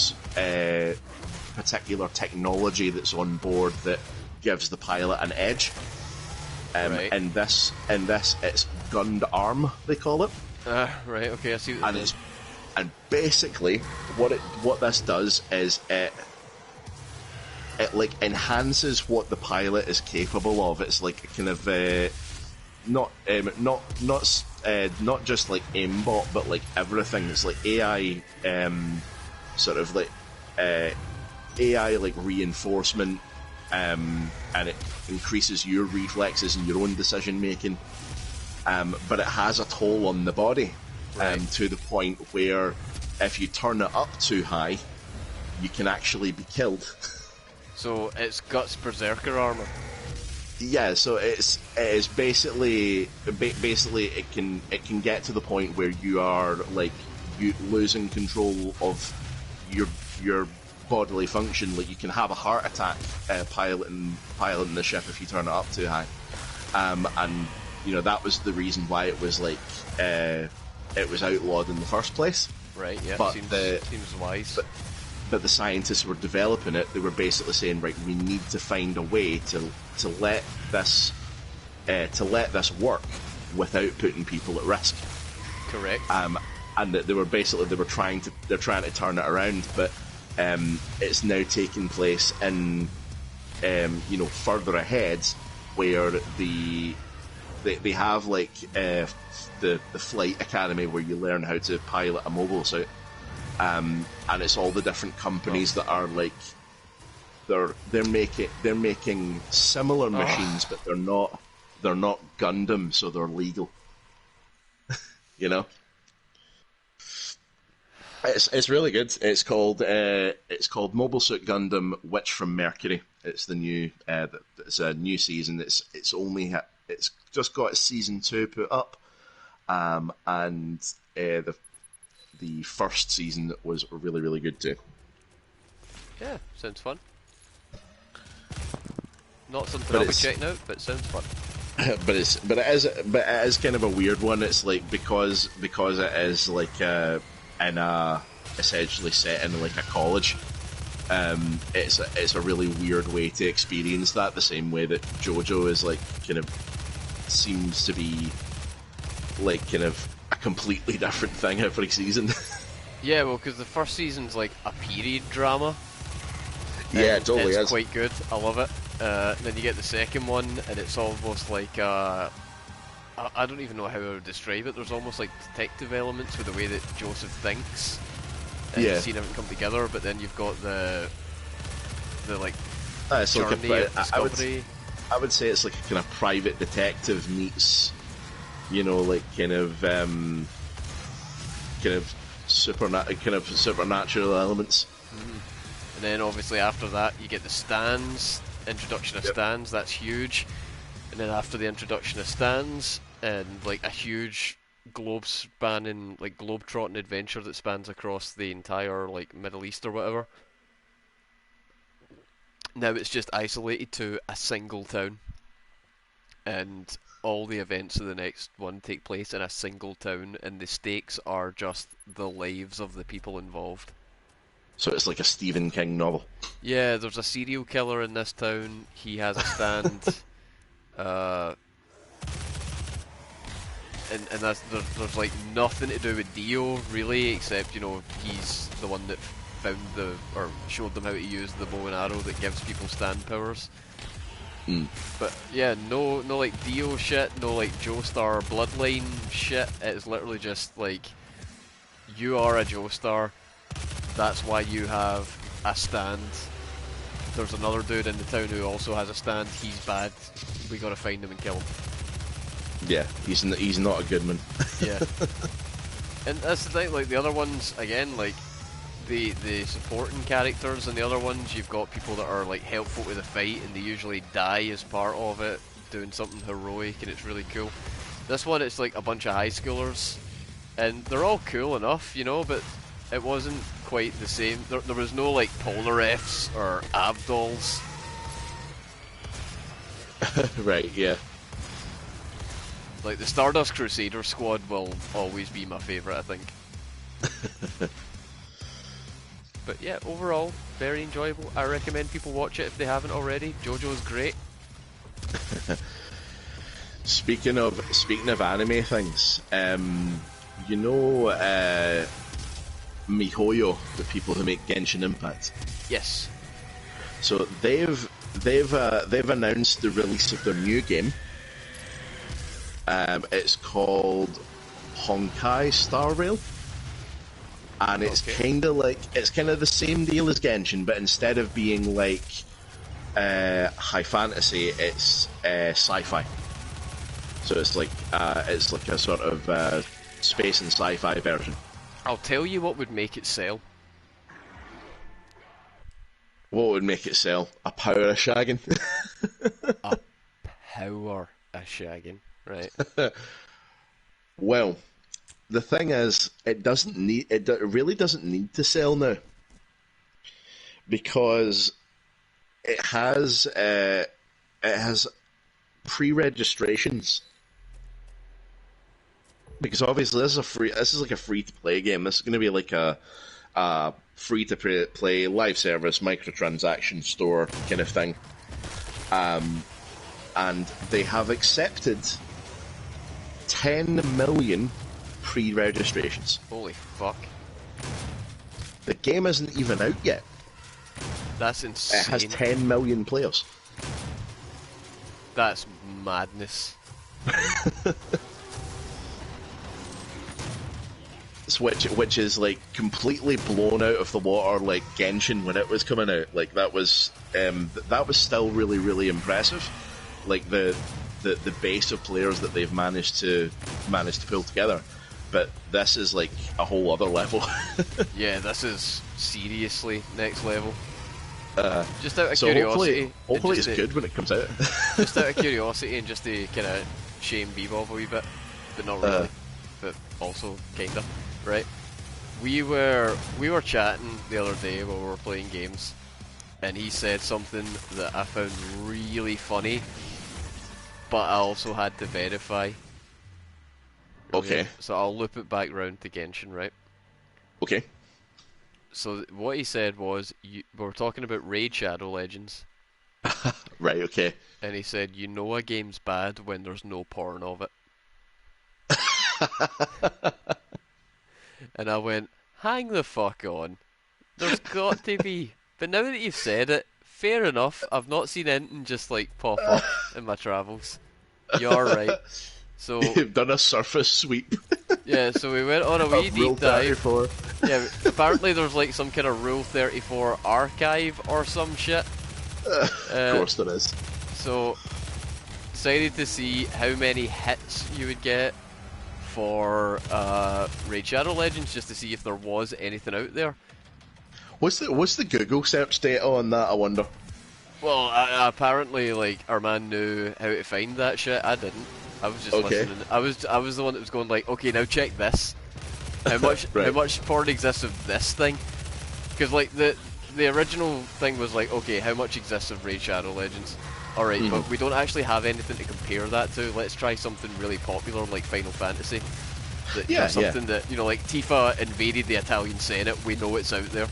S3: particular technology that's on board that gives the pilot an edge.
S1: Right.
S3: In this it's Gund Arm, they call it.
S1: Right. Okay, I see what it is.
S3: And basically, what this does is it like enhances what the pilot is capable of. It's like a kind of not just like aimbot, but like everything. It's like AI, sort of like AI like reinforcement, and it increases your reflexes and your own decision making. But it has a toll on the body.
S1: Right.
S3: To the point where if you turn it up too high, you can actually be killed.
S1: So it's Guts Berserker armor.
S3: Yeah, so it is basically it can get to the point where you are like you losing control of your bodily function. Like you can have a heart attack piloting the ship if you turn it up too high. And that was the reason why it was like it was outlawed in the first place.
S1: Right. Yeah.
S3: But
S1: seems wise.
S3: But the scientists were developing it. They were basically saying, right, we need to find a way to let this work without putting people at risk.
S1: Correct.
S3: And that they're trying to turn it around, but it's now taking place in further ahead where they have like the flight academy where you learn how to pilot a mobile suit, and it's all the different companies that are like they're making similar machines, but they're not Gundam, so they're legal. It's really good. It's called Mobile Suit Gundam Witch from Mercury. It's the new it's a new season. It's just got season 2 put up, and the first season was really, really good too.
S1: Yeah, sounds fun. Not something
S3: But
S1: I'll be
S3: it's
S1: checking out, but sounds fun.
S3: but it is kind of a weird one. It's like because it is like in a essentially set in like a college. It's a really weird way to experience that. The same way that JoJo is like kind of seems to be like kind of a completely different thing every season.
S1: Yeah, well, because the first season's like a period drama.
S3: Yeah,
S1: and
S3: it totally
S1: it's
S3: is.
S1: quite good. I love it. Then you get the second one, and it's almost like I don't even know how I would describe it. There's almost like detective elements with the way that Joseph thinks, and
S3: Yeah.
S1: seeing everything come together. But then you've got the like
S3: It's like
S1: journey of
S3: I would
S1: discovery.
S3: I would say it's like a kind of private detective meets, like kind of supernatural elements.
S1: And then obviously after that you get the stands, introduction of
S3: Yep.
S1: stands, that's huge. And then after the introduction of stands and like a huge globe spanning, like globe trotting adventure that spans across the entire like Middle East or whatever. Now it's just isolated to a single town. And all the events of the next one take place in a single town, and the stakes are just the lives of the people involved.
S3: So it's like a Stephen King novel.
S1: Yeah, there's a serial killer in this town. He has a stand, uh, and there's like nothing to do with Dio really, except he's the one that found or showed them how to use the bow and arrow that gives people stand powers.
S3: Mm.
S1: But yeah, no like Dio shit, no like Joestar bloodline shit. It's literally just like you are a Joestar. That's why you have a stand. There's another dude in the town who also has a stand. He's bad. We gotta find him and kill him.
S3: Yeah, he's not a good man.
S1: Yeah. And that's the thing, like the other ones, again, like the supporting characters and the other ones, you've got people that are like helpful to the fight and they usually die as part of it, doing something heroic, and it's really cool. This one, it's like a bunch of high schoolers, and they're all cool enough, but it wasn't quite the same. There was no like Polar Fs or Abdols.
S3: Right, yeah.
S1: Like the Stardust Crusader squad will always be my favourite, I think. But yeah, overall, very enjoyable. I recommend people watch it if they haven't already. JoJo's great.
S3: Speaking of anime things, MiHoYo, the people who make Genshin Impact.
S1: Yes.
S3: So they've announced the release of their new game. It's called Honkai Star Rail, and it's kind of the same deal as Genshin, but instead of being like high fantasy, it's sci-fi. So it's like a sort of space and sci-fi version.
S1: I'll tell you what would make it sell.
S3: What would make it sell? A power of shagging.
S1: A power of shagging, right?
S3: Well, the thing is, it really doesn't need to sell now, because it has pre-registrations. Because obviously this is like a free to play game. This is going to be like a free to play live service microtransaction store kind of thing. And they have accepted 10 million pre-registrations.
S1: Holy fuck.
S3: The game isn't even out yet.
S1: That's insane.
S3: It has 10 million players.
S1: That's madness.
S3: Which is like completely blown out of the water, like Genshin when it was coming out. Like that was still really, really impressive. Like the base of players that they've managed to pull together. But this is like a whole other level.
S1: Yeah, this is seriously next level. Just out of
S3: So
S1: curiosity,
S3: hopefully it's good when it comes out.
S1: just out of curiosity, and just to kind of shame Bebop a wee bit, but not really, but also kinda, right? We were chatting the other day while we were playing games, and he said something that I found really funny, but I also had to verify.
S3: Okay.
S1: So I'll loop it back round to Genshin, right?
S3: Okay.
S1: So what he said was, we're talking about Raid Shadow Legends,
S3: Right. Okay.
S1: and he said, you know a game's bad when there's no porn of it. And I went, hang the fuck on. There's got to be. But now that you've said it, fair enough. I've not seen anything just like pop up in my travels. You're right. So
S3: You've done a surface sweep
S1: yeah, so we went on a wee
S3: of Rule
S1: deep dive.
S3: 34.
S1: Yeah, apparently there's like some kind of Rule 34 archive or some shit.
S3: Of course there is.
S1: So decided to see how many hits you would get for Raid Shadow Legends, just to see if there was anything out there.
S3: What's the Google search data on that, I wonder?
S1: Well, apparently, like, our man knew how to find that shit. I didn't. I was just
S3: Okay.
S1: listening. I was the one that was going like, okay, now check this. How much
S3: Right.
S1: how much porn exists of this thing? Because like the original thing was like, okay, how much exists of Raid Shadow Legends? All right, but we don't actually have anything to compare that to. Let's try something really popular like Final Fantasy. That,
S3: Yeah,
S1: something that, you know, like Tifa invaded the Italian Senate. We know it's out there.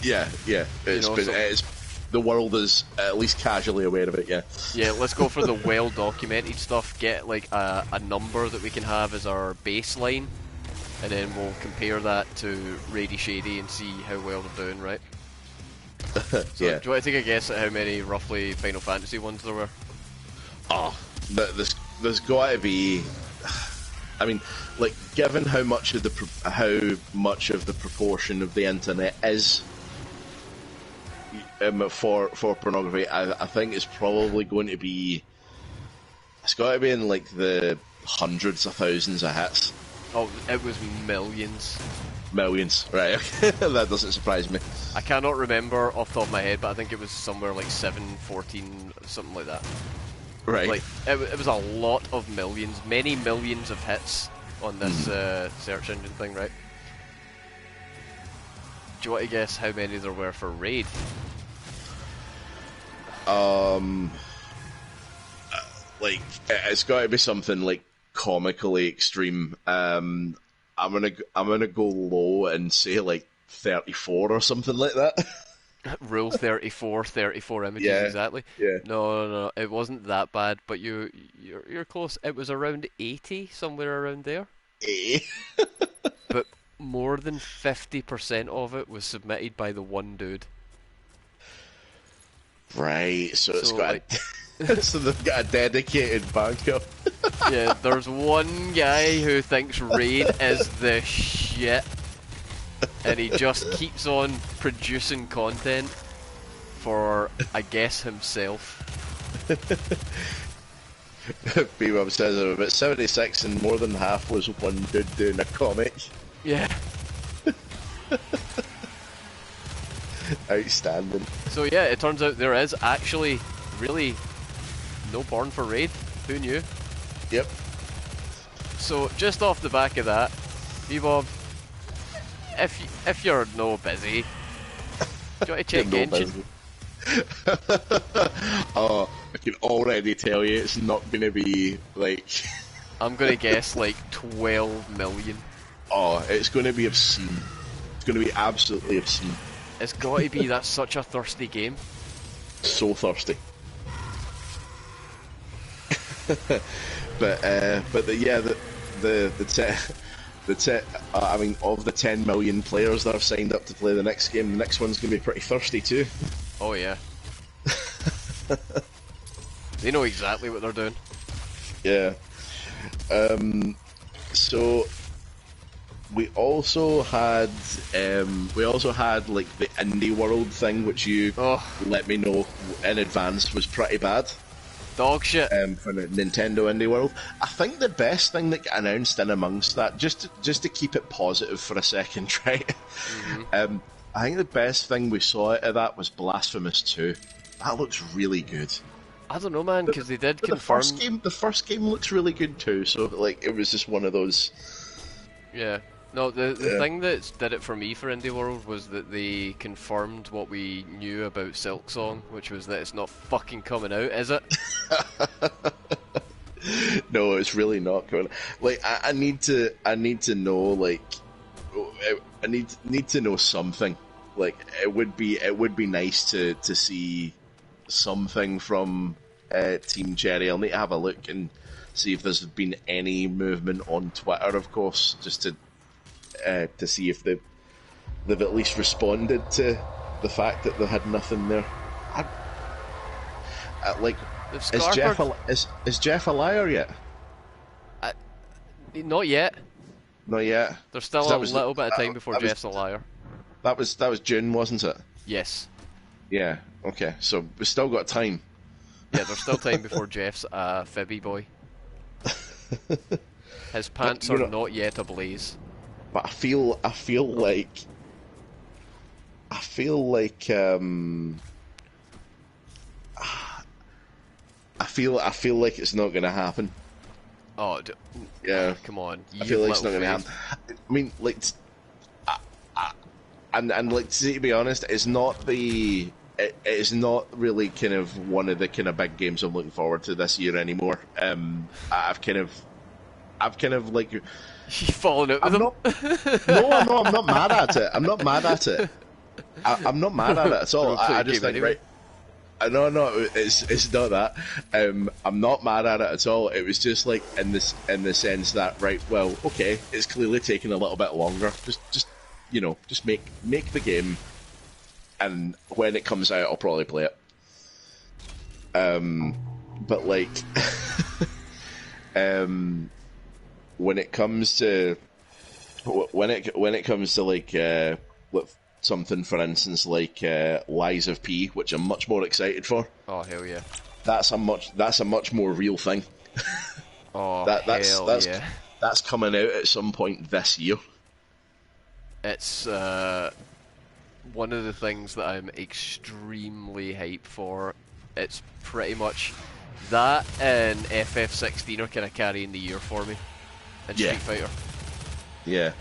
S3: Yeah. It's the world is at least casually aware of it. Yeah.
S1: Yeah, let's go for the well-documented stuff. Get like a number that we can have as our baseline, and then we'll compare that to Rady Shady and see how well they're doing, right? So,
S3: Yeah.
S1: do you want to take a guess at how many roughly Final Fantasy ones there were?
S3: Oh, there's got to be. I mean, like, given how much of the proportion of the internet is for pornography, I think it's probably going to be. It's got to be in like the hundreds of thousands of hits.
S1: Oh, it was millions.
S3: Millions, right? Okay. That doesn't surprise me.
S1: I cannot remember off the top of my head, but I think it was somewhere like 7, 14, something like that.
S3: Right.
S1: Like, it was a lot of millions, many millions of hits on this search engine thing, right? Do you want to guess how many there were for Raid?
S3: Like, it's got to be something like comically extreme. I'm gonna go low and say like 34 or something like that.
S1: Rule 34, 34 images
S3: Yeah,
S1: exactly.
S3: yeah.
S1: No, it wasn't that bad, but you're close. It was around 80, somewhere around there.
S3: Eh.
S1: But more than 50% of it was submitted by the one dude.
S3: Right, so it's
S1: So,
S3: got
S1: like,
S3: so they've got a dedicated banker.
S1: yeah, there's one guy who thinks Raid is the shit, and he just keeps on producing content for, I guess, himself.
S3: B-Bob says I'm about 76 and more than half was one dude doing a comic.
S1: Yeah.
S3: Outstanding.
S1: So yeah, it turns out there is actually really no porn for Raid. Who knew?
S3: Yep.
S1: So just off the back of that, Bebob, if you're no busy, do you want to check
S3: You're no
S1: Genshin?
S3: Oh, I can already tell you it's not going to be like...
S1: I'm gonna guess like 12 million.
S3: Oh, it's going to be obscene. It's going to be absolutely obscene.
S1: It's got to be. That's such a thirsty game.
S3: So thirsty. I mean, of the 10 million players that have signed up to play the next game, the next one's going to be pretty thirsty too.
S1: Oh yeah. They know exactly what they're doing.
S3: Yeah. So we also had like the indie world thing, which you let me know in advance was pretty bad.
S1: Dog shit.
S3: For Nintendo Indie World. I think the best thing that got announced in amongst that, just to keep it positive for a second, right?
S1: Mm-hmm.
S3: I think the best thing we saw out of that was Blasphemous 2. That looks really good.
S1: I don't know, man, because they did
S3: But
S1: confirm.
S3: the first game looks really good too. So like, it was just one of those.
S1: Yeah, No, the thing that did it for me for Indie World was that they confirmed what we knew about Silk Song, which was that it's not fucking coming out, is it?
S3: No, it's really not coming. Like I need to know like I need to know something. Like it would be nice to see something from Team Cherry. I'll need to have a look and see if there's been any movement on Twitter, of course, just to see if they've at least responded to the fact that they had nothing there. Like, is Jeff a liar yet?
S1: Uh, Not yet.
S3: Not yet.
S1: There's still a little bit of time before Jeff's a liar.
S3: That was June, wasn't it?
S1: Yes.
S3: Yeah. Okay. So we've still got time.
S1: Yeah, there's still time before Jeff's a fibby boy. His pants are not yet ablaze.
S3: But I feel like I feel like it's not going to happen.
S1: Oh,
S3: yeah.
S1: Come on.
S3: I feel like it's not going to happen. I mean, like, and like to be honest, it's not it's not really kind of one of the kind of big games I'm looking forward to this year anymore. I've kind of like.
S1: You fallen out with them?
S3: I'm not mad at it. I'm not mad at it. I'm not mad at it at all. I just think, right. No, it's not that. I'm not mad at it at all. It was just like in the sense that, right, well, okay, it's clearly taking a little bit longer. Just make the game, and when it comes out, I'll probably play it. But like, when it comes to like something, for instance, like Lies of P, which I'm much more excited for.
S1: Oh hell yeah!
S3: That's a much more real thing.
S1: Oh
S3: that's coming out at some point this year.
S1: It's one of the things that I'm extremely hyped for. It's pretty much that and FF16 are kind of carrying the year for me. And Street Fighter.
S3: Yeah.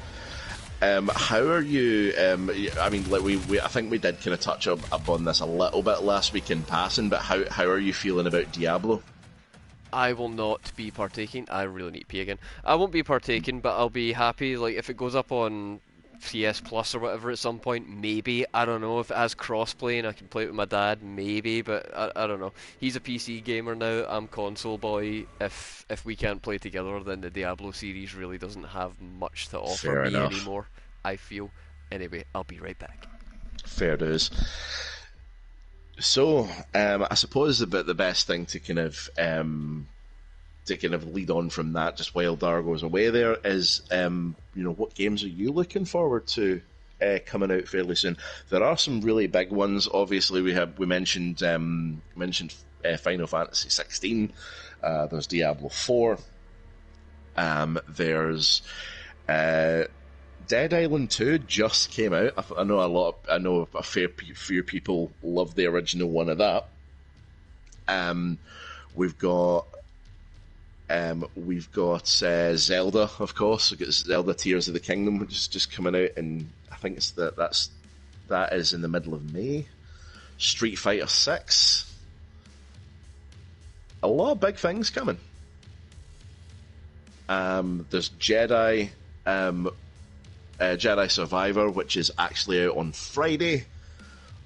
S3: How are you? I mean, like I think we did kind of touch upon this a little bit last week in passing, but how are you feeling about Diablo?
S1: I will not be partaking. I really need to pee again. I won't be partaking, but I'll be happy. Like if it goes up on PS Plus or whatever at some point, maybe. I don't know if it has crossplay and I can play it with my dad, maybe. But I don't know. He's a PC gamer now. I'm console boy. If we can't play together, then the Diablo series really doesn't have much to offer
S3: Fair
S1: me
S3: enough.
S1: anymore. I feel. Anyway, I'll be right back.
S3: Fair dues. So, I suppose the best thing to kind of lead on from that, just while Dar goes away there, is what games are you looking forward to coming out fairly soon? There are some really big ones. Obviously, we mentioned Final Fantasy 16. There's Diablo 4. There's Dead Island 2 just came out. I know a fair few people love the original one of that. We've got Zelda, of course. We've got Zelda Tears of the Kingdom, which is just coming out, and I think that is in the middle of May. Street Fighter 6. A lot of big things coming. There's Jedi Survivor, which is actually out on Friday,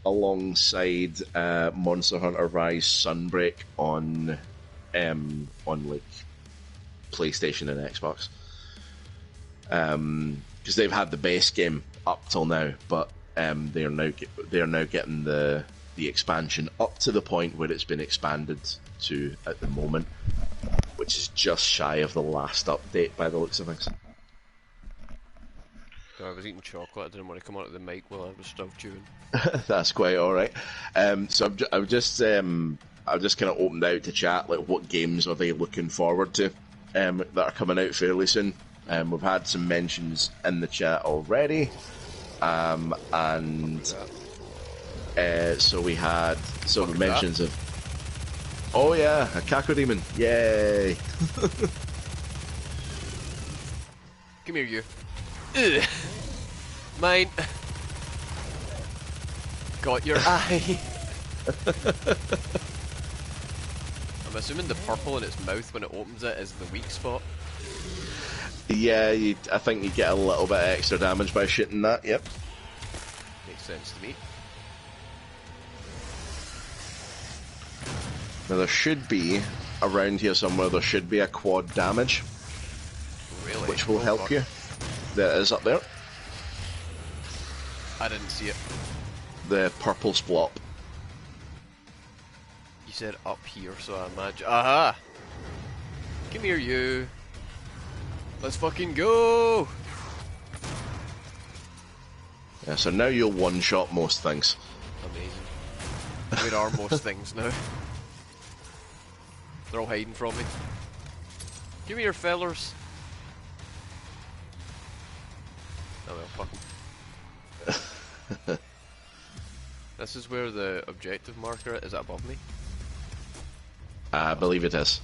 S3: alongside Monster Hunter Rise Sunbreak on like PlayStation and Xbox, because they've had the base game up till now, but they are now getting the expansion up to the point where it's been expanded to at the moment, which is just shy of the last update by the looks of things.
S1: I was eating chocolate. I didn't want to come onto the mic while I was still chewing.
S3: That's quite all right. So I've just kind of opened out to chat, like, what games are they looking forward to that are coming out fairly soon. We've had some mentions in the chat already, and so we had some mentions of. Oh yeah, a Kako Demon! Yay!
S1: Come here, you. Ugh. Mine. Got your eye. I'm assuming the purple in its mouth when it opens it is the weak spot.
S3: Yeah, I think you get a little bit of extra damage by shooting that, yep.
S1: Makes sense to me.
S3: Now there should be, around here somewhere, there should be a quad damage.
S1: Really?
S3: Which will
S1: Oh,
S3: help
S1: fuck.
S3: you. There it is up there.
S1: I didn't see it.
S3: The purple splop.
S1: You said up here, so I imagine. Aha! Come here, you. Let's fucking go!
S3: Yeah, so now you'll one-shot most things.
S1: Amazing. Where are most things now? They're all hiding from me. Give me your fellers. Oh well, fuck 'em. This is where the objective marker is. Is it above me?
S3: I believe it is.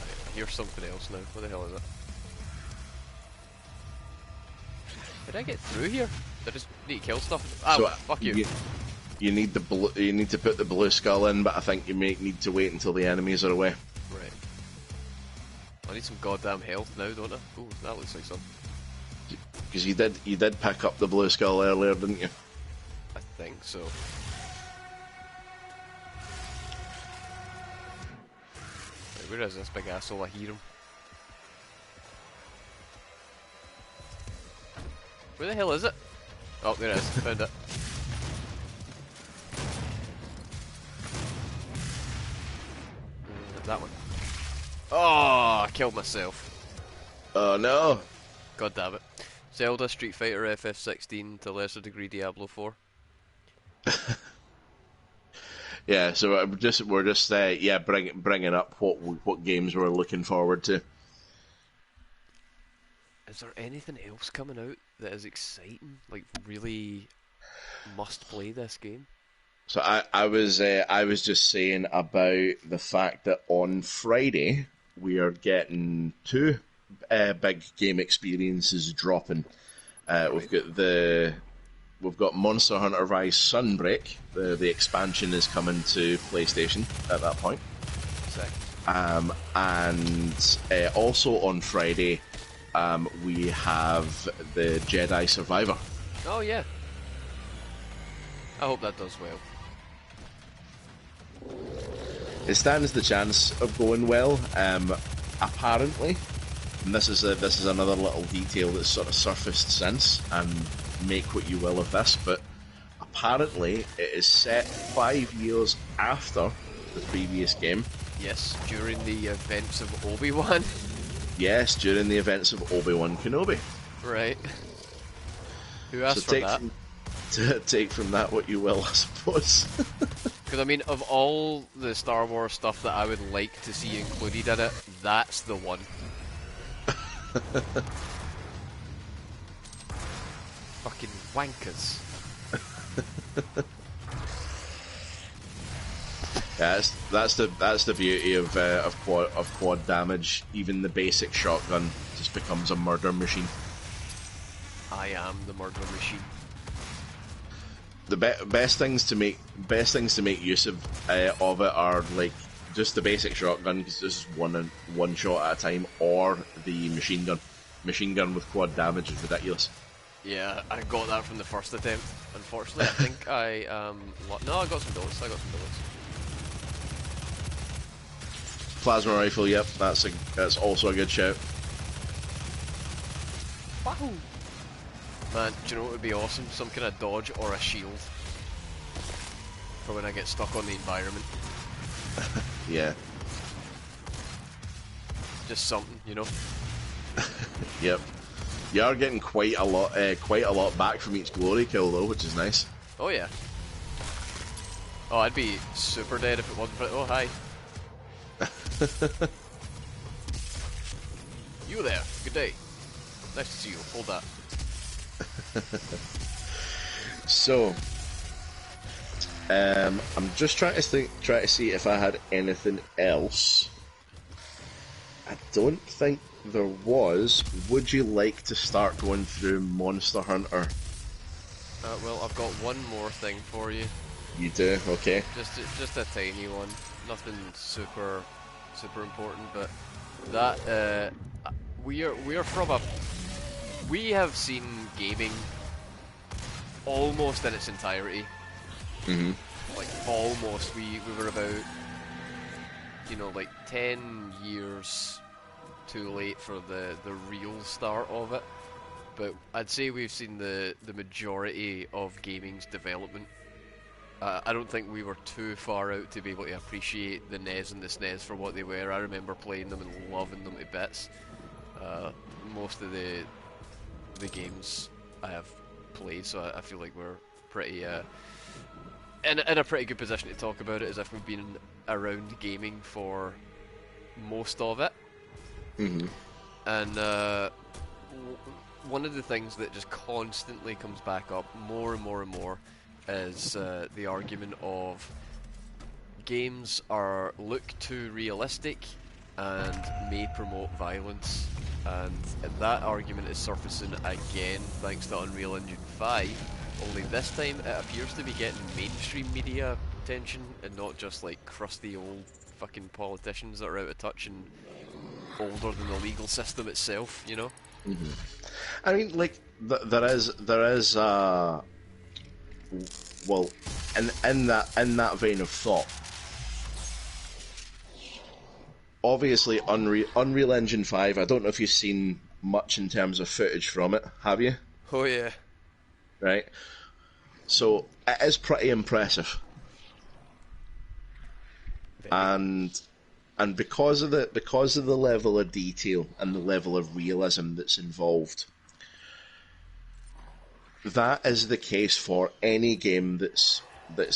S1: I hear something else now. What the hell is it? Did I get through here? Did I just need to kill stuff? Ah,
S3: So,
S1: fuck you.
S3: You need the blue, you need to put the blue skull in, but I think you may need to wait until the enemies are away.
S1: Right. I need some goddamn health now, don't I? Ooh, that looks like something.
S3: Because you did pick up the blue skull earlier, didn't you?
S1: I think so. Right, where is this big asshole? I hear him. Where the hell is it? Oh, there it is. Found it. That one. Oh, I killed myself.
S3: Oh no!
S1: God damn it. Zelda, Street Fighter, FF16, to a lesser degree Diablo 4.
S3: Yeah, so we're just bringing up what games we're looking forward to.
S1: Is there anything else coming out that is exciting? Like, really must play this game?
S3: So I was just saying about the fact that on Friday we are getting two big game experiences dropping. We've got Monster Hunter Rise Sunbreak. The expansion is coming to PlayStation at that point.
S1: Sick.
S3: And also on Friday, we have the Jedi Survivor.
S1: Oh yeah. I hope that does well.
S3: It stands the chance of going well. Apparently, and this is another little detail that's sort of surfaced since, and make what you will of this, but apparently it is set 5 years after the previous game.
S1: Yes, during the events of Obi-Wan.
S3: Yes, during the events of Obi-Wan Kenobi.
S1: Right. Who asked
S3: So
S1: for that?
S3: take from that what you will, I suppose.
S1: Because, I mean, of all the Star Wars stuff that I would like to see included in it, that's the one. Fucking wankers.
S3: Yeah, that's the beauty of quad damage. Even the basic shotgun just becomes a murder machine.
S1: I am the murder machine.
S3: The best things to make use of it are like just the basic shotgun, because this is one shot at a time, or the machine gun. Machine gun with quad damage is ridiculous.
S1: Yeah, I got that from the first attempt. Unfortunately, I think no, I got some bullets.
S3: Plasma rifle, yep, that's also a good shout.
S1: Wahoo! Man, do you know what would be awesome? Some kind of dodge or a shield for when I get stuck on the environment.
S3: Yeah.
S1: Just something, you know.
S3: Yep. You are getting quite a lot back from each glory kill though, which is nice.
S1: Oh yeah. Oh, I'd be super dead if it wasn't for it. Oh, hi. You there. Good day. Nice to see you. Hold that.
S3: So, I'm just trying to see if I had anything else. I don't think there was. Would you like to start going through Monster Hunter?
S1: Well, I've got one more thing for you.
S3: You do, okay.
S1: Just a tiny one. Nothing super important, but that we are from a we have seen gaming almost in its entirety.
S3: Mm-hmm.
S1: Like almost. We were about, like 10 years too late for the real start of it. But I'd say we've seen the majority of gaming's development. I don't think we were too far out to be able to appreciate the NES and the SNES for what they were. I remember playing them and loving them to bits. Most of the games I have played, so I feel like we're pretty in a pretty good position to talk about it, as if we've been around gaming for most of it.
S3: Mm-hmm.
S1: And one of the things that just constantly comes back up more and more and more is the argument of games look too realistic and may promote violence, and that argument is surfacing again thanks to Unreal Engine 5, only this time it appears to be getting mainstream media attention and not just like crusty old fucking politicians that are out of touch and older than the legal system itself, you know?
S3: Mm-hmm. I mean, like, there is well, in that vein of thought, obviously Unreal Engine 5, I don't know if you've seen much in terms of footage from it, have you?
S1: Oh yeah.
S3: Right? So, it is pretty impressive. And because of the level of detail and the level of realism that's involved, that is the case for any game that's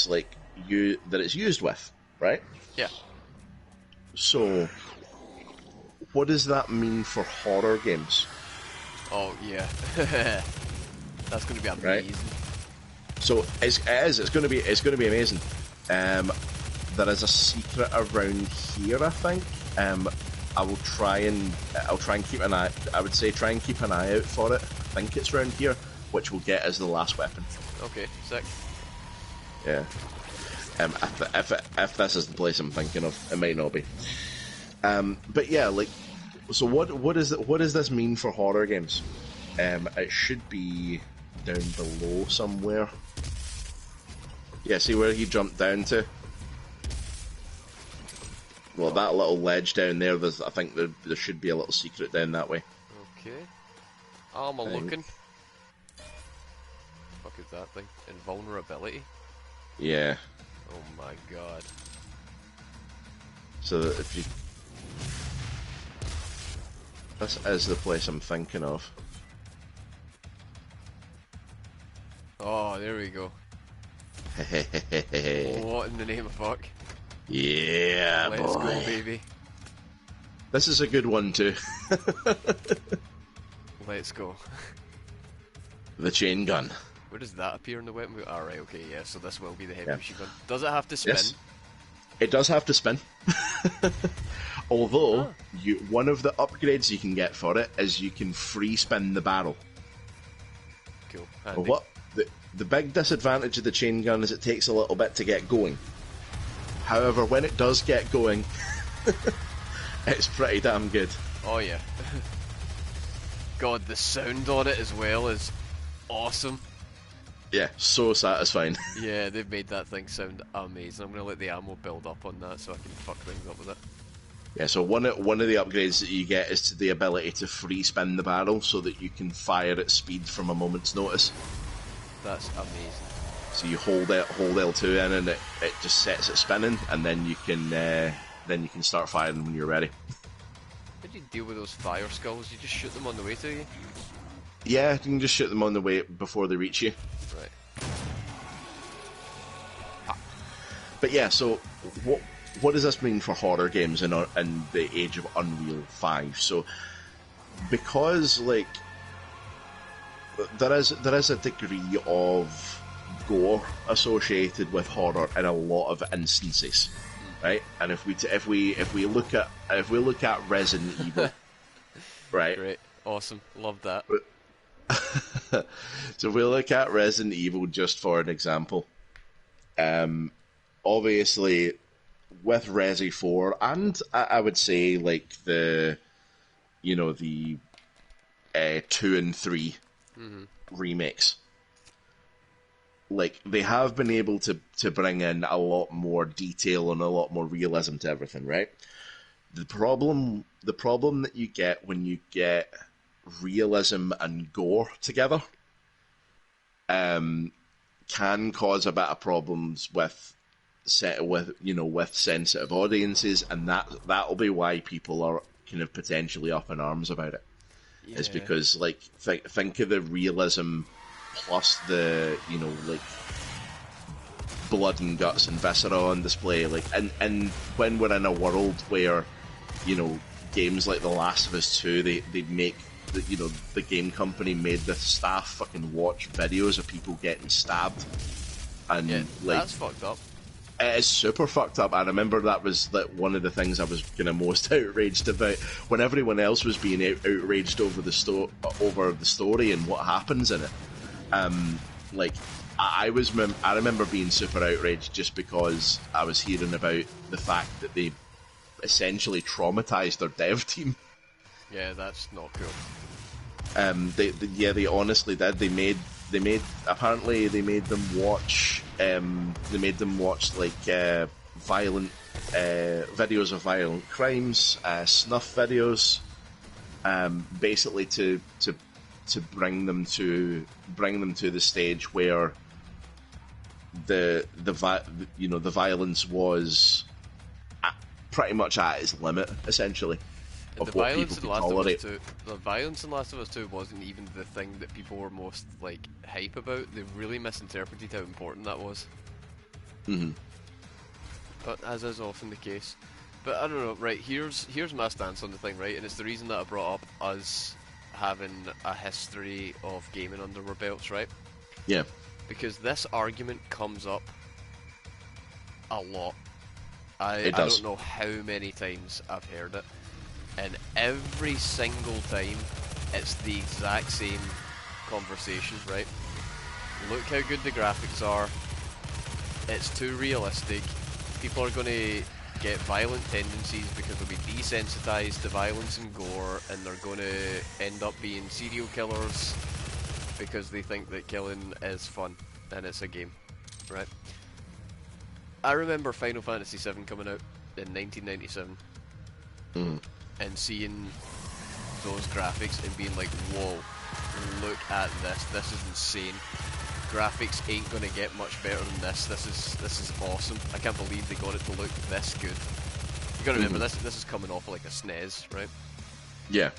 S3: like that it's used with, right?
S1: Yeah.
S3: So, what does that mean for horror games?
S1: Oh yeah. That's going to be amazing.
S3: Right? So it's going to be amazing. There is a secret around here, I think. I'll try and keep an eye. I would say try and keep an eye out for it. I think it's around here, which we'll get as the last weapon.
S1: Okay, sick.
S3: Yeah. If this is the place I'm thinking of, it might not be. But yeah, like, so what does this mean for horror games? It should be down below somewhere. Yeah, see where he jumped down to? Well, that little ledge down there, I think there should be a little secret down that way.
S1: Okay. I'm looking. Fuck is that thing? Invulnerability?
S3: Yeah.
S1: Oh my god.
S3: So that if you... This is the place I'm thinking of.
S1: Oh, there we go. What in the name of fuck?
S3: Yeah,
S1: Let's
S3: boy.
S1: go, baby.
S3: This is a good one too.
S1: Let's go.
S3: The chain gun.
S1: Where does that appear in the weapon? Alright, okay, yeah, so this will be the heavy
S3: Yeah.
S1: machine gun. Does it have to spin?
S3: Yes. It does have to spin. Although, one of the upgrades you can get for it is you can free spin the barrel.
S1: Cool.
S3: But
S1: Handy.
S3: what the big disadvantage of the chain gun is it takes a little bit to get going. However, when it does get going, it's pretty damn good.
S1: Oh yeah. God, the sound on it as well is awesome.
S3: Yeah, so satisfying.
S1: Yeah, they've made that thing sound amazing. I'm gonna let the ammo build up on that so I can fuck things up with it.
S3: Yeah, so one of the upgrades that you get is to the ability to free spin the barrel so that you can fire at speed from a moment's notice.
S1: That's amazing.
S3: So you hold L2 in and it just sets it spinning, and then you can start firing when you're ready.
S1: How do you deal with those fire skulls? You just shoot them on the way to you?
S3: Yeah, you can just shoot them on the way before they reach you.
S1: Right.
S3: But yeah, so what does this mean for horror games in the age of Unreal 5? So because like there is a degree of gore associated with horror in a lot of instances, right? And if we look at Resident Evil, right?
S1: Great, awesome, love that.
S3: So if we look at Resident Evil just for an example, obviously with Resi 4, and I would say like the 2 and 3
S1: Hmm.
S3: remakes, like they have been able to bring in a lot more detail and a lot more realism to everything, right? The problem that you get when you get realism and gore together can cause a bit of problems with sensitive audiences, and that'll be why people are kind of potentially up in arms about it. Is
S1: Yeah.
S3: because like think of the realism plus the like blood and guts and viscera on display, like and when we're in a world where games like The Last of Us 2, they make the game company made the staff fucking watch videos of people getting stabbed,
S1: Yeah,
S3: and like
S1: that's fucked up.
S3: it is super fucked up. I remember that was one of the things I was kind of most outraged about when everyone else was being outraged over the story and what happens in it. Like I remember being super outraged just because I was hearing about the fact that they essentially traumatized their dev team.
S1: Yeah, that's not cool.
S3: They honestly did. Apparently they made them watch like violent videos of violent crimes, snuff videos, basically to bring them to the stage where the violence was pretty much at its limit, essentially,
S1: The
S3: of what people
S1: violence in
S3: could
S1: Last of Us
S3: tolerate.
S1: 2, the violence in Last of Us 2 wasn't even the thing that people were most like hype about. They really misinterpreted how important that was.
S3: Hmm.
S1: But as is often the case. But I don't know, right, here's my stance on the thing, right? And it's the reason that I brought up us having a history of gaming under our belts, right?
S3: Yeah,
S1: Because this argument comes up a lot. I,
S3: it
S1: I don't
S3: does.
S1: know how many times I've heard it. And every single time, it's the exact same conversation, right? Look how good the graphics are. It's too realistic. People are going to get violent tendencies because they'll be desensitized to violence and gore, and they're going to end up being serial killers because they think that killing is fun and it's a game, right? I remember Final Fantasy VII coming out in 1997
S3: Mm.
S1: and seeing those graphics and being like, whoa, look at this, this is insane. Graphics ain't gonna get much better than this. This is awesome. I can't believe they got it to look this good. You gotta remember, this is coming off of like a SNES, right?
S3: Yeah.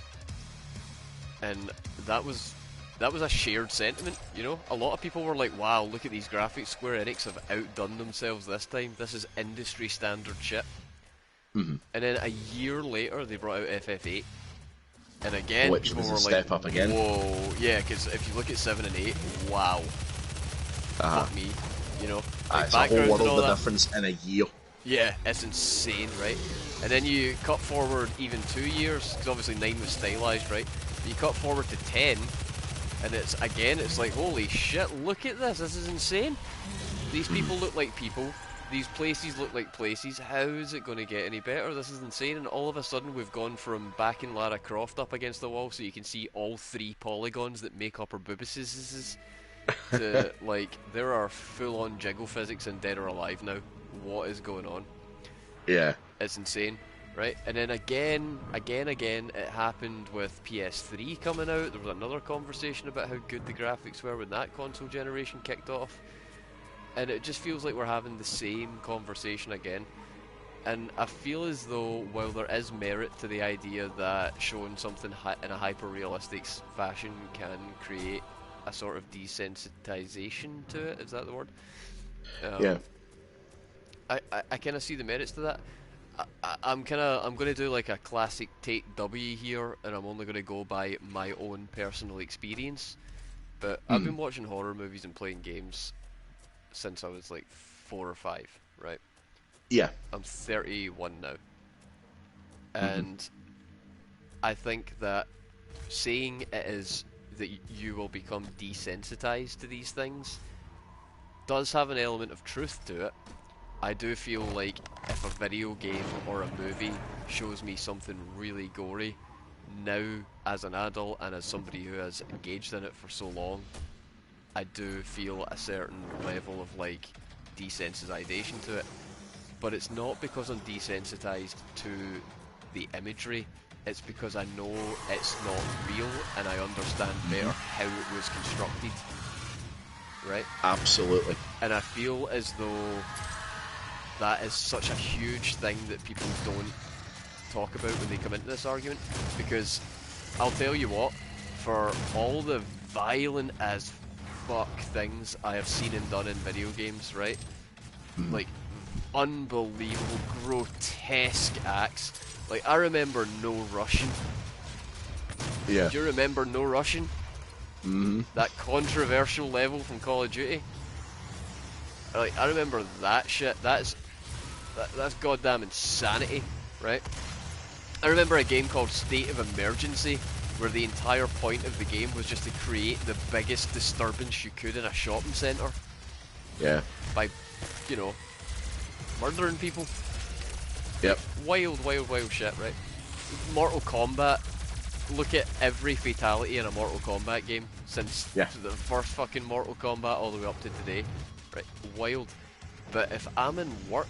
S1: And that was a shared sentiment, you know? A lot of people were like, wow, look at these graphics, Square Enix have outdone themselves this time. This is industry standard shit.
S3: Hmm.
S1: And then a year later, they brought out FF8. And again,
S3: Which
S1: people
S3: was a
S1: were like,
S3: step up again.
S1: whoa, yeah, because if you look at 7 and 8, wow,
S3: Uh-huh.
S1: fuck me, you know? Like
S3: It's a whole
S1: backgrounds and all
S3: world of
S1: that.
S3: difference in a year.
S1: Yeah, it's insane, right? And then you cut forward even 2 years, because obviously 9 was stylized, right? But you cut forward to 10, and it's like, holy shit, look at this, this is insane. These people look like people, these places look like places, how is it going to get any better? This is insane, and all of a sudden we've gone from backing Lara Croft up against the wall so you can see all 3 polygons that make up her boobises, to, like, there are full-on jiggle physics in Dead or Alive now. What is going on?
S3: Yeah.
S1: It's insane, right? And then again, it happened with PS3 coming out. There was another conversation about how good the graphics were when that console generation kicked off. And it just feels like we're having the same conversation again. And I feel as though, while there is merit to the idea that showing something in a hyper-realistic fashion can create a sort of desensitization to it, is that the word?
S3: Yeah.
S1: Um, I kind of see the merits to that. I'm going to do like a classic take W here, and I'm only going to go by my own personal experience. But I've been watching horror movies and playing games since I was like 4 or 5, right?
S3: Yeah.
S1: I'm 31 now, and I think that saying it is that you will become desensitized to these things does have an element of truth to it. I do feel like if a video game or a movie shows me something really gory, now as an adult and as somebody who has engaged in it for so long, I do feel a certain level of like desensitization to it. But it's not because I'm desensitized to the imagery, it's because I know it's not real and I understand better how it was constructed. Right?
S3: Absolutely.
S1: And I feel as though that is such a huge thing that people don't talk about when they come into this argument, because I'll tell you what, for all the violent as fuck things I have seen and done in video games, right? Like, unbelievable, grotesque acts. Like, I remember No Russian.
S3: Yeah.
S1: Do you remember No Russian? That controversial level from Call of Duty? Like, I remember that shit. That's goddamn insanity, right? I remember a game called State of Emergency, where the entire point of the game was just to create the biggest disturbance you could in a shopping centre.
S3: Yeah.
S1: By, you know, murdering people.
S3: Yep.
S1: Wild, wild, wild shit, right? Mortal Kombat. Look at every fatality in a Mortal Kombat game since the first fucking Mortal Kombat all the way up to today. Right? Wild. But if I'm in work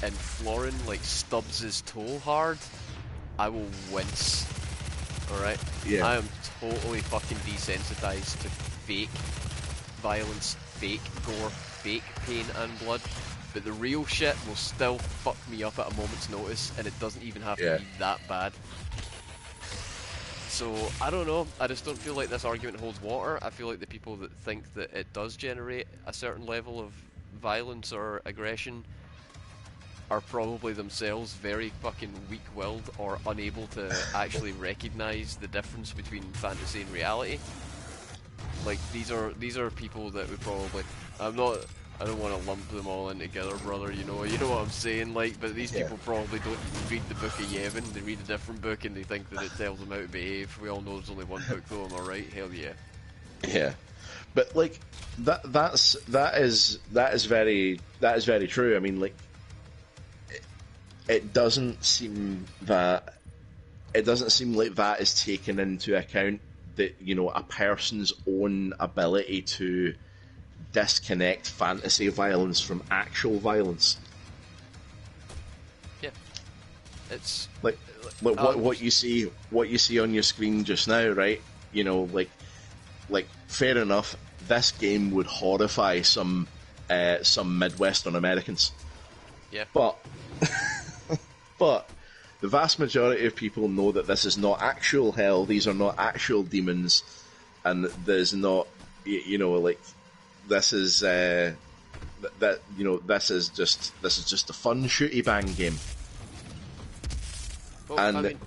S1: and Florin like stubs his toe hard, I will wince. Alright?
S3: Yeah.
S1: I am totally fucking desensitized to fake violence, fake gore, fake pain and blood. But the real shit will still fuck me up at a moment's notice, and it doesn't even have to be that bad. So, I don't know, I just don't feel like this argument holds water. I feel like the people that think that it does generate a certain level of violence or aggression are probably themselves very fucking weak-willed or unable to actually recognise the difference between fantasy and reality. Like, these are people that would probably... I don't want to lump them all in together, brother, you know what I'm saying, like, but these people probably don't even read the Book of Yevon, they read a different book and they think that it tells them how to behave. We all know there's only one book though, am I right? Hell yeah.
S3: Yeah. But like that is very true. I mean, like, it doesn't seem like that is taken into account, that, you know, a person's own ability to disconnect fantasy violence from actual violence.
S1: Yeah, it's
S3: like what you see on your screen just now, right? You know, like fair enough, this game would horrify some Midwestern Americans.
S1: Yeah,
S3: but the vast majority of people know that this is not actual hell. These are not actual demons, and there's not, you know, like, this is this is just a fun shooty bang game.
S1: well,
S3: and
S1: I mean,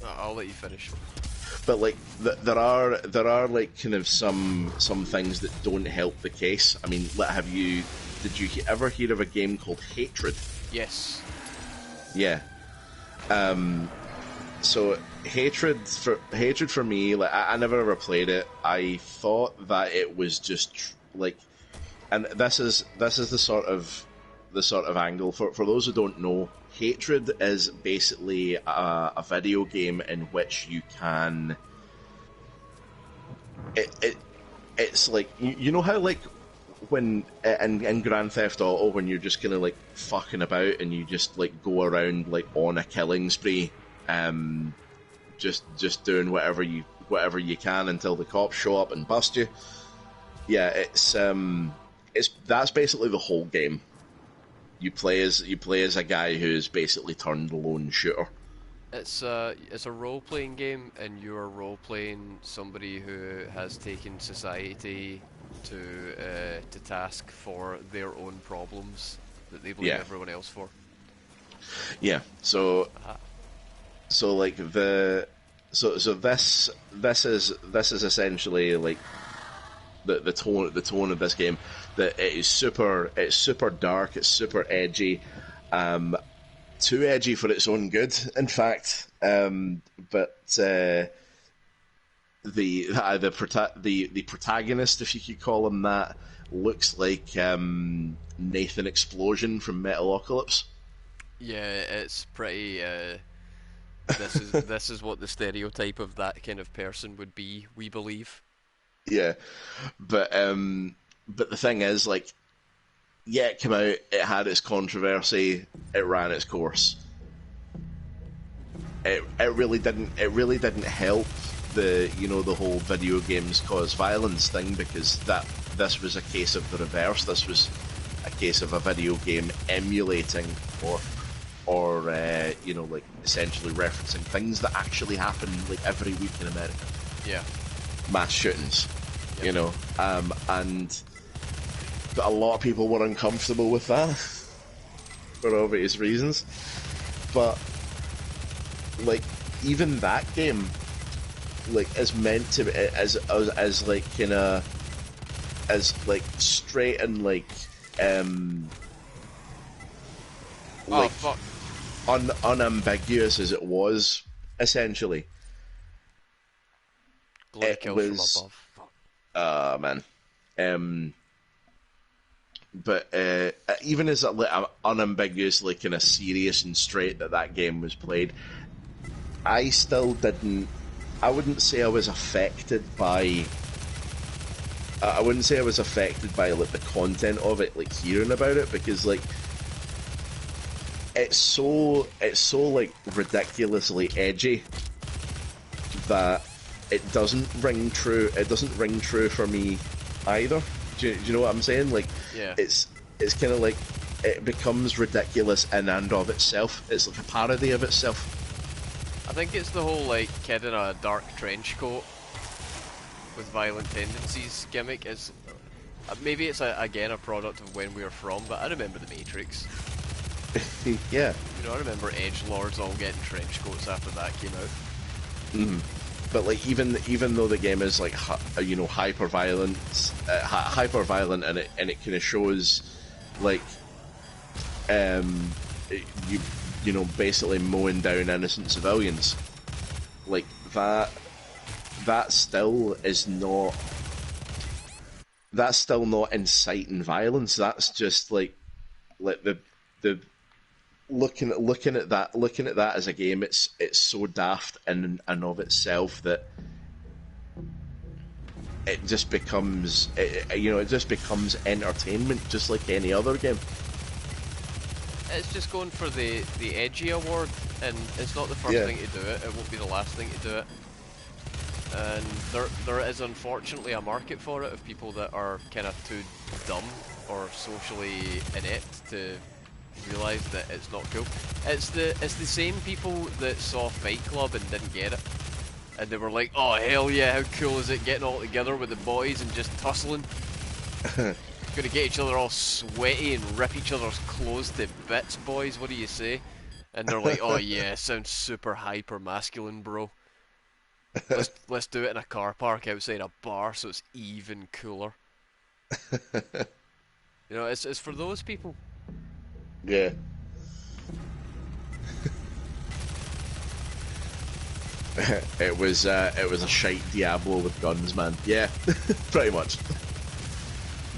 S1: I'll let you finish.
S3: But like, there are like kind of some things that don't help the case. I mean, did you ever hear of a game called Hatred?
S1: Yes.
S3: Yeah. So Hatred for me, like, I never ever played it. I thought that it was just like, and this is the sort of angle for those who don't know. Hatred is basically a video game in which you can. It's like, you know how, like, when in Grand Theft Auto, when you're just kind of like fucking about and you just like go around like on a killing spree, just doing whatever you can until the cops show up and bust you. Yeah, it's that's basically the whole game. You play as a guy who's basically turned lone shooter.
S1: It's a role-playing game, and you're role-playing somebody who has taken society to task for their own problems that they blame everyone else for.
S3: Yeah. So like so this is essentially like the tone of this game. That it's super dark, it's super edgy, too edgy for its own good, in fact. But the protagonist, if you could call him that, looks like Nathan Explosion from Metalocalypse.
S1: Yeah, it's pretty. This is what the stereotype of that kind of person would be. We believe.
S3: Yeah, but the thing is, like, yeah, it came out, it had its controversy, it ran its course. It really didn't help the whole video games cause violence thing, because this was a case of the reverse. This was a case of a video game emulating or like essentially referencing things that actually happen like every week in America.
S1: Yeah.
S3: Mass shootings,
S1: Yep.
S3: and a lot of people were uncomfortable with that for obvious reasons. But like, even that game, like, is meant to be as like kind of as like straight and like
S1: Oh
S3: like
S1: fuck!
S3: unambiguous as it was. Essentially,
S1: Glory
S3: it
S1: kills from
S3: was
S1: above. Fuck.
S3: man. But even as unambiguously kind of serious and straight that game was played, I still didn't. I wouldn't say I was affected by. I wouldn't say I was affected by like the content of it, like hearing about it, because like it's so like ridiculously edgy that it doesn't ring true. It doesn't ring true for me either. Do you know what I'm saying? Like,
S1: Yeah.
S3: it's kind of like it becomes ridiculous in and of itself. It's like a parody of itself.
S1: I think it's the whole like kid in a dark trench coat with violent tendencies gimmick. Is maybe it's again a product of when we were from, but I remember the Matrix.
S3: Yeah.
S1: You know, I remember edgelords all getting trench coats after that came out.
S3: Mm. But like, even though the game is like hyper violent, and it kind of shows like basically mowing down innocent civilians, like that still is not. That's still not inciting violence. That's just like the looking at that as a game. It's so daft in and of itself that it just becomes it just becomes entertainment, just like any other game.
S1: It's just going for the edgy award, and it's not the first thing to do it. It won't be the last thing to do it. And there is unfortunately a market for it of people that are kind of too dumb or socially inept to realise that it's not cool. It's the same people that saw Fight Club and didn't get it, and they were like, "Oh hell yeah, how cool is it getting all together with the boys and just tussling? Gonna get each other all sweaty and rip each other's clothes to bits, boys. What do you say?" And they're like, "Oh yeah, sounds super hyper masculine, bro. Let's do it in a car park outside a bar, so it's even cooler." You know, it's for those people.
S3: Yeah. It was a shite Diablo with guns, man. Yeah, pretty much.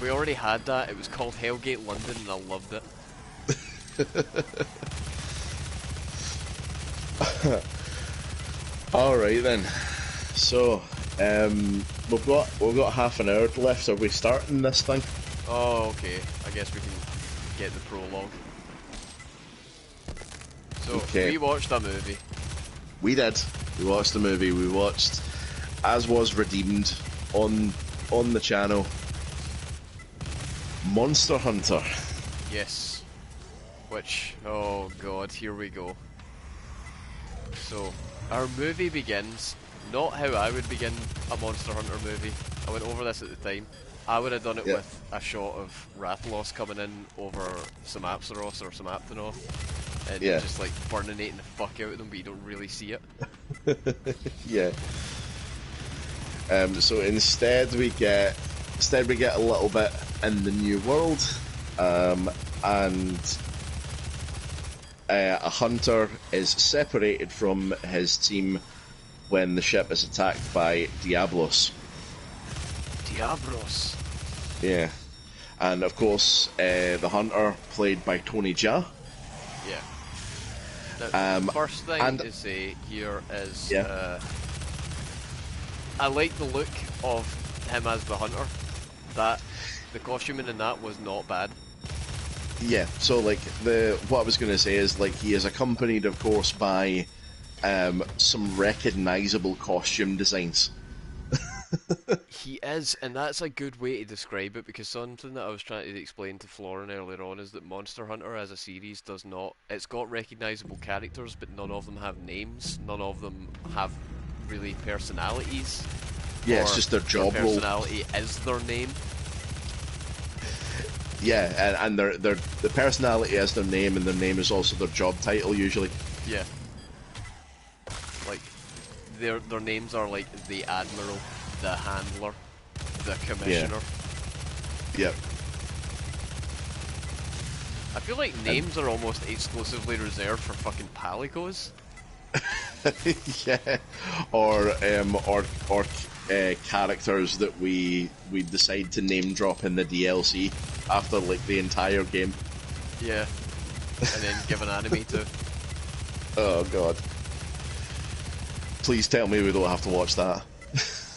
S1: We already had that. It was called Hellgate London, and I loved it.
S3: All right then. So, we've got half an hour left. Are we starting this thing?
S1: Oh, okay. I guess we can get the prologue. So,
S3: Okay.
S1: we watched a movie.
S3: We did. We watched the movie. We watched, as was redeemed on the channel, Monster Hunter.
S1: Yes. Which, oh god, here we go. So, our movie begins not how I would begin a Monster Hunter movie. I went over this at the time. I would have done it with a shot of Rathalos coming in over some Apsaros or some Aptonoth and just like burninating the fuck out of them, but you don't really see it.
S3: Yeah. So instead we get a little bit in the New World, and a hunter is separated from his team when the ship is attacked by Diablos.
S1: Diablos.
S3: Yeah. And of course, the Hunter, played by Tony Jaa.
S1: Yeah. Now,
S3: Um,
S1: first thing
S3: and
S1: to say here is,
S3: yeah,
S1: I like the look of him as the Hunter. That the costuming in that was not bad.
S3: yeah. So like what I was going to say is like he is accompanied, of course, by some recognizable costume designs.
S1: He is, and that's a good way to describe it, because something that I was trying to explain to Florin earlier on is that Monster Hunter as a series does not. It's got recognizable characters, but none of them have names. None of them have really personalities,
S3: Yeah, it's
S1: or
S3: just their
S1: their
S3: job role.
S1: personality is their name.
S3: Yeah, and their the personality is their name, and their name is also their job title usually.
S1: Yeah, like their names are like the Admiral, the Handler, the
S3: Yeah,
S1: Commissioner.
S3: yep.
S1: I feel like
S3: And
S1: names are almost exclusively reserved for fucking palicos.
S3: yeah, or characters that we decide to name drop in the DLC after like the entire game.
S1: Yeah, and then give an anime to.
S3: Oh god! Please tell me we don't have to watch that.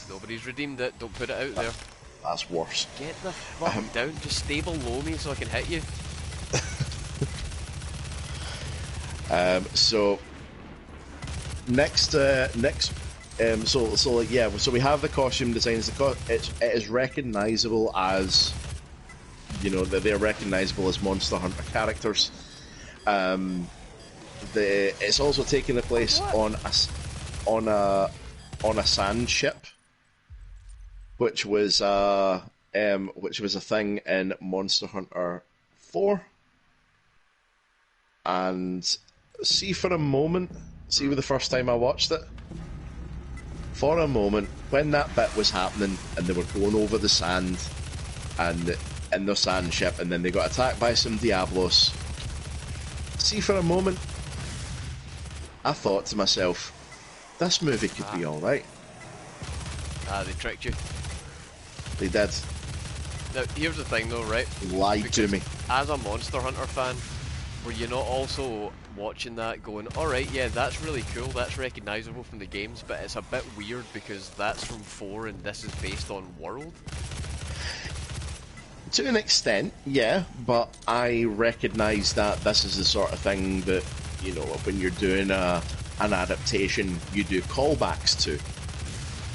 S1: Nobody's redeemed it. Don't put it out there.
S3: That's worse.
S1: Get the fuck down. Just stay below me so I can hit you.
S3: So next, so like yeah, so we have the costume designs. It is recognizable as, you know, that they're recognizable as Monster Hunter characters. It's also taking the place
S1: What?
S3: on a on a sand ship, which was a thing in Monster Hunter 4. And see for a moment, see the first time I watched it, for a moment when that bit was happening and they were going over the sand and in their sand ship, and then they got attacked by some Diablos. See for a moment, I thought to myself, this movie could be alright.
S1: They tricked you.
S3: They did.
S1: Now, here's the thing though, right?
S3: Lied to
S1: Because
S3: me.
S1: as a Monster Hunter fan, were you not also watching that going, alright, yeah, that's really cool, that's recognisable from the games, but it's a bit weird because that's from 4 and this is based on World?
S3: To an extent, yeah, but I recognise that this is the sort of thing that, you know, when you're doing an adaptation, you do callbacks to.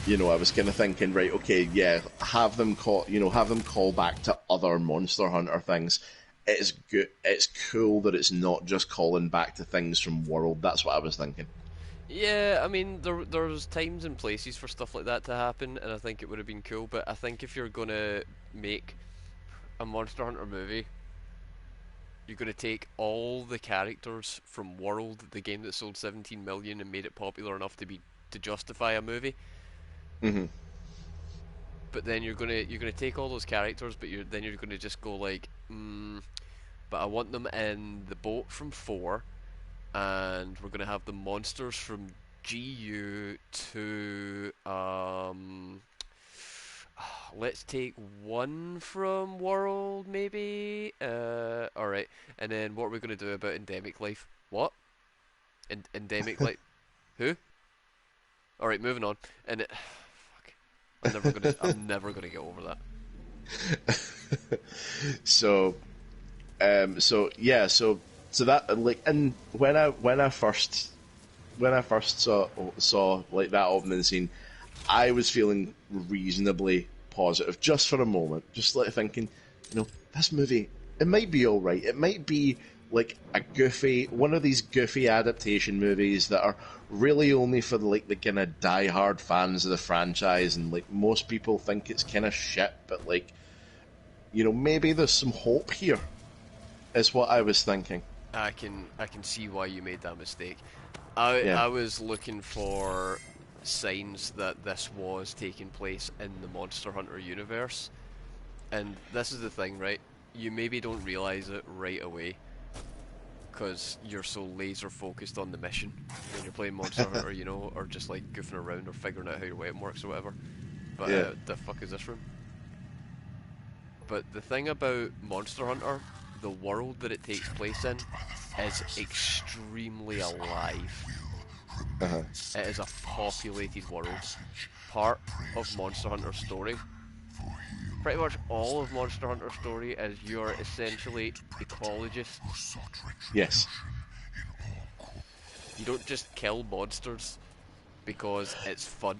S3: You know, I was kind of thinking, right, okay, yeah, have them call back to other Monster Hunter things. It's good. It's cool that it's not just calling back to things from World. That's what I was thinking.
S1: Yeah, I mean, there's times and places for stuff like that to happen, and I think it would have been cool, but I think if you're gonna make a Monster Hunter movie, you're gonna take all the characters from World, the game that sold 17 million and made it popular enough to justify a movie.
S3: Hmm.
S1: But then you're gonna take all those characters, but you're gonna just go like, but I want them in the boat from 4, and we're gonna have the monsters from GU to let's take one from World maybe. All right, and then what are we gonna do about endemic life? What? Endemic life? Who? All right, moving on. And fuck, I'm never gonna get over that.
S3: So, so yeah, so that like, and when I first saw like that opening scene, I was feeling reasonably positive just for a moment, just like thinking, you know, this movie, it might be all right. It might be like a goofy one of these goofy adaptation movies that are really only for like the kind of die-hard fans of the franchise, and like most people think it's kind of shit, but like, you know, maybe there's some hope here. Is what I was thinking.
S1: I can see why you made that mistake. I
S3: Yeah.
S1: I was looking for signs that this was taking place in the Monster Hunter universe, and this is the thing, right? You maybe don't realize it right away, because you're so laser focused on the mission when you're playing Monster Hunter, you know, or just like goofing around or figuring out how your weapon works or whatever. But
S3: Yeah.
S1: the fuck is this room? But the thing about Monster Hunter, the world that it takes place in, is extremely alive.
S3: Uh-huh.
S1: It is a populated world. Part of Monster Hunter's story, pretty much all of Monster Hunter's story, is you're essentially ecologists.
S3: Yes.
S1: You don't just kill monsters because it's fun.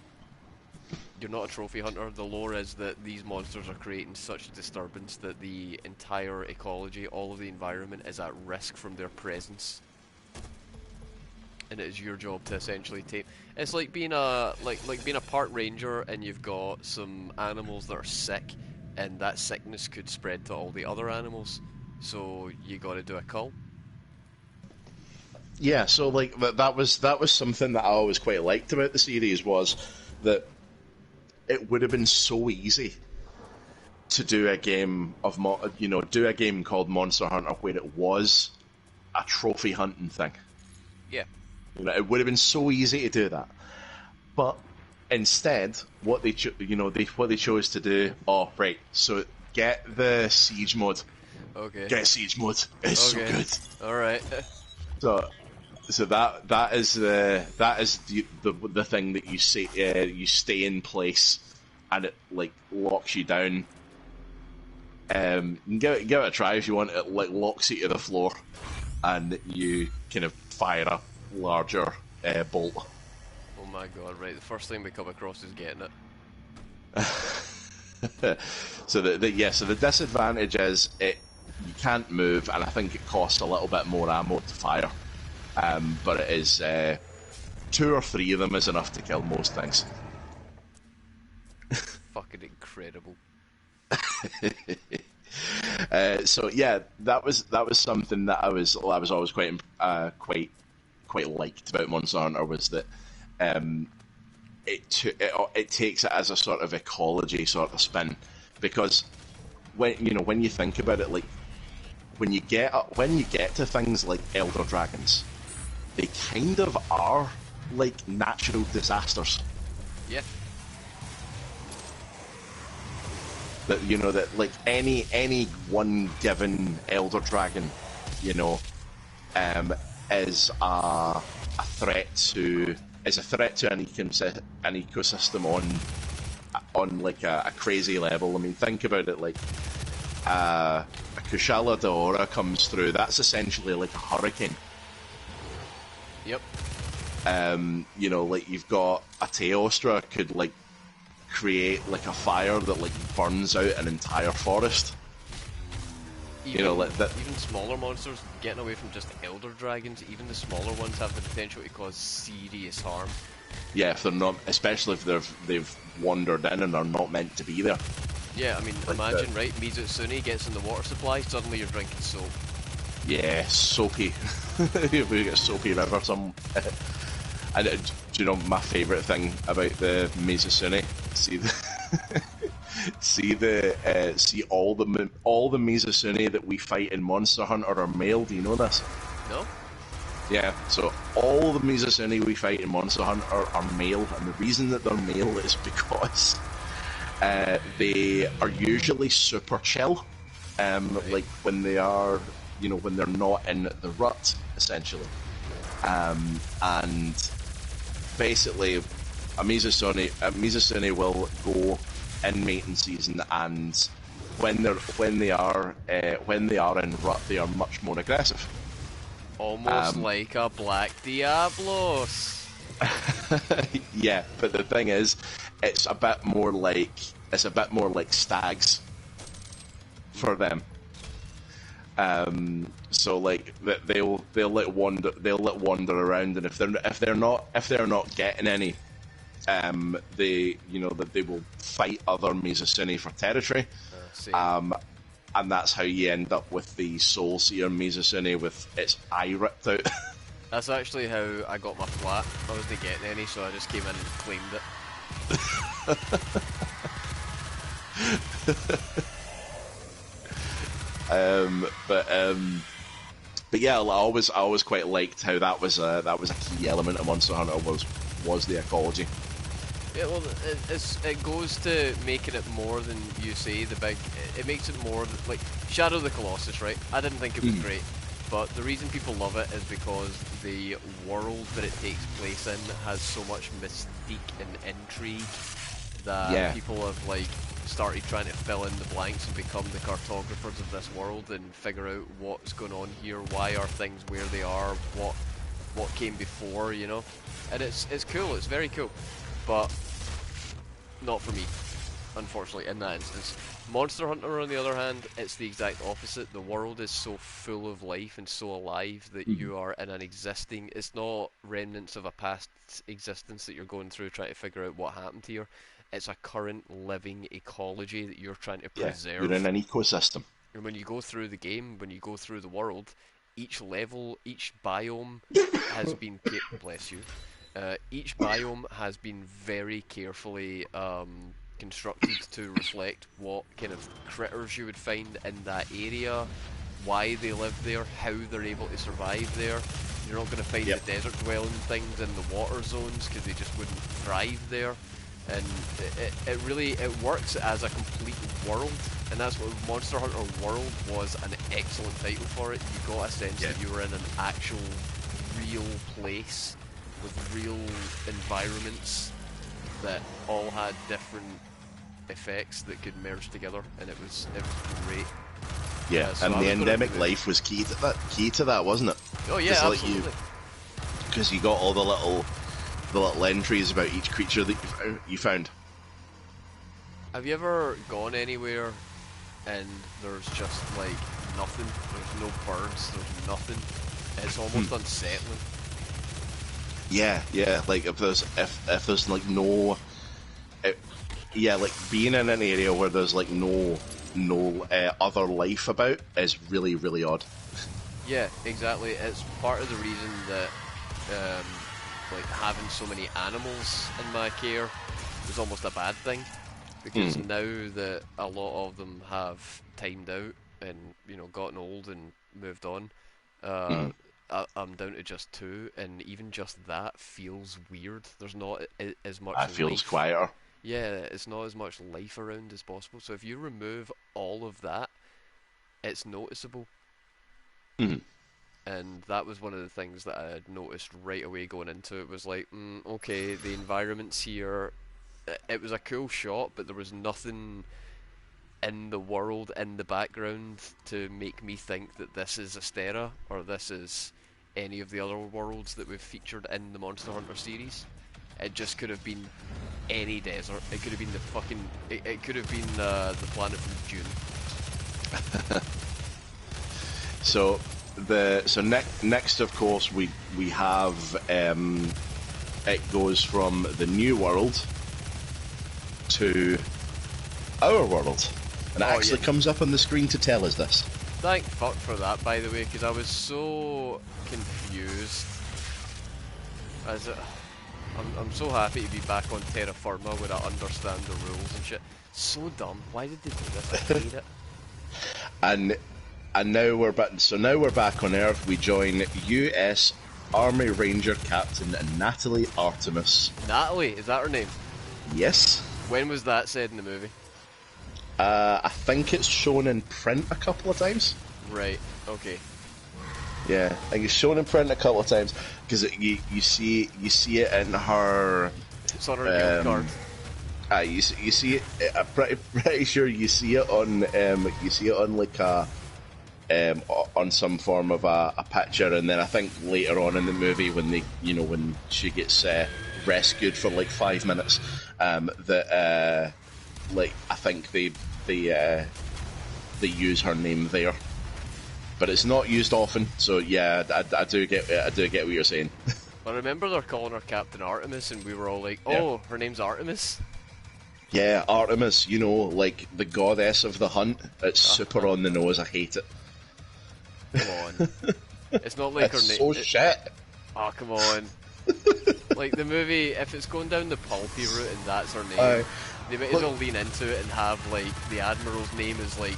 S1: You're not a trophy hunter. The lore is that these monsters are creating such disturbance that the entire ecology, all of the environment, is at risk from their presence. And it is your job to essentially take. It's like being a being a park ranger, and you've got some animals that are sick, and that sickness could spread to all the other animals. So you got to do a cull.
S3: Yeah, so like that was something that I always quite liked about the series, was that it would have been so easy to do a game of do a game called Monster Hunter where it was a trophy hunting thing.
S1: Yeah.
S3: You know, it would have been so easy to do that, but instead, what they chose to do. Oh, right. So get the siege mode.
S1: Okay.
S3: Get siege mode. It's so
S1: Okay.
S3: good.
S1: All right.
S3: So that is the thing that you say you stay in place, and it like locks you down. You can give it a try if you want. It like locks you to the floor, and you kind of fire a larger bolt.
S1: Oh my god! Right, the first thing we come across is getting it.
S3: So the disadvantage is you can't move, and I think it costs a little bit more ammo to fire. But it is 2 or 3 of them is enough to kill most things.
S1: Fucking incredible.
S3: So yeah, that was something that I was always quite liked about Monster Hunter, was that it takes it as a sort of ecology sort of spin, because when you think about it, like when you get to things like Elder Dragons, they kind of are like natural disasters.
S1: Yeah.
S3: That like any one given Elder Dragon, is a threat to an ecosystem on like a crazy level. I mean, think about it, like a Kushala Daora comes through. That's essentially like a hurricane.
S1: Yep.
S3: Like you've got a Teostra could like create like a fire that like burns out an entire forest.
S1: Even smaller monsters, getting away from just elder dragons, even the smaller ones have the potential to cause serious harm.
S3: Yeah, if they're not, especially if they've wandered in and are not meant to be there.
S1: Yeah, I mean, like imagine, right? Mizutsune gets in the water supply, suddenly you're drinking soap.
S3: Yeah, soapy. We get soapy river. And do you know my favourite thing about the Mizutsune? See all the Mizutsune that we fight in Monster Hunter are male. Do you know this?
S1: No.
S3: Yeah, so all the Mizutsune we fight in Monster Hunter are male, and the reason that they're male is because they are usually super chill,
S1: Right.
S3: like when they are, when they're not in the rut, essentially, and basically a Mizutsune will go in mating season, and when they are in rut, they are much more aggressive.
S1: Almost like a Black Diablos.
S3: Yeah, but the thing is, it's a bit more like stags for them. So like they'll let wander around, and if they're not getting any, they will fight other Mizutsune for territory.
S1: Same.
S3: And that's how you end up with the Soul Seer Mizutsune with its eye ripped out.
S1: That's actually how I got my flat. I wasn't getting any, so I just came in and claimed it.
S3: But yeah, I always quite liked how that was a key element of Monster Hunter was the ecology.
S1: Yeah, well, it goes to making it more than you say. It makes it more like Shadow of the Colossus, right? I didn't think it was great, but the reason people love it is because the world that it takes place in has so much mystique and intrigue that
S3: Yeah,
S1: people have like started trying to fill in the blanks and become the cartographers of this world and figure out what's going on here, why are things where they are, what came before, you know? And it's cool, it's very cool. But not for me, unfortunately, in that instance. Monster Hunter, on the other hand, it's the exact opposite. The world is so full of life and so alive that you are in an existing. It's not remnants of a past existence that you're going through trying to figure out what happened here. It's a current living ecology that you're trying to
S3: yeah, you're in
S1: preserve.
S3: an ecosystem.
S1: And when you go through the game, when you go through the world, each level, each biome has been. Bless you. Each biome has been very carefully constructed to reflect what kind of critters you would find in that area, why they live there, how they're able to survive there. You're not going to find
S3: Yep.
S1: the desert dwelling things in the water zones because they just wouldn't thrive there. And it really works as a complete world, and that's what Monster Hunter World was. An excellent title for it. You got a sense
S3: Yeah.
S1: that you were in an actual real place with real environments that all had different effects that could merge together, and it was great.
S3: Yeah,
S1: So
S3: and
S1: I
S3: the
S1: was gonna
S3: endemic
S1: move.
S3: life was key to that. Key to that, wasn't it?
S1: Oh yeah,
S3: Just like
S1: absolutely.
S3: because you got all the little entries about each creature that you found.
S1: Have you ever gone anywhere and there's just like nothing? There's no birds. There's nothing. It's almost unsettling.
S3: Yeah, yeah. Like if there's like no, yeah, like being in an area where there's like no other life about is really really odd.
S1: Yeah, exactly. It's part of the reason that like having so many animals in my care was almost a bad thing, because now that a lot of them have timed out and gotten old and moved on, uh, I'm down to just two, and even just that feels weird. There's not as much
S3: It feels
S1: life.
S3: quieter.
S1: Yeah, it's not as much life around as possible. So if you remove all of that, it's noticeable.
S3: Mhm.
S1: And that was one of the things that I had noticed right away going into it. Was like, okay, the environments here. It was a cool shot, but there was nothing in the world in the background to make me think that this is Astera or this is any of the other worlds that we've featured in the Monster Hunter series. It just could have been any desert. It could have been the fucking. It could have been the planet from Dune.
S3: So next of course we have it goes from the new world to our world, and it
S1: Oh
S3: actually
S1: yeah.
S3: comes up on the screen to tell us this.
S1: Thank fuck for that, by the way, because I was so confused. As it, I'm so happy to be back on terra firma where I understand the rules and shit. So dumb. Why did they do this? I hate it.
S3: And now we're back. So now we're back on Earth. We join U.S. Army Ranger Captain Natalie Artemis.
S1: Natalie, is that her name?
S3: Yes.
S1: When was that said in the movie?
S3: I think it's shown in print a couple of times.
S1: Right. Okay.
S3: Yeah, I think it's shown in print a couple of times because you see it in her.
S1: It's on her guild card.
S3: You see it. I'm pretty sure you see it on like a on some form of a picture, and then I think later on in the movie when when she gets rescued for like 5 minutes, that like I think they use her name there, but it's not used often. So yeah, I do get what you're saying.
S1: I remember they're calling her Captain Artemis, and we were all like,
S3: Yeah.
S1: "Oh, her name's Artemis."
S3: Yeah, Artemis, like the goddess of the hunt. It's super on the nose. I hate it.
S1: Come on. It's not like her
S3: It's
S1: name.
S3: so shit.
S1: Oh, come on. Like the movie, if it's going down the pulpy route and that's her name,
S3: Aye.
S1: they might as well lean into it and have like the Admiral's name is like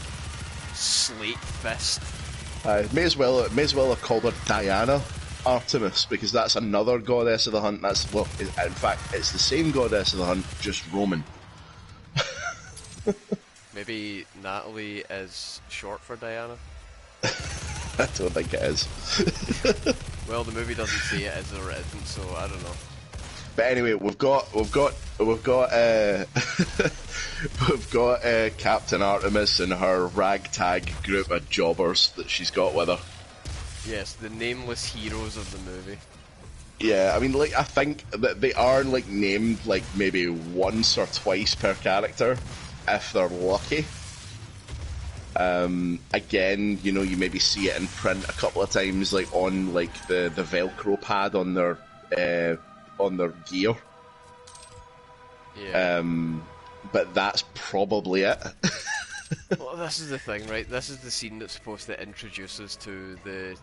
S1: Slate Fist
S3: May as well have called her Diana Artemis, because that's another goddess of the hunt. In fact, it's the same goddess of the hunt, just Roman.
S1: Maybe Natalie is short for Diana.
S3: I don't think it is.
S1: Well, the movie doesn't say it is or it isn't, so I don't know.
S3: But anyway, we've got we've got Captain Artemis and her ragtag group of jobbers that she's got with her.
S1: Yes, the nameless heroes of the movie.
S3: Yeah, I mean, like, I think that they are, like, named, like, maybe once or twice per character, if they're lucky. Again, you know, you maybe see it in print a couple of times, like, on, like, the Velcro pad on their gear.
S1: Yeah.
S3: But that's probably it.
S1: Well, this is the thing, right? This is the scene that's supposed to introduce us to the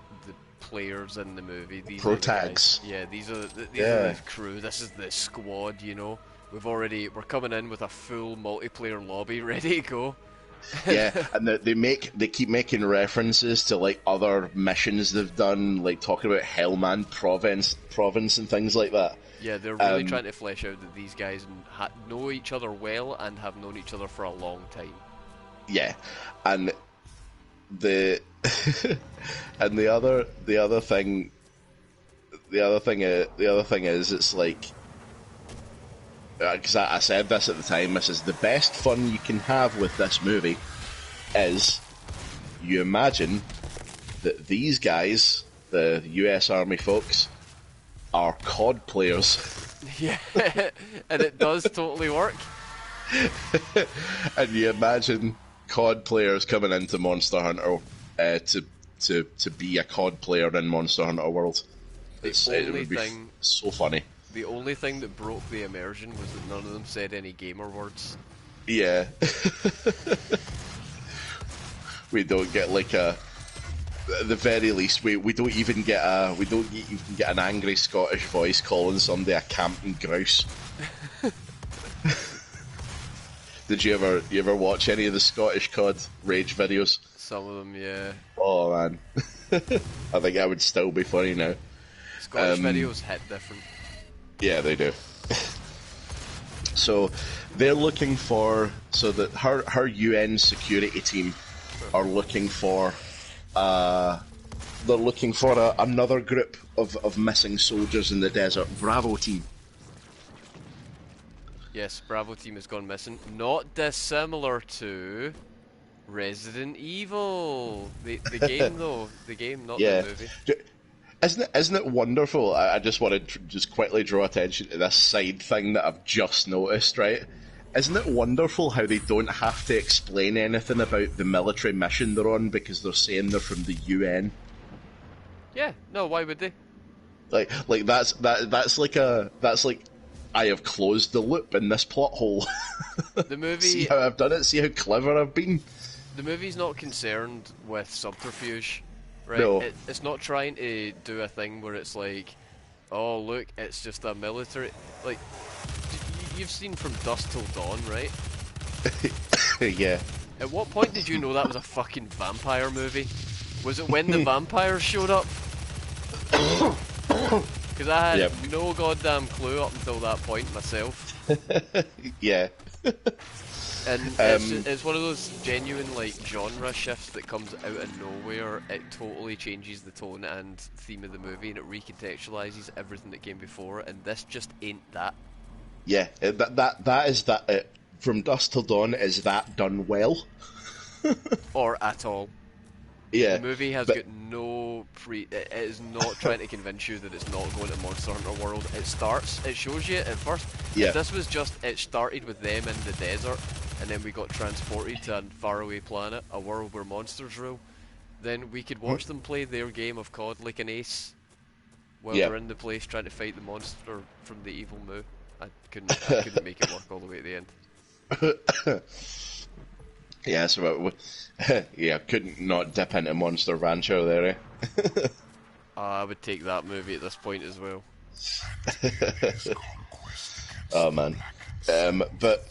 S1: players in the movie. These are the
S3: Protags.
S1: guys. Yeah, these are the crew. This is the squad. You know, we're coming in with a full multiplayer lobby ready to go.
S3: Yeah, and they keep making references to, like, other missions they've done, like talking about Hellman province and things like that.
S1: Yeah, they're really trying to flesh out that these guys know each other well and have known each other for a long time.
S3: Yeah, and the and the other thing is it's like, because I said this at the time, this is the best fun you can have with this movie is you imagine that these guys, the US Army folks, are COD players.
S1: Yeah, and it does totally work.
S3: And you imagine COD players coming into Monster Hunter to be a COD player in Monster Hunter World. It would be so funny.
S1: The only thing that broke the immersion was that none of them said any gamer words.
S3: Yeah. We don't get like at the very least we don't even get an angry Scottish voice calling somebody a camping grouse. Did you ever watch any of the Scottish COD rage videos?
S1: Some of them, yeah.
S3: Oh man. I think that would still be funny now.
S1: Scottish videos hit different.
S3: Yeah, they do. So they're looking for, so that her UN security team are looking for another group of missing soldiers in the desert. Bravo team.
S1: Yes, Bravo team has gone missing. Not dissimilar to Resident Evil. The game though, the game, not the movie.
S3: Isn't it wonderful? I just want to just quickly draw attention to this side thing that I've just noticed, right? Isn't it wonderful how they don't have to explain anything about the military mission they're on because they're saying they're from the UN?
S1: Yeah, no, why would they?
S3: Like that's like I have closed the loop in this plot hole.
S1: The movie.
S3: See how I've done it? See how clever I've been?
S1: The movie's not concerned with subterfuge. Right,
S3: No.
S1: It's not trying to do a thing where it's like, oh look, it's just a military. Like, you've seen From Dusk Till Dawn, right?
S3: Yeah.
S1: At what point did you know that was a fucking vampire movie? Was it when the vampires showed up? Because I had no goddamn clue up until that point myself.
S3: Yeah.
S1: And it's one of those genuine, like, genre shifts that comes out of nowhere. It totally changes the tone and theme of the movie, and it recontextualizes everything that came before, and this just ain't that.
S3: Yeah, that is that. From Dusk Till Dawn, is that done well?
S1: Or at all.
S3: Yeah.
S1: The movie has got no it is not trying to convince you that it's not going to Monster Hunter World. It shows you at first.
S3: Yeah.
S1: If this was just, it started with them in the desert, and then we got transported to a faraway planet, a world where monsters rule, then we could watch them play their game of COD like an ace while they're in the place trying to fight the monster from the evil Moo. I couldn't make it work all the way to the end.
S3: Yeah, so yeah, couldn't not dip into Monster Rancher there, eh?
S1: I would take that movie at this point as well.
S3: Oh man, but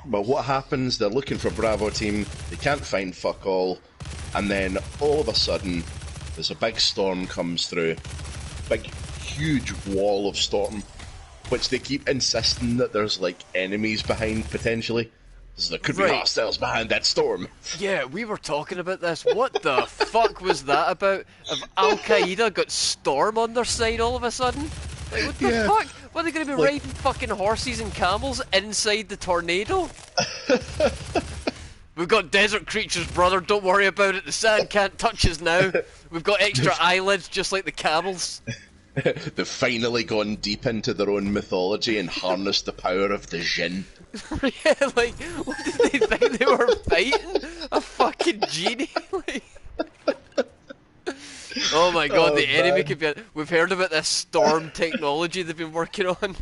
S3: but what happens? They're looking for Bravo team. They can't find fuck all. and then all of a sudden, there's a big storm comes through, big, huge wall of storm, which they keep insisting that there's like enemies behind potentially. So there could be hostiles behind that storm.
S1: Yeah, we were talking about this. What the fuck was that about? Have Al Qaeda got storm on their side all of a sudden? Like, what the fuck? What, are they going to be riding fucking horses and camels inside the tornado? We've got desert creatures, brother. Don't worry about it. The sand can't touch us now. We've got extra eyelids, just like the camels.
S3: They've finally gone deep into their own mythology and harnessed the power of the Jinn.
S1: Yeah, like, what did they think they were fighting? A fucking genie? Like... Oh my god, the enemy could be... We've heard about this storm technology they've been working on.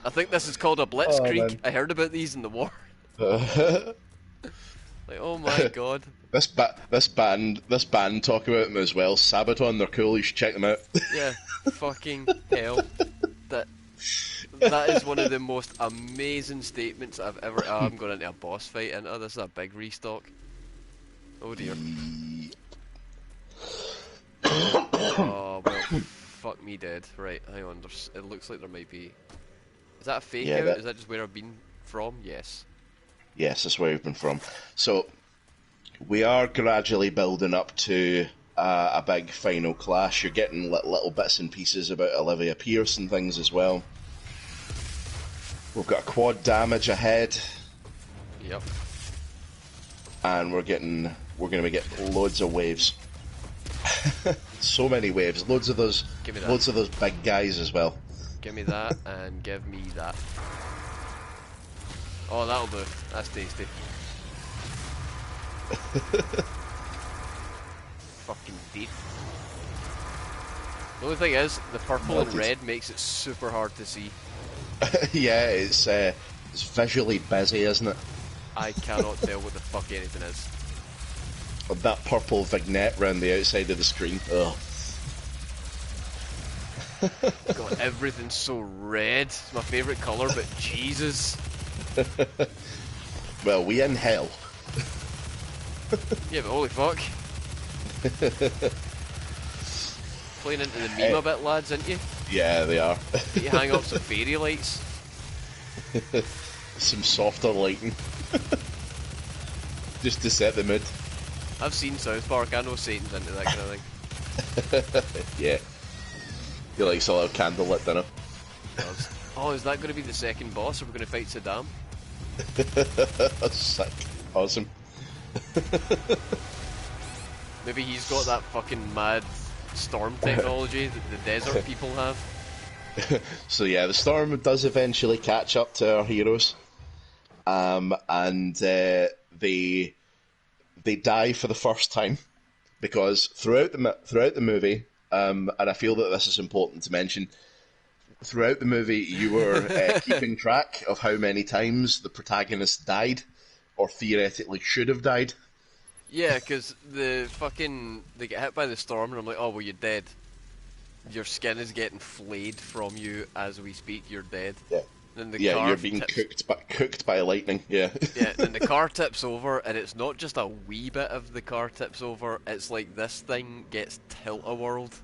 S1: I think this is called a blitzkrieg. I heard about these in the war. Like, oh my god.
S3: This band talk about them as well. Sabaton, they're cool, you should check them out.
S1: Yeah, fucking hell. That is one of the most amazing statements I've ever... Oh, I'm going into a boss fight into this is a big restock. Oh dear. Oh, well, fuck me dead. Right, hang on, it looks like there might be... Is that a fake out? Is that just where I've been from? Yes.
S3: Yes, that's where we've been from. So, we are gradually building up to a big final clash. You're getting little bits and pieces about Olivia Pierce and things as well. We've got a quad damage ahead.
S1: Yep.
S3: And we're going to get loads of waves. So many waves. Loads of those big guys as well.
S1: Give me that and give me that. Oh, that'll do. That's tasty. Fucking deep. The only thing is, the purple and red makes it super hard to see.
S3: Yeah, it's visually busy, isn't it?
S1: I cannot tell what the fuck anything is.
S3: That purple vignette round the outside of the screen. Ugh.
S1: God, everything's so red. It's my favourite colour, but Jesus.
S3: Well, we in hell.
S1: Yeah, but holy fuck. Playing into the meme a bit, lads, aren't you?
S3: Yeah, they are.
S1: You hang up some fairy lights.
S3: Some softer lighting. Just to set the mood.
S1: I've seen South Park, I know Satan's into that kind of thing.
S3: Yeah. He likes a little candlelit dinner.
S1: Oh, is that going to be the second boss, or we're going to fight Saddam?
S3: Sick. Awesome.
S1: Maybe he's got that fucking mad storm technology that the desert people have.
S3: So yeah, the storm does eventually catch up to our heroes. And they die for the first time, because throughout the movie, and I feel that this is important to mention, throughout the movie you were keeping track of how many times the protagonist died, or theoretically should have died.
S1: Yeah, because they get hit by the storm, and I'm like, oh well, you're dead. Your skin is getting flayed from you as we speak. You're dead.
S3: Yeah.
S1: Then the
S3: Yeah,
S1: car
S3: you're being cooked by lightning. Yeah.
S1: Yeah, then the car tips over, and it's not just a wee bit of the car tips over. It's like this thing gets tilt-a-whirled.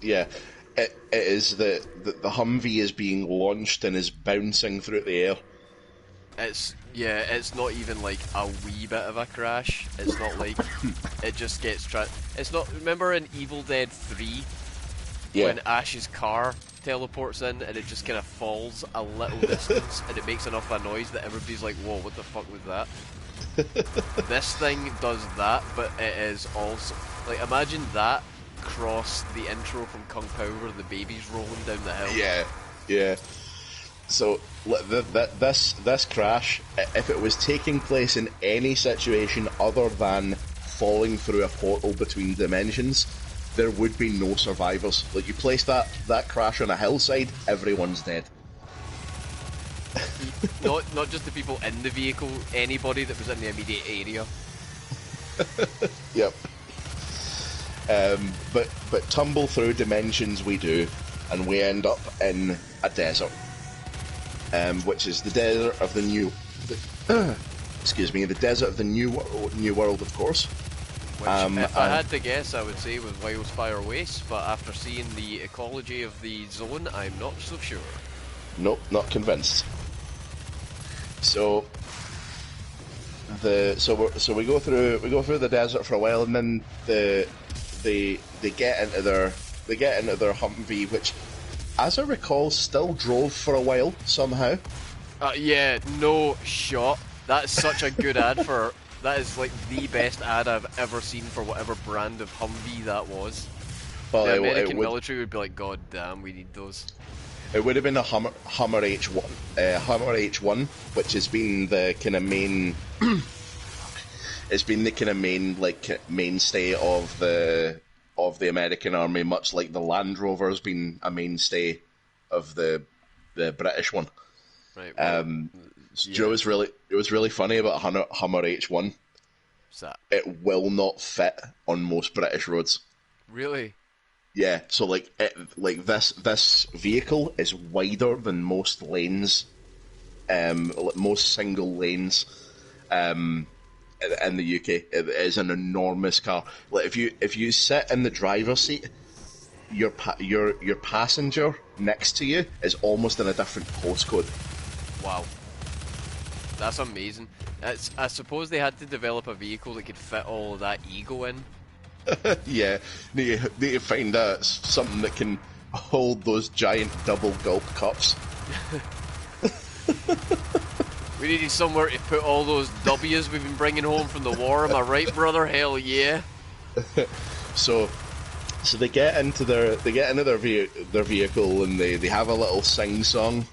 S3: Yeah, it is the Humvee is being launched and is bouncing through the air.
S1: It's not even like a wee bit of a crash. It's not like it just gets It's not. Remember in Evil Dead 3, when Ash's car teleports in and it just kind of falls a little distance and it makes enough of a noise that everybody's like, whoa, what the fuck was that? This thing does that, but it is also like, imagine that cross the intro from Kung Pao where the baby's rolling down the hill.
S3: Yeah. So this crash, if it was taking place in any situation other than falling through a portal between dimensions, there would be no survivors. Like, you place that crash on a hillside, everyone's dead.
S1: Not just the people in the vehicle, anybody that was in the immediate area.
S3: Yep. But tumble through dimensions we do, and we end up in a desert, which is the desert of the new. excuse me, the desert of the New World, of course.
S1: Which, if I had to guess, I would say was Wildspire Waste, but after seeing the ecology of the zone, I'm not so sure.
S3: Nope, not convinced. So we go through the desert for a while, and then they get into their Humvee, which, as I recall, still drove for a while somehow.
S1: Yeah, no shot. That's such a good ad for. That is like the best ad I've ever seen for whatever brand of Humvee that was.
S3: Well,
S1: The American military would be like, God damn, we need those.
S3: It would have been a Hummer H1, Hummer H1, which has been the kind of main. It's been the kind of mainstay of the American Army, much like the Land Rover has been a mainstay of the British one.
S1: Right. Well,
S3: yeah. It was really funny about Hummer H1.
S1: What's that?
S3: It will not fit on most British roads.
S1: Really?
S3: Yeah. So this vehicle is wider than most lanes, most single lanes, in the UK. It is an enormous car. Like if you sit in the driver's seat, your passenger next to you is almost in a different postcode.
S1: Wow. That's amazing. I suppose they had to develop a vehicle that could fit all of that ego in.
S3: Yeah, need to find something that can hold those giant double gulp cups.
S1: We needed somewhere to put all those W's we've been bringing home from the war. Am I right, brother? Hell yeah.
S3: So they get into their vehicle, and they have a little sing song.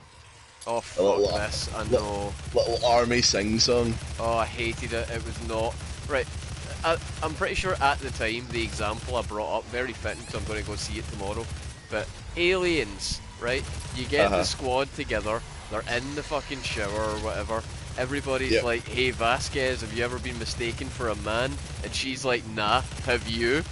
S1: Oh fuck this! I know.
S3: Little army sing song.
S1: Oh, I hated it. It was not right. I'm pretty sure at the time the example I brought up, very fitting because I'm going to go see it tomorrow. But aliens, right? You get the squad together. They're in the fucking shower or whatever. Everybody's like, "Hey Vasquez, have you ever been mistaken for a man?" And she's like, "Nah, have you?"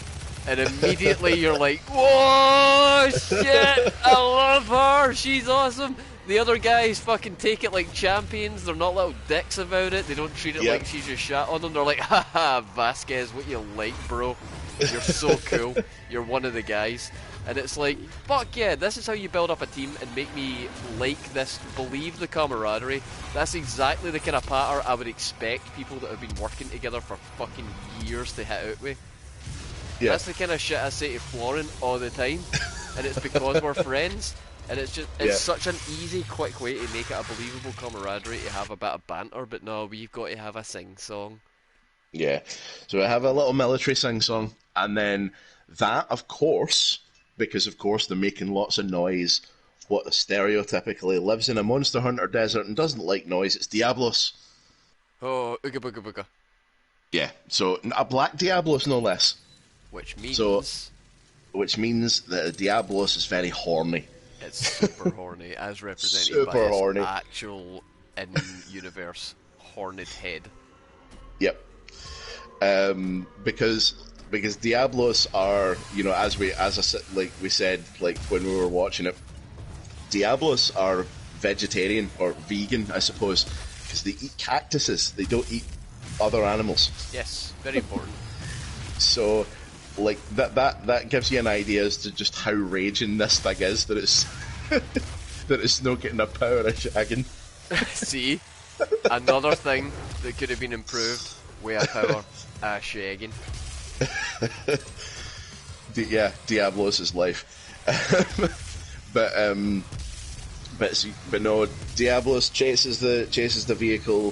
S1: And immediately you're like, "Whoa, shit! I love her. She's awesome." The other guys fucking take it like champions. They're not little dicks about it. They don't treat it like she's just shat on them. They're like, haha, Vasquez, what you like, bro? You're so cool. You're one of the guys. And it's like, fuck yeah, this is how you build up a team and make me like this, believe the camaraderie. That's exactly the kind of pattern I would expect people that have been working together for fucking years to hit out with. Yeah. That's the kind of shit I say to Florin all the time. And it's because we're friends. And it's such an easy, quick way to make it a believable camaraderie to have a bit of banter, but no, we've got to have a sing-song.
S3: Yeah, so I have a little military sing-song, and then that, of course, because of course they're making lots of noise, what stereotypically lives in a Monster Hunter desert and doesn't like noise, it's Diablos.
S1: Oh, ooga booga booga.
S3: Yeah, so a black Diablos, no less.
S1: Which means
S3: that Diablos is very horny.
S1: It's super horny, as represented by its actual in-universe horned head.
S3: Yep. Because Diablos are, as we said when we were watching it, Diablos are vegetarian or vegan, I suppose, because they eat cactuses. They don't eat other animals.
S1: Yes, very important.
S3: So, that gives you an idea as to just how raging this thing is, that it's that it's not getting a power of shagging.
S1: See, another thing that could have been improved with a power shagging.
S3: Diablos is life. but no, Diablos chases the vehicle,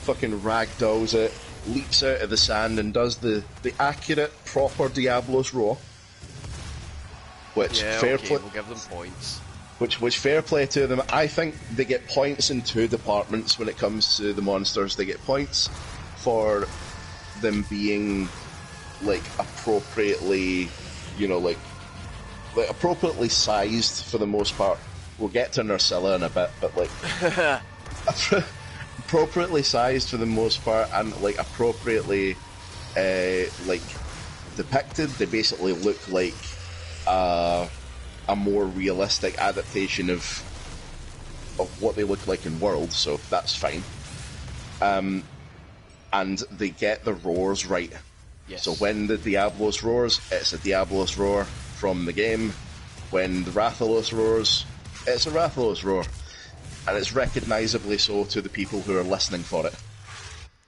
S3: fucking ragdolls it, leaps out of the sand and does the accurate, proper Diablos roar. Which
S1: we'll give them points.
S3: Which fair play to them. I think they get points in two departments when it comes to the monsters. They get points for them being appropriately, appropriately sized for the most part. We'll get to Nursilla in a bit, but appropriately sized for the most part, and appropriately depicted. They basically look like a more realistic adaptation of what they look like in World, so that's fine. and they get the roars right.
S1: Yes.
S3: So when the Diablos roars, it's a Diablos roar from the game. When the Rathalos roars, it's a Rathalos roar. And it's recognisably so to the people who are listening for it.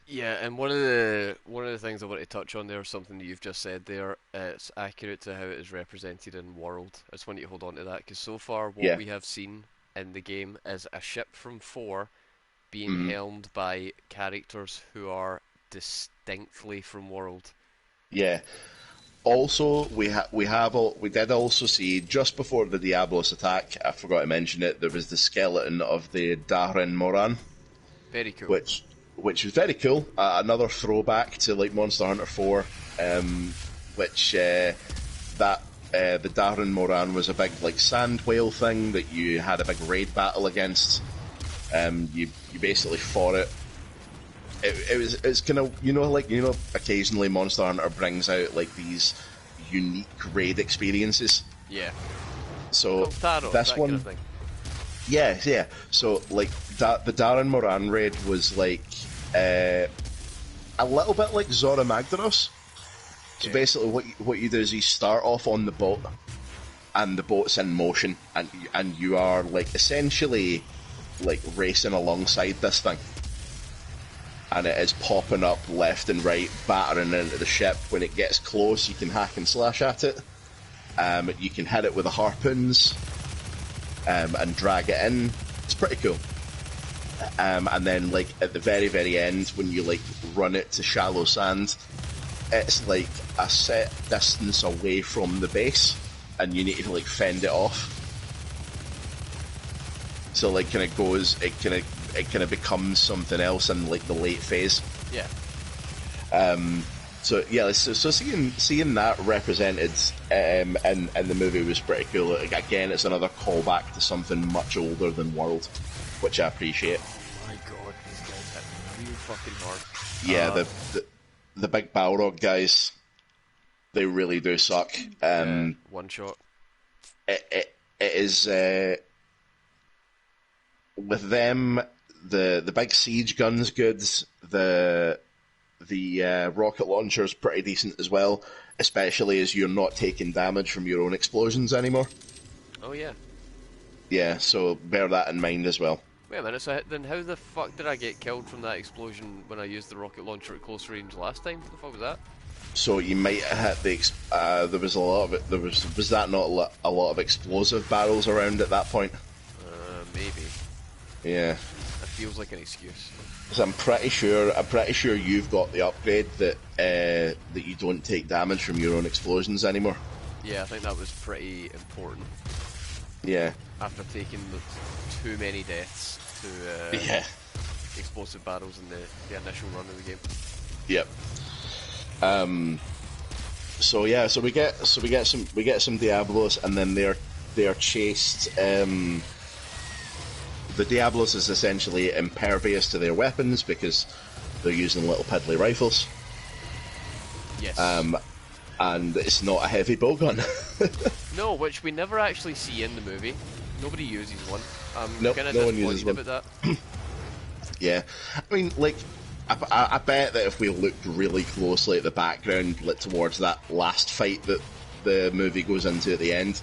S1: Yeah, and one of the things I want to touch on there, something that you've just said there, it's accurate to how it is represented in World. I just want you to hold on to that, because so far what
S3: Yeah.
S1: we have seen in the game is a ship from 4 being
S3: Mhm.
S1: helmed by characters who are distinctly from World.
S3: Yeah. Also, we did also see just before the Diablos attack. I forgot to mention it. There was the skeleton of the Darren Moran,
S1: Very cool.
S3: which was very cool. Another throwback to like Monster Hunter 4, which the Darren Moran was a big like sand whale thing that you had a big raid battle against. You basically fought it. It's kind of occasionally Monster Hunter brings out like these unique raid experiences.
S1: Yeah.
S3: So
S1: Taro,
S3: this
S1: that
S3: one,
S1: kind of thing.
S3: yeah. So like the Darren Moran raid was like a little bit like Zora Magdaros. So basically, what you do is you start off on the boat, and the boat's in motion, and you are like essentially like racing alongside this thing. And it is popping up left and right, battering into the ship. When it gets close, you can hack and slash at it. You can hit it with the harpoons and drag it in. It's pretty cool. And then, like at the very, very end, when you like run it to shallow sand, it's like a set distance away from the base, and you need to like fend it off. So like, it kind of becomes something else in like the late phase.
S1: Yeah.
S3: So yeah, so seeing that represented in the movie was pretty cool. Like, again, it's another callback to something much older than World, which I appreciate.
S1: Oh my god, these guys hit real fucking hard.
S3: Yeah, the big Balrog guys, they really do suck.
S1: One shot.
S3: It is with them, the big siege gun's good. The rocket launcher's pretty decent as well, especially as you're not taking damage from your own explosions anymore.
S1: Oh yeah.
S3: Yeah, so bear that in mind as well.
S1: Wait a minute, so then how the fuck did I get killed from that explosion when I used the rocket launcher at close range last time? What the fuck was that?
S3: So you might have hit there was a lot of it. Was that not a lot of explosive barrels around at that point?
S1: Maybe.
S3: Yeah.
S1: That feels like an excuse.
S3: Because I'm pretty sure you've got the upgrade that you don't take damage from your own explosions anymore.
S1: Yeah, I think that was pretty important.
S3: Yeah.
S1: After taking too many deaths to explosive barrels in the initial run of the game.
S3: Yep. So yeah, so we get some Diablos, and then they're chased. The Diablos is essentially impervious to their weapons because they're using little piddly rifles.
S1: Yes.
S3: And it's not a heavy bowgun.
S1: No, which we never actually see in the movie. Nobody uses one. I'm kind of
S3: no one uses
S1: disappointed
S3: one.
S1: about that.
S3: Yeah, I mean, like, I bet that if we looked really closely at the background, like, towards that last fight that the movie goes into at the end,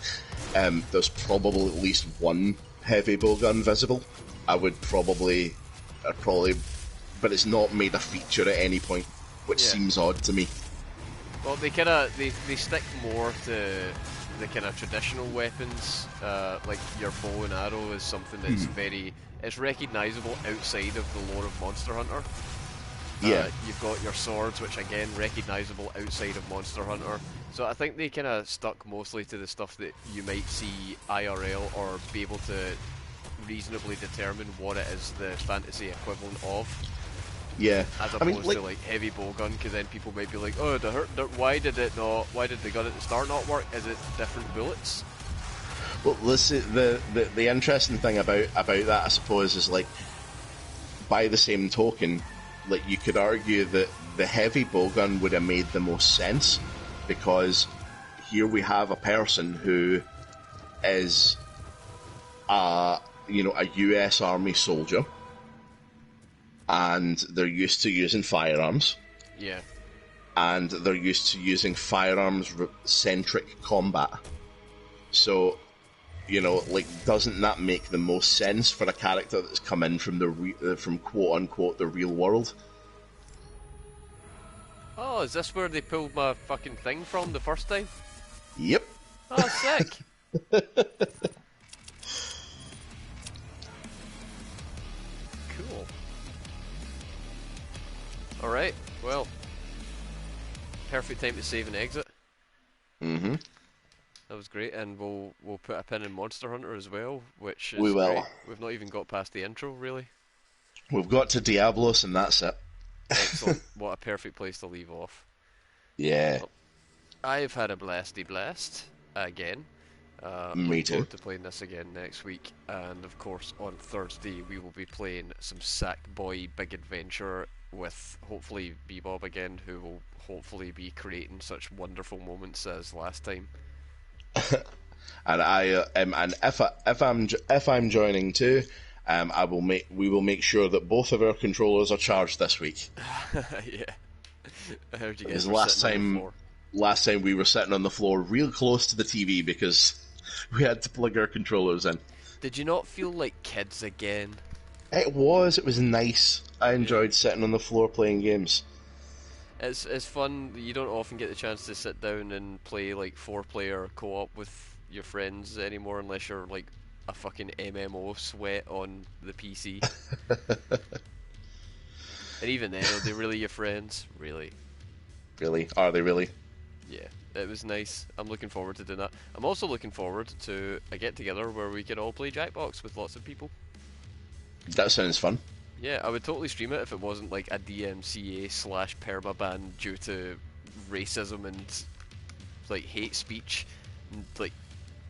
S3: there's probably at least one heavy bowgun visible. I'd probably, but it's not made a feature at any point, which seems odd to me.
S1: Well, they stick more to the kind of traditional weapons, like your bow and arrow is something that's it's recognisable outside of the lore of Monster Hunter.
S3: Yeah.
S1: You've got your swords, which again, recognisable outside of Monster Hunter. So I think they kind of stuck mostly to the stuff that you might see IRL or be able to reasonably determine what it is the fantasy equivalent of.
S3: Yeah.
S1: As opposed to like heavy bowgun, because then people might be like, oh, why did the gun at the start not work? Is it different bullets?
S3: Well, the interesting thing about that, I suppose, is like, by the same token, like, you could argue that the heavy bowgun would have made the most sense, because here we have a person who is a US Army soldier, and they're used to using firearms,
S1: Yeah.
S3: and they're used to using firearms-centric combat. So, like, doesn't that make the most sense for a character that's come in from from quote-unquote the real world?
S1: Oh, is this where they pulled my fucking thing from the first time?
S3: Yep.
S1: Oh, sick. Cool. Alright, well. Perfect time to save and exit.
S3: Mm-hmm.
S1: That was great, and we'll put a pin in Monster Hunter as well, which
S3: We
S1: is great.
S3: will.
S1: We've not even got past the intro, really.
S3: We've got to Diablos, and that's it.
S1: Excellent. What a perfect place to leave off.
S3: Yeah,
S1: Well, I've had a blasty blast again.
S3: me
S1: Looking
S3: too.
S1: forward to playing this again next week, and of course on Thursday we will be playing some Sackboy Big Adventure with hopefully Bebop again, who will hopefully be creating such wonderful moments as last time.
S3: And and if I'm joining too, we will make sure that both of our controllers are charged this week.
S1: Yeah, I heard you guys
S3: Because
S1: were sitting on the floor.
S3: last time we were sitting on the floor real close to the TV because we had to plug our controllers in.
S1: Did you not feel like kids again?
S3: It was nice. I enjoyed sitting on the floor playing games.
S1: It's fun. You don't often get the chance to sit down and play like 4-player co-op with your friends anymore, unless you're like a fucking MMO sweat on the PC. And even then, are they really your friends? Really?
S3: Really? Are they really?
S1: Yeah, it was nice. I'm looking forward to doing that. I'm also looking forward to a get together where we can all play Jackbox with lots of people.
S3: That sounds fun.
S1: Yeah, I would totally stream it if it wasn't like a DMCA/permaban due to racism and like hate speech and like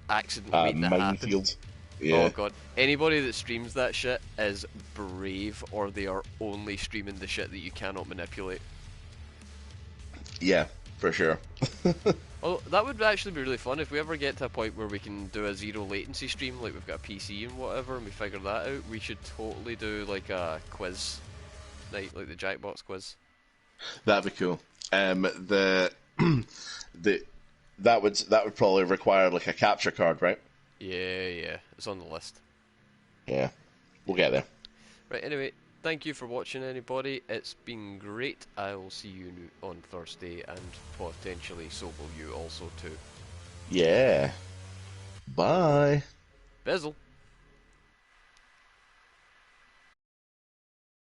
S1: accident waiting to happen.
S3: Minefield.
S1: Oh
S3: Yeah.
S1: god, anybody that streams that shit is brave, or they are only streaming the shit that you cannot manipulate.
S3: Yeah, for sure.
S1: Well, that would actually be really fun if we ever get to a point where we can do a zero latency stream, like we've got a PC and whatever, and we figure that out. We should totally do like a quiz night, like the Jackbox quiz.
S3: That'd be cool. The the that would probably require like a capture card, right?
S1: Yeah, it's on the list.
S3: Yeah, we'll get there.
S1: Right, anyway, thank you for watching, anybody. It's been great. I will see you on Thursday, and potentially so will you also too.
S3: Yeah. Bye.
S1: Bezel.